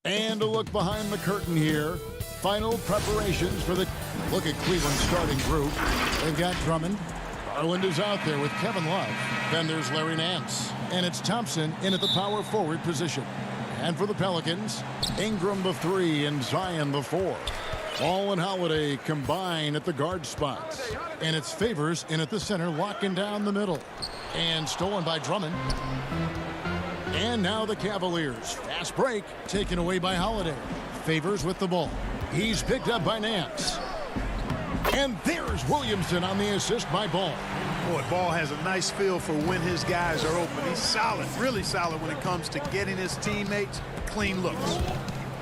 And a look behind the curtain here. Final preparations for the... Look at Cleveland's starting group. They've got Drummond. Garland is out there with Kevin Love. Then there's Larry Nance. And it's Thompson in at the power forward position. And for the Pelicans, Ingram the 3 and Zion the 4. Ball and Holiday combine at the guard spots. And it's Favors in at the center, locking down the middle. And stolen by Drummond. And now the Cavaliers. Fast break taken away by Holiday. Favors with the ball. He's picked up by Nance. And there's Williamson on the assist by Ball. Boy, Ball has a nice feel for when his guys are open. He's solid, really solid when it comes to getting his teammates clean looks.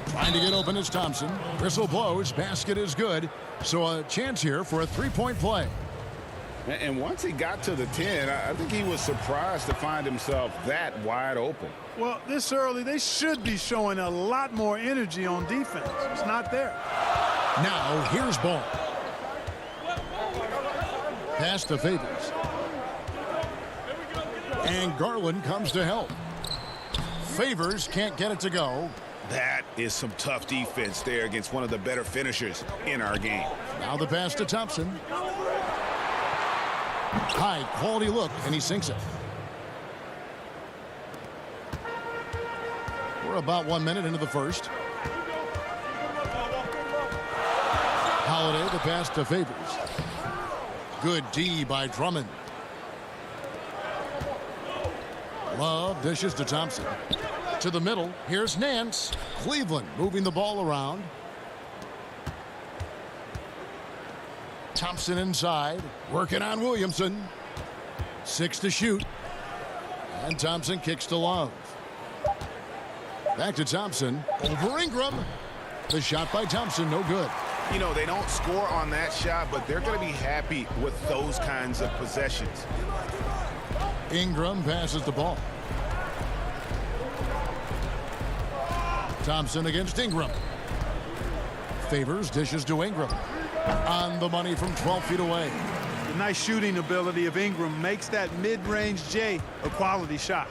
Trying to get open is Thompson. Whistle blows. Basket is good. So a chance here for a three-point play. And once he got to the 10, I think he was surprised to find himself that wide open. Well, this early, they should be showing a lot more energy on defense. It's not there. Now, here's Ball. Pass to Favors. And Garland comes to help. Favors can't get it to go. That is some tough defense there against one of the better finishers in our game. Now the pass to Thompson. High quality look, and he sinks it. We're about 1 minute into the first. Holiday, the pass to Favors. Good D by Drummond. Love dishes to Thompson. To the middle, here's Nance. Cleveland moving the ball around. Thompson inside, working on Williamson. 6 to shoot. And Thompson kicks to Love. Back to Thompson, over Ingram. The shot by Thompson, no good. You know, they don't score on that shot, but they're going to be happy with those kinds of possessions. Ingram passes the ball. Thompson against Ingram. Favors dishes to Ingram. On the money from 12 feet away. The nice shooting ability of Ingram makes that mid-range J a quality shot.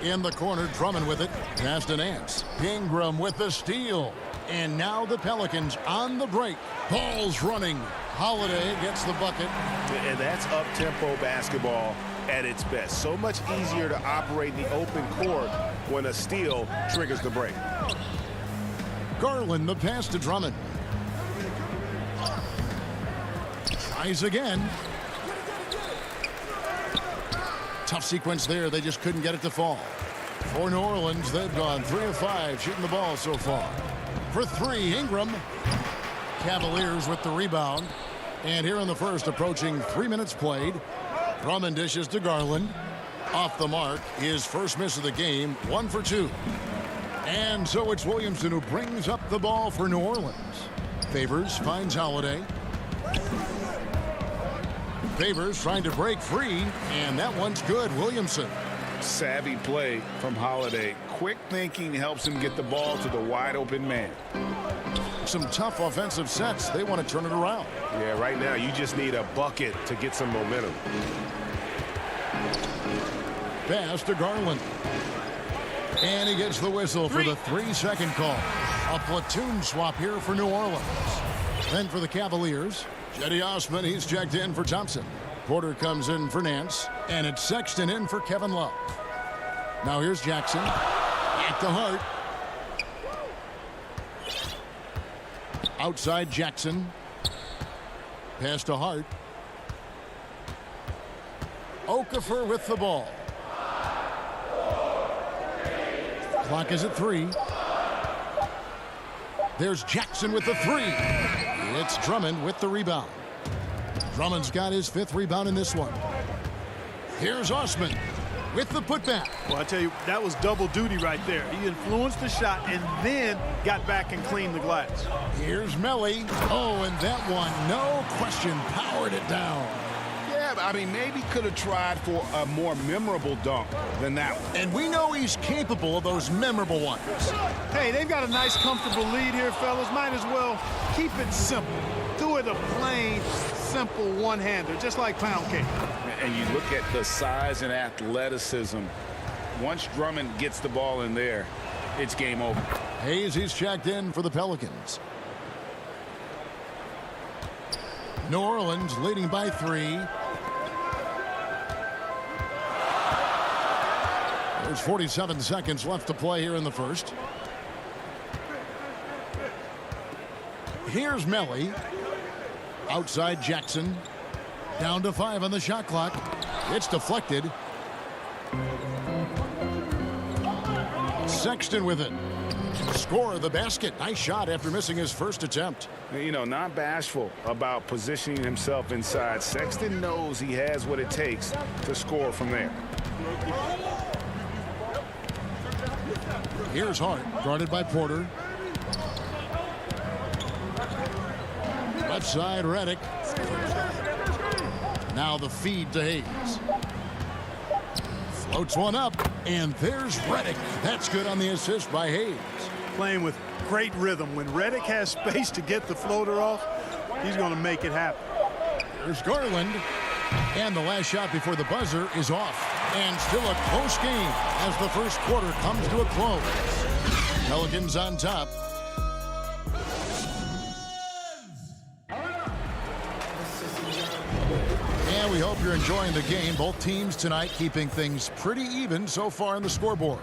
In the corner, Drummond with it. Pass to Nance. Ingram with the steal. And now the Pelicans on the break. Ball's running. Holiday gets the bucket. And that's up-tempo basketball at its best. So much easier to operate in the open court when a steal triggers the break. Garland, the pass to Drummond. Tries again. Tough sequence there. They just couldn't get it to fall. For New Orleans, they've gone 3 of 5 shooting the ball so far. For 3, Ingram. Cavaliers with the rebound. And here in the first, approaching 3 minutes played. Drummond dishes to Garland. Off the mark, his first miss of the game, 1 for 2. And so it's Williamson who brings up the ball for New Orleans. Favors finds Holiday. Favors trying to break free, and that one's good. Williamson. Savvy play from Holiday. Quick thinking helps him get the ball to the wide open man. Some tough offensive sets. They want to turn it around. Yeah, right now you just need a bucket to get some momentum. Pass to Garland. And he gets the whistle for the 3-second call. A platoon swap here for New Orleans. Then for the Cavaliers, Jetty Osman, he's checked in for Thompson. Porter comes in for Nance, and it's Sexton in for Kevin Love. Now here's Jackson at the heart. Outside Jackson. Pass to Hart. Okafor with the ball. Clock is at 3. There's Jackson with the 3. It's Drummond with the rebound. Drummond's got his 5th rebound in this one. Here's Osman with the putback. Well, I tell you, that was double duty right there. He influenced the shot and then got back and cleaned the glass. Here's Melly. Oh, and that one, no question, powered it down. Yeah, I mean, maybe could have tried for a more memorable dunk than that one. And we know he's capable of those memorable ones. Hey, they've got a nice, comfortable lead here, fellas. Might as well keep it simple. Do it a plain, simple one-hander, just like pound cake. And you look at the size and athleticism once Drummond gets the ball in there, it's game over. Hayes is checked in for the Pelicans. New Orleans leading by 3. There's 47 seconds left to play here in the first. Here's Melly. Outside Jackson. Down to 5 on the shot clock. It's deflected. Sexton with it. Score the basket. Nice shot after missing his first attempt. You know, not bashful about positioning himself inside. Sexton knows he has what it takes to score from there. Here's Hart, guarded by Porter. Left side, Redick. Now the feed to Hayes. Floats one up, and there's Redick. That's good on the assist by Hayes. Playing with great rhythm. When Redick has space to get the floater off, he's going to make it happen. There's Garland. And the last shot before the buzzer is off. And still a close game as the first quarter comes to a close. Pelicans on top. And we hope you're enjoying the game. Both teams tonight keeping things pretty even so far on the scoreboard.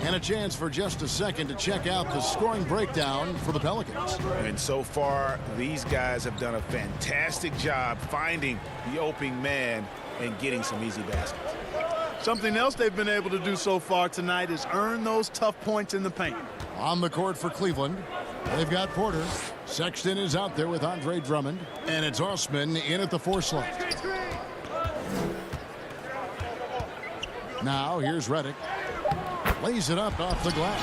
And a chance for just a second to check out the scoring breakdown for the Pelicans. And so far, these guys have done a fantastic job finding the opening man and getting some easy baskets. Something else they've been able to do so far tonight is earn those tough points in the paint. On the court for Cleveland, they've got Porter. Sexton is out there with Andre Drummond. And it's Osman in at the 4 slot. Now here's Redick. Lays it up off the glass.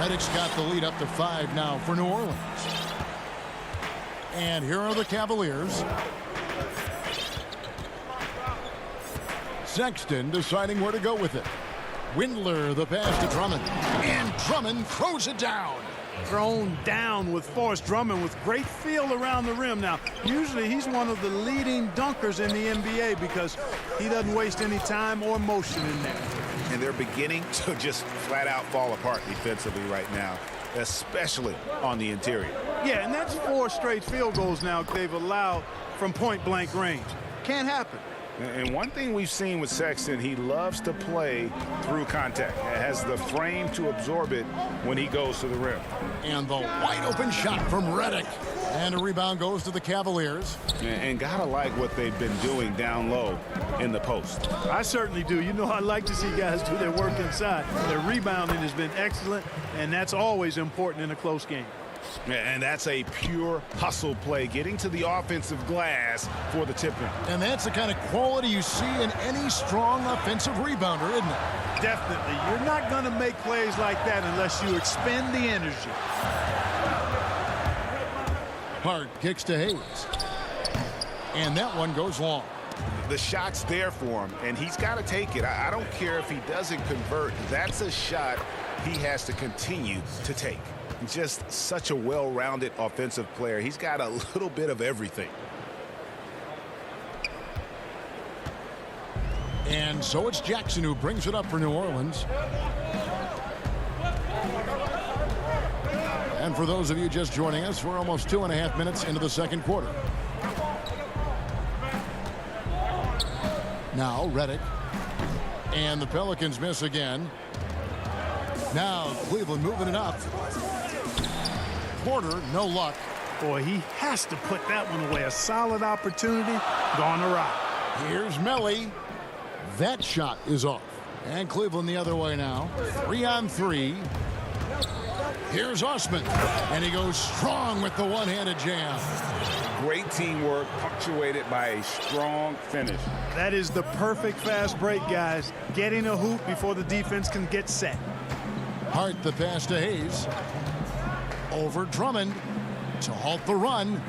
Redick's got the lead up to 5 now for New Orleans. And here are the Cavaliers. Sexton deciding where to go with it. Windler the pass to Drummond. And Drummond throws it down. Thrown down with force. Drummond with great feel around the rim. Now, usually he's one of the leading dunkers in the NBA because he doesn't waste any time or motion in there. And they're beginning to just flat out fall apart defensively right now, especially on the interior. Yeah, and that's 4 straight field goals now they've allowed from point-blank range. Can't happen. And one thing we've seen with Sexton, he loves to play through contact. He has the frame to absorb it when he goes to the rim. And the wide open shot from Redick. And a rebound goes to the Cavaliers. And gotta like what they've been doing down low in the post. I certainly do. You know, I like to see guys do their work inside. Their rebounding has been excellent, and that's always important in a close game. And that's a pure hustle play, getting to the offensive glass for the tip-in. And that's the kind of quality you see in any strong offensive rebounder, isn't it? Definitely. You're not going to make plays like that unless you expend the energy. Hart kicks to Hayes. And that one goes long. The shot's there for him, and he's got to take it. I don't care if he doesn't convert. That's a shot he has to continue to take. Just such a well-rounded offensive player. He's got a little bit of everything. And so it's Jackson who brings it up for New Orleans. And for those of you just joining us, we're almost 2.5 minutes into the second quarter. Now Redick. And the Pelicans miss again. Now Cleveland moving it up. Porter, no luck. Boy, he has to put that one away. A solid opportunity, gone awry. Here's Melly. That shot is off. And Cleveland the other way now. 3-on-3. Here's Osman. And he goes strong with the one-handed jam. Great teamwork, punctuated by a strong finish. That is the perfect fast break, guys. Getting a hoop before the defense can get set. Hart the pass to Hayes. Over Drummond to halt the run.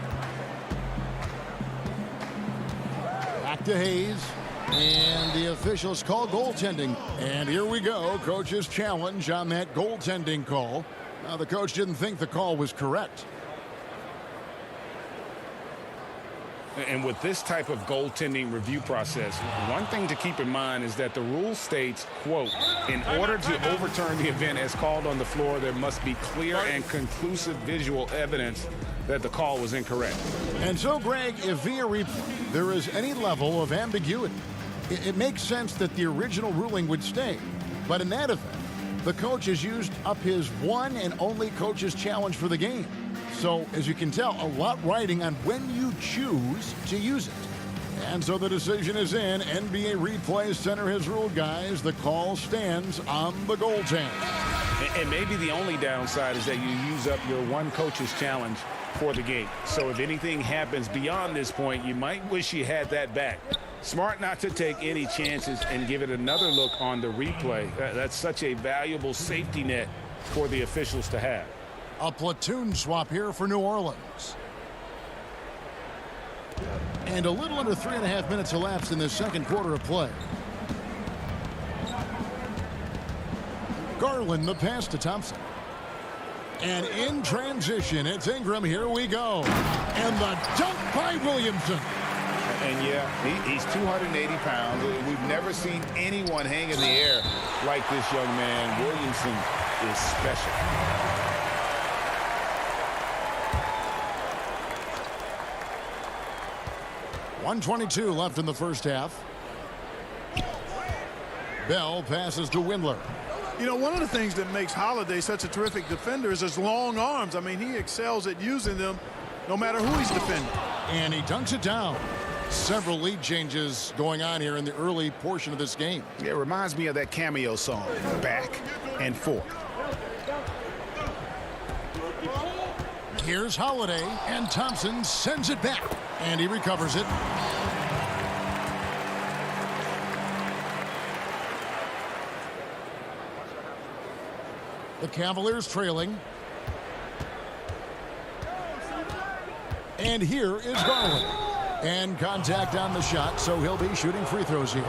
Back to Hayes. And the officials call goaltending. And here we go. Coach's challenge on that goaltending call. Now, the coach didn't think the call was correct. And with this type of goaltending review process, one thing to keep in mind is that the rule states, quote, in order to overturn the event as called on the floor, there must be clear and conclusive visual evidence that the call was incorrect. And so, Greg, if via replay there is any level of ambiguity, it makes sense that the original ruling would stay. But in that event, the coach has used up his one and only coach's challenge for the game. So, as you can tell, a lot riding on when you choose to use it. And so the decision is in. NBA Replay Center has ruled, guys. The call stands on the goaltend. And maybe the only downside is that you use up your one coach's challenge for the game. So if anything happens beyond this point, you might wish you had that back. Smart not to take any chances and give it another look on the replay. That's such a valuable safety net for the officials to have. A platoon swap here for New Orleans. And a little under 3.5 minutes elapsed in the second quarter of play. Garland the pass to Thompson. And in transition, it's Ingram. Here we go. And the dunk by Williamson. And yeah, he's 280 pounds. We've never seen anyone hang in the air like this young man. Williamson is special. .122 left in the first half. Bell passes to Windler. You know, one of the things that makes Holiday such a terrific defender is his long arms. I mean, he excels at using them no matter who he's defending. And he dunks it down. Several lead changes going on here in the early portion of this game. It reminds me of that cameo song, Back and Forth. Here's Holiday, and Thompson sends it back. And he recovers it. The Cavaliers trailing. And here is Garland. And contact on the shot, so he'll be shooting free throws here.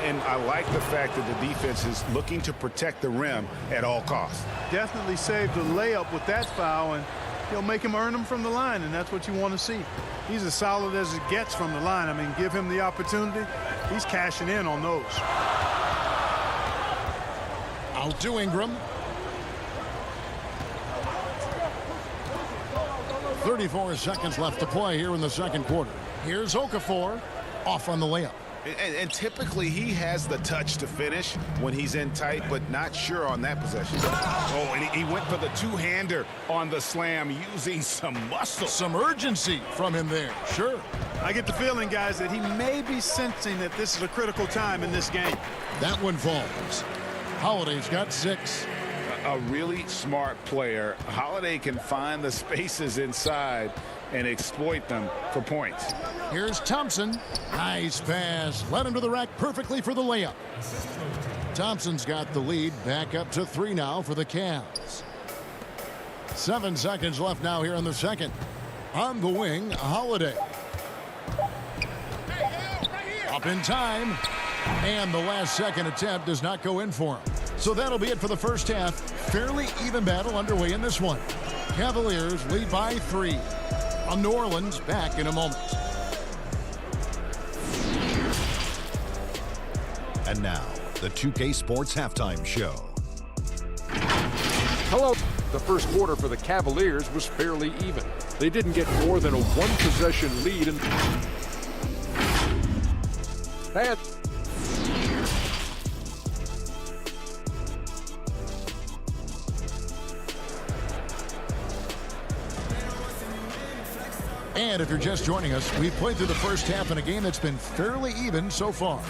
And I like the fact that the defense is looking to protect the rim at all costs. Definitely saved the layup with that foul, and he'll make him earn them from the line, and that's what you want to see. He's as solid as it gets from the line. I mean, give him the opportunity. He's cashing in on those. Out to Ingram. 34 seconds left to play here in the second quarter. Here's Okafor off on the layup. And typically he has the touch to finish when he's in tight, but not sure on that possession. Oh, and he went for the two-hander on the slam using some muscle. Some urgency from him there. Sure. I get the feeling, guys, that he may be sensing that this is a critical time in this game. That one falls. Holiday's got 6. A really smart player. Holiday can find the spaces inside and exploit them for points. Here's Thompson. Nice pass. Led him to the rack perfectly for the layup. Thompson's got the lead. Back up to 3 now for the Cavs. 7 seconds left now here in the second. On the wing, Holiday. Up in time. And the last second attempt does not go in for him. So that'll be it for the first half. Fairly even battle underway in this one. Cavaliers lead by 3. On New Orleans, back in a moment. And now, the 2K Sports Halftime Show. Hello. The first quarter for the Cavaliers was fairly even. They didn't get more than a one-possession lead. And if you're just joining us, we've played through the first half in a game that's been fairly even so far.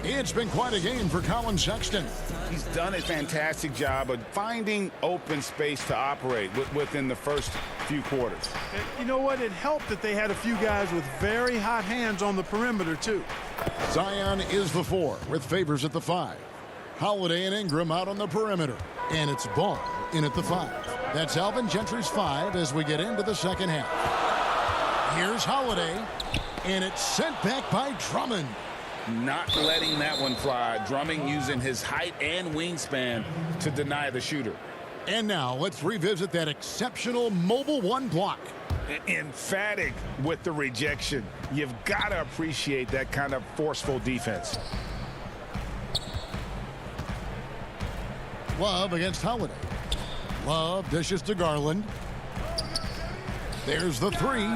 It's been quite a game for Colin Sexton. He's done a fantastic job of finding open space to operate within the first few quarters. And you know what? It helped that they had a few guys with very hot hands on the perimeter, too. Zion is the 4 with Favors at the 5. Holiday and Ingram out on the perimeter. And it's Ball in at the 5. That's Alvin Gentry's 5 as we get into the second half. Here's Holiday, and it's sent back by Drummond. Not letting that one fly. Drummond using his height and wingspan to deny the shooter. And now let's revisit that exceptional mobile 1 block. Emphatic with the rejection. You've got to appreciate that kind of forceful defense. Love against Holiday. Love dishes to Garland. There's the three.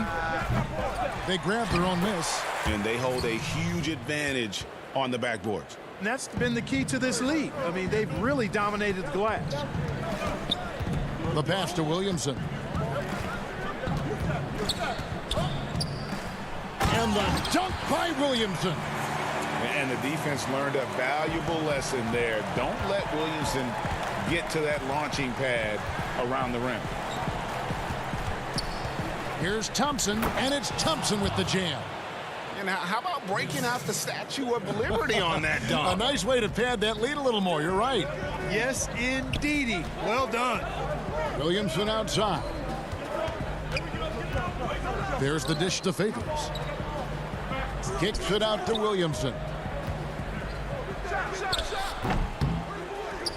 They grab their own miss. And they hold a huge advantage on the backboards. And that's been the key to this league. I mean, they've really dominated the glass. The pass to Williamson. And the dunk by Williamson. And the defense learned a valuable lesson there. Don't let Williamson get to that launching pad around the rim. Here's Thompson, and it's Thompson with the jam. And how about breaking out the Statue of Liberty on that dunk? A nice way to pad that lead a little more. You're right. Yes, indeedy. Well done. Williamson outside. There's the dish to Favors. Kicks it out to Williamson.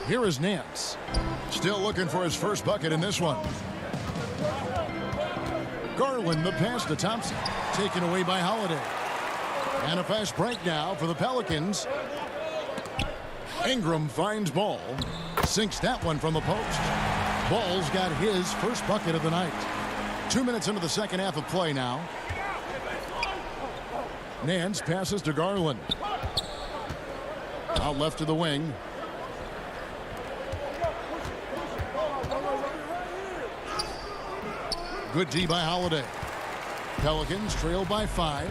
Here is Nance. Still looking for his first bucket in this one. Garland, the pass to Thompson. Taken away by Holiday. And a fast break now for the Pelicans. Ingram finds Ball. Sinks that one from the post. Ball's got his first bucket of the night. 2 minutes into the second half of play now. Nance passes to Garland. Out left to the wing. Good D by Holiday. Pelicans trail by 5.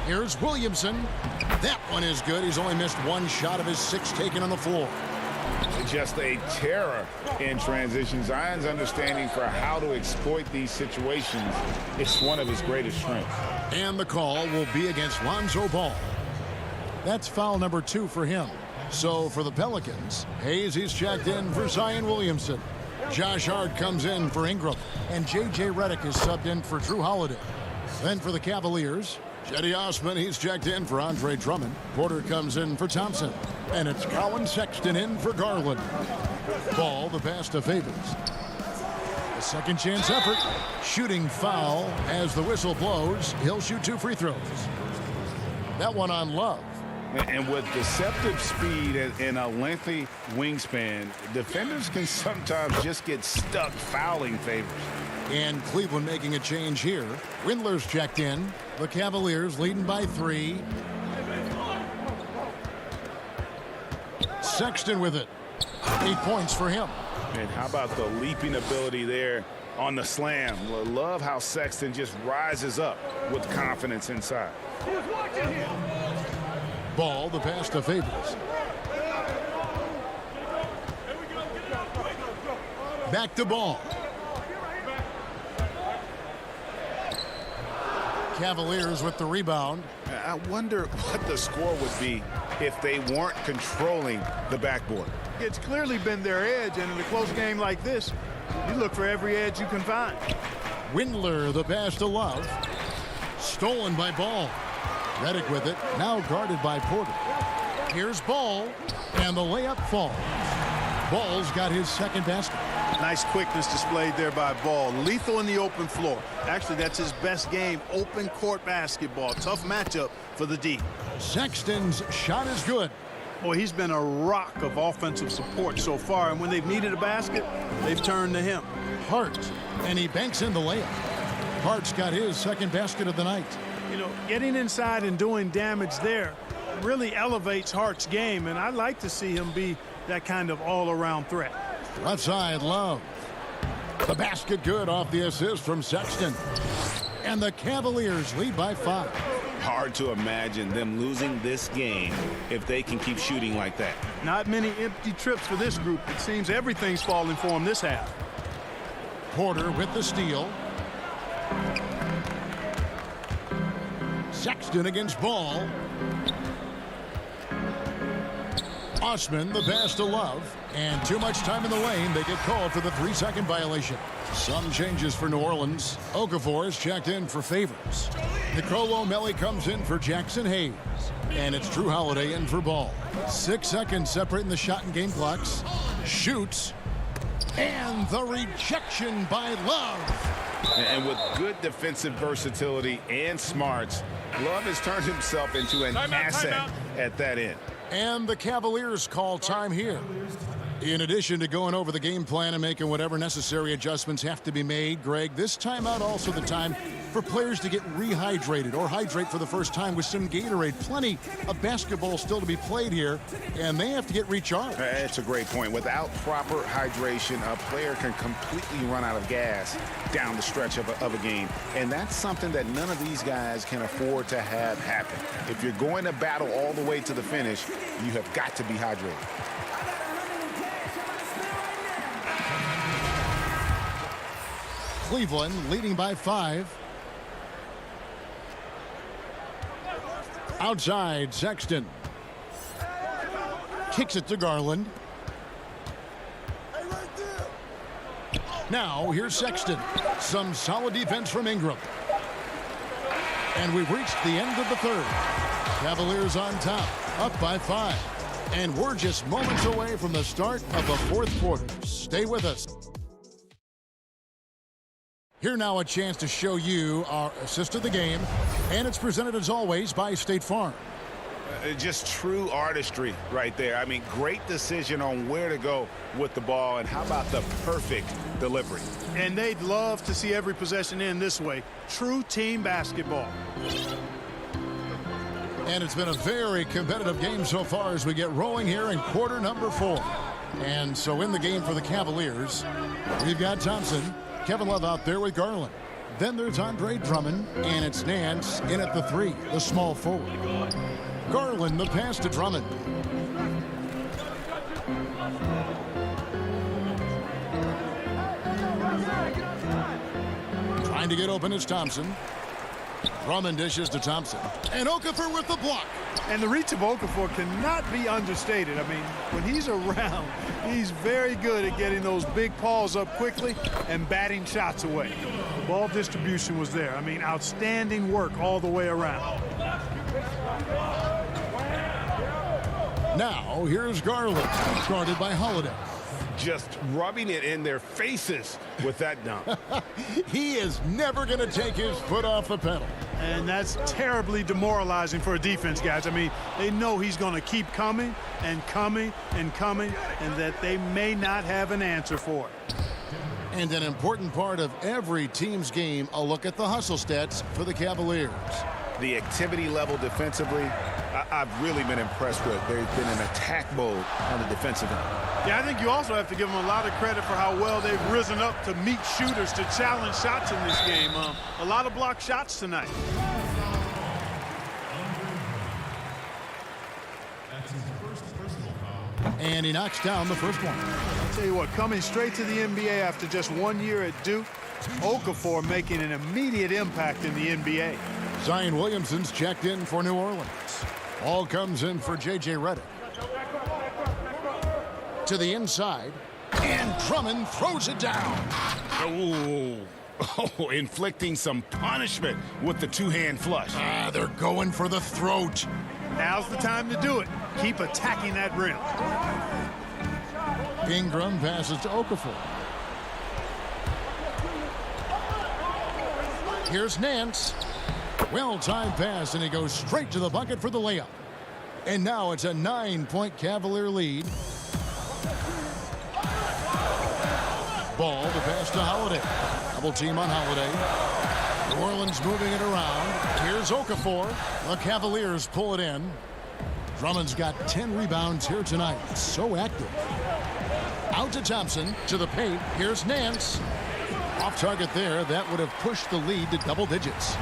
Here's Williamson. That one is good. He's only missed one shot of his 6 taken on the floor. Just a terror in transition. Zion's understanding for how to exploit these situations is one of his greatest strengths. And the call will be against Lonzo Ball. That's foul number 2 for him. So for the Pelicans, Hayes, he's checked in for Zion Williamson. Josh Hart comes in for Ingram. And J.J. Redick is subbed in for Drew Holiday. Then for the Cavaliers, Cedi Osman, he's checked in for Andre Drummond. Porter comes in for Thompson. And it's Colin Sexton in for Garland. Ball, the pass to Favors. A second chance effort. Shooting foul as the whistle blows. He'll shoot 2 free throws. That one on Love. And with deceptive speed and a lengthy wingspan, defenders can sometimes just get stuck fouling Favors. And Cleveland making a change here. Windler's checked in. The Cavaliers leading by 3. Sexton with it. 8 points for him. And how about the leaping ability there on the slam? Love how Sexton just rises up with confidence inside. Ball, the pass to Favors. Back to Ball. Cavaliers with the rebound. I wonder what the score would be if they weren't controlling the backboard. It's clearly been their edge, and in a close game like this, you look for every edge you can find. Windler, the pass to Love. Stolen by Ball. Redick with it, now guarded by Porter. Here's Ball, and the layup falls. Ball's got his second basket. Nice quickness displayed there by Ball. Lethal in the open floor. Actually, that's his best game, open court basketball. Tough matchup for the D. Sexton's shot is good. Boy, he's been a rock of offensive support so far, and when they've needed a basket, they've turned to him. Hart, and he banks in the layup. Hart's got his second basket of the night. You know, getting inside and doing damage there really elevates Hart's game, and I'd like to see him be that kind of all-around threat. Left side, Love. The basket good off the assist from Sexton. And the Cavaliers lead by 5. Hard to imagine them losing this game if they can keep shooting like that. Not many empty trips for this group. It seems everything's falling for them this half. Porter with the steal. Sexton against Ball. Osman, the pass to Love. And too much time in the lane. They get called for the 3-second violation. Some changes for New Orleans. Okafor is checked in for Favors. Nicolo Melli comes in for Jackson Hayes. And it's Drew Holiday in for Ball. 6 seconds separating the shot and game clocks. Shoots. And the rejection by Love. And with good defensive versatility and smarts, Love has turned himself into an asset at that end. And the Cavaliers call time here. In addition to going over the game plan and making whatever necessary adjustments have to be made, Greg, this timeout also the time for players to get rehydrated or hydrate for the first time with some Gatorade. Plenty of basketball still to be played here, and they have to get recharged. That's a great point. Without proper hydration, a player can completely run out of gas down the stretch of a game, and that's something that none of these guys can afford to have happen. If you're going to battle all the way to the finish, you have got to be hydrated. Cleveland leading by 5. Outside, Sexton. Kicks it to Garland. Now, here's Sexton. Some solid defense from Ingram. And we've reached the end of the third. Cavaliers on top, up by 5. And we're just moments away from the start of the fourth quarter. Stay with us. Here now a chance to show you our assist of the game, and it's presented as always by State Farm. Just true artistry right there. I mean, great decision on where to go with the ball, and how about the perfect delivery. And they'd love to see every possession end this way. True team basketball. And it's been a very competitive game so far as we get rolling here in quarter number 4. And so in the game for the Cavaliers, we've got Thompson, Kevin Love out there with Garland. Then there's Andre Drummond, and it's Nance in at the 3, the small forward. Garland, the pass to Drummond. Trying to get open is Thompson. Drummond dishes to Thompson. And Okafor with the block. And the reach of Okafor cannot be understated. I mean, when he's around, he's very good at getting those big paws up quickly and batting shots away. The ball distribution was there. I mean, outstanding work all the way around. Now, here's Garland, guarded by Holiday. Just rubbing it in their faces with that dunk. He is never going to take his foot off the pedal. And that's terribly demoralizing for a defense, guys. I mean, they know he's going to keep coming and coming and coming, and that they may not have an answer for it. And an important part of every team's game, a look at the hustle stats for the Cavaliers. The activity level defensively, I've really been impressed with. They've been in attack mode on the defensive end. Yeah, I think you also have to give them a lot of credit for how well they've risen up to meet shooters to challenge shots in this game. A lot of blocked shots tonight. And he knocks down the first one. I'll tell you what, coming straight to the NBA after just 1 year at Duke, Okafor making an immediate impact in the NBA. Zion Williamson's checked in for New Orleans. Ball comes in for J.J. Redick. To the inside, and Drummond throws it down. Oh, inflicting some punishment with the two-hand flush. They're going for the throat. Now's the time to do it. Keep attacking that rim. Ingram passes to Okafor. Here's Nance. Well-timed pass, and he goes straight to the bucket for the layup. And now it's a 9-point Cavalier lead. Ball to pass to Holiday. Double team on Holiday. New Orleans moving it around. Here's Okafor. The Cavaliers pull it in. Drummond's got 10 rebounds here tonight. So active. Out to Thompson. To the paint. Here's Nance. Off target there. That would have pushed the lead to double digits.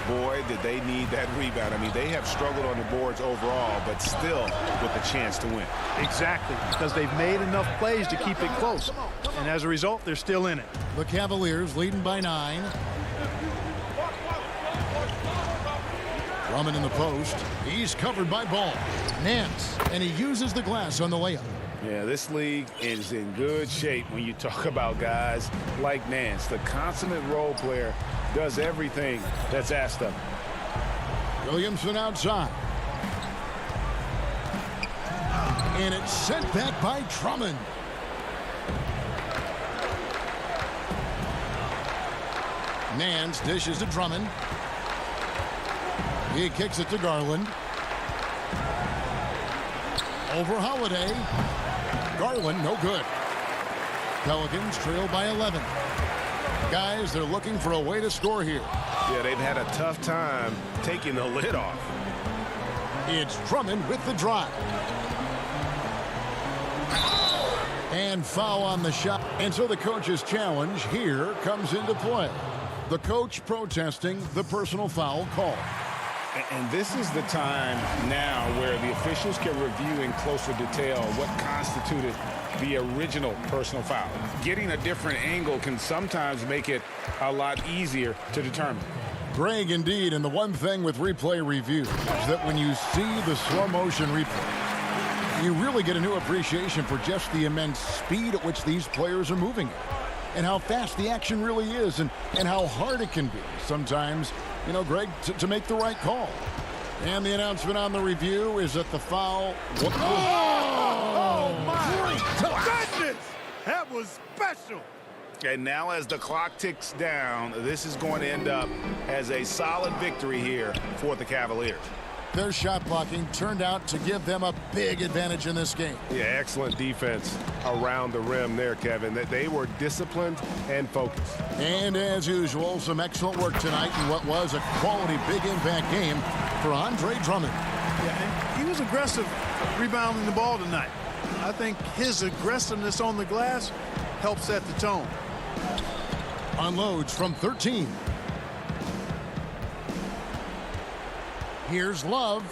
Boy, did they need that rebound. I mean, they have struggled on the boards overall, but still with a chance to win. Exactly, because they've made enough plays to keep it close. And as a result, they're still in it. The Cavaliers leading by 9. Drummond in the post. He's covered by Ball. Nance, and he uses the glass on the layup. Yeah, this league is in good shape when you talk about guys like Nance. The consummate role player does everything that's asked of him. Williamson outside. And it's sent back by Drummond. Nance dishes to Drummond. He kicks it to Garland. Over Holiday. Garland, no good. Pelicans trail by 11. Guys, they're looking for a way to score here. Yeah, they've had a tough time taking the lid off. It's Drummond with the drive. And foul on the shot. And so the coach's challenge here comes into play. The coach protesting the personal foul call. And this is the time now where the officials can review in closer detail what constituted the original personal foul. Getting a different angle can sometimes make it a lot easier to determine. Greg, indeed, and the one thing with replay review is that when you see the slow motion replay, you really get a new appreciation for just the immense speed at which these players are moving and how fast the action really is and how hard it can be sometimes, you know, Greg, to make the right call. And the announcement on the review is that the foul... Oh my goodness! That was special. And now as the clock ticks down, this is going to end up as a solid victory here for the Cavaliers. Their shot blocking turned out to give them a big advantage in this game. Yeah, excellent defense around the rim there, Kevin. They were disciplined and focused. And as usual, some excellent work tonight in what was a quality big impact game for Andre Drummond. Yeah, and he was aggressive rebounding the ball tonight. I think his aggressiveness on the glass helped set the tone. Unloads from 13. Here's Love.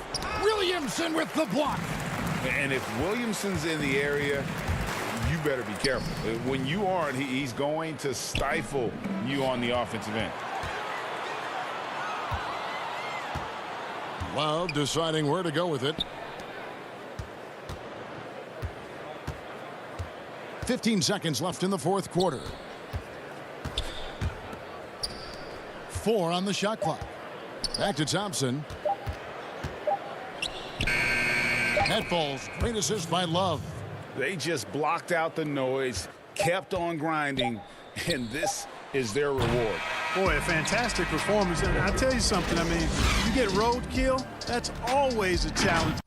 Williamson with the block. And if Williamson's in the area, you better be careful. When you aren't, he's going to stifle you on the offensive end. Love deciding where to go with it. 15 seconds left in the fourth quarter. 4 on the shot clock. Back to Thompson. That falls. Great assist by Love. They just blocked out the noise, kept on grinding, and this is their reward. Boy, a fantastic performance. And I tell you something, I mean, you get roadkill, that's always a challenge.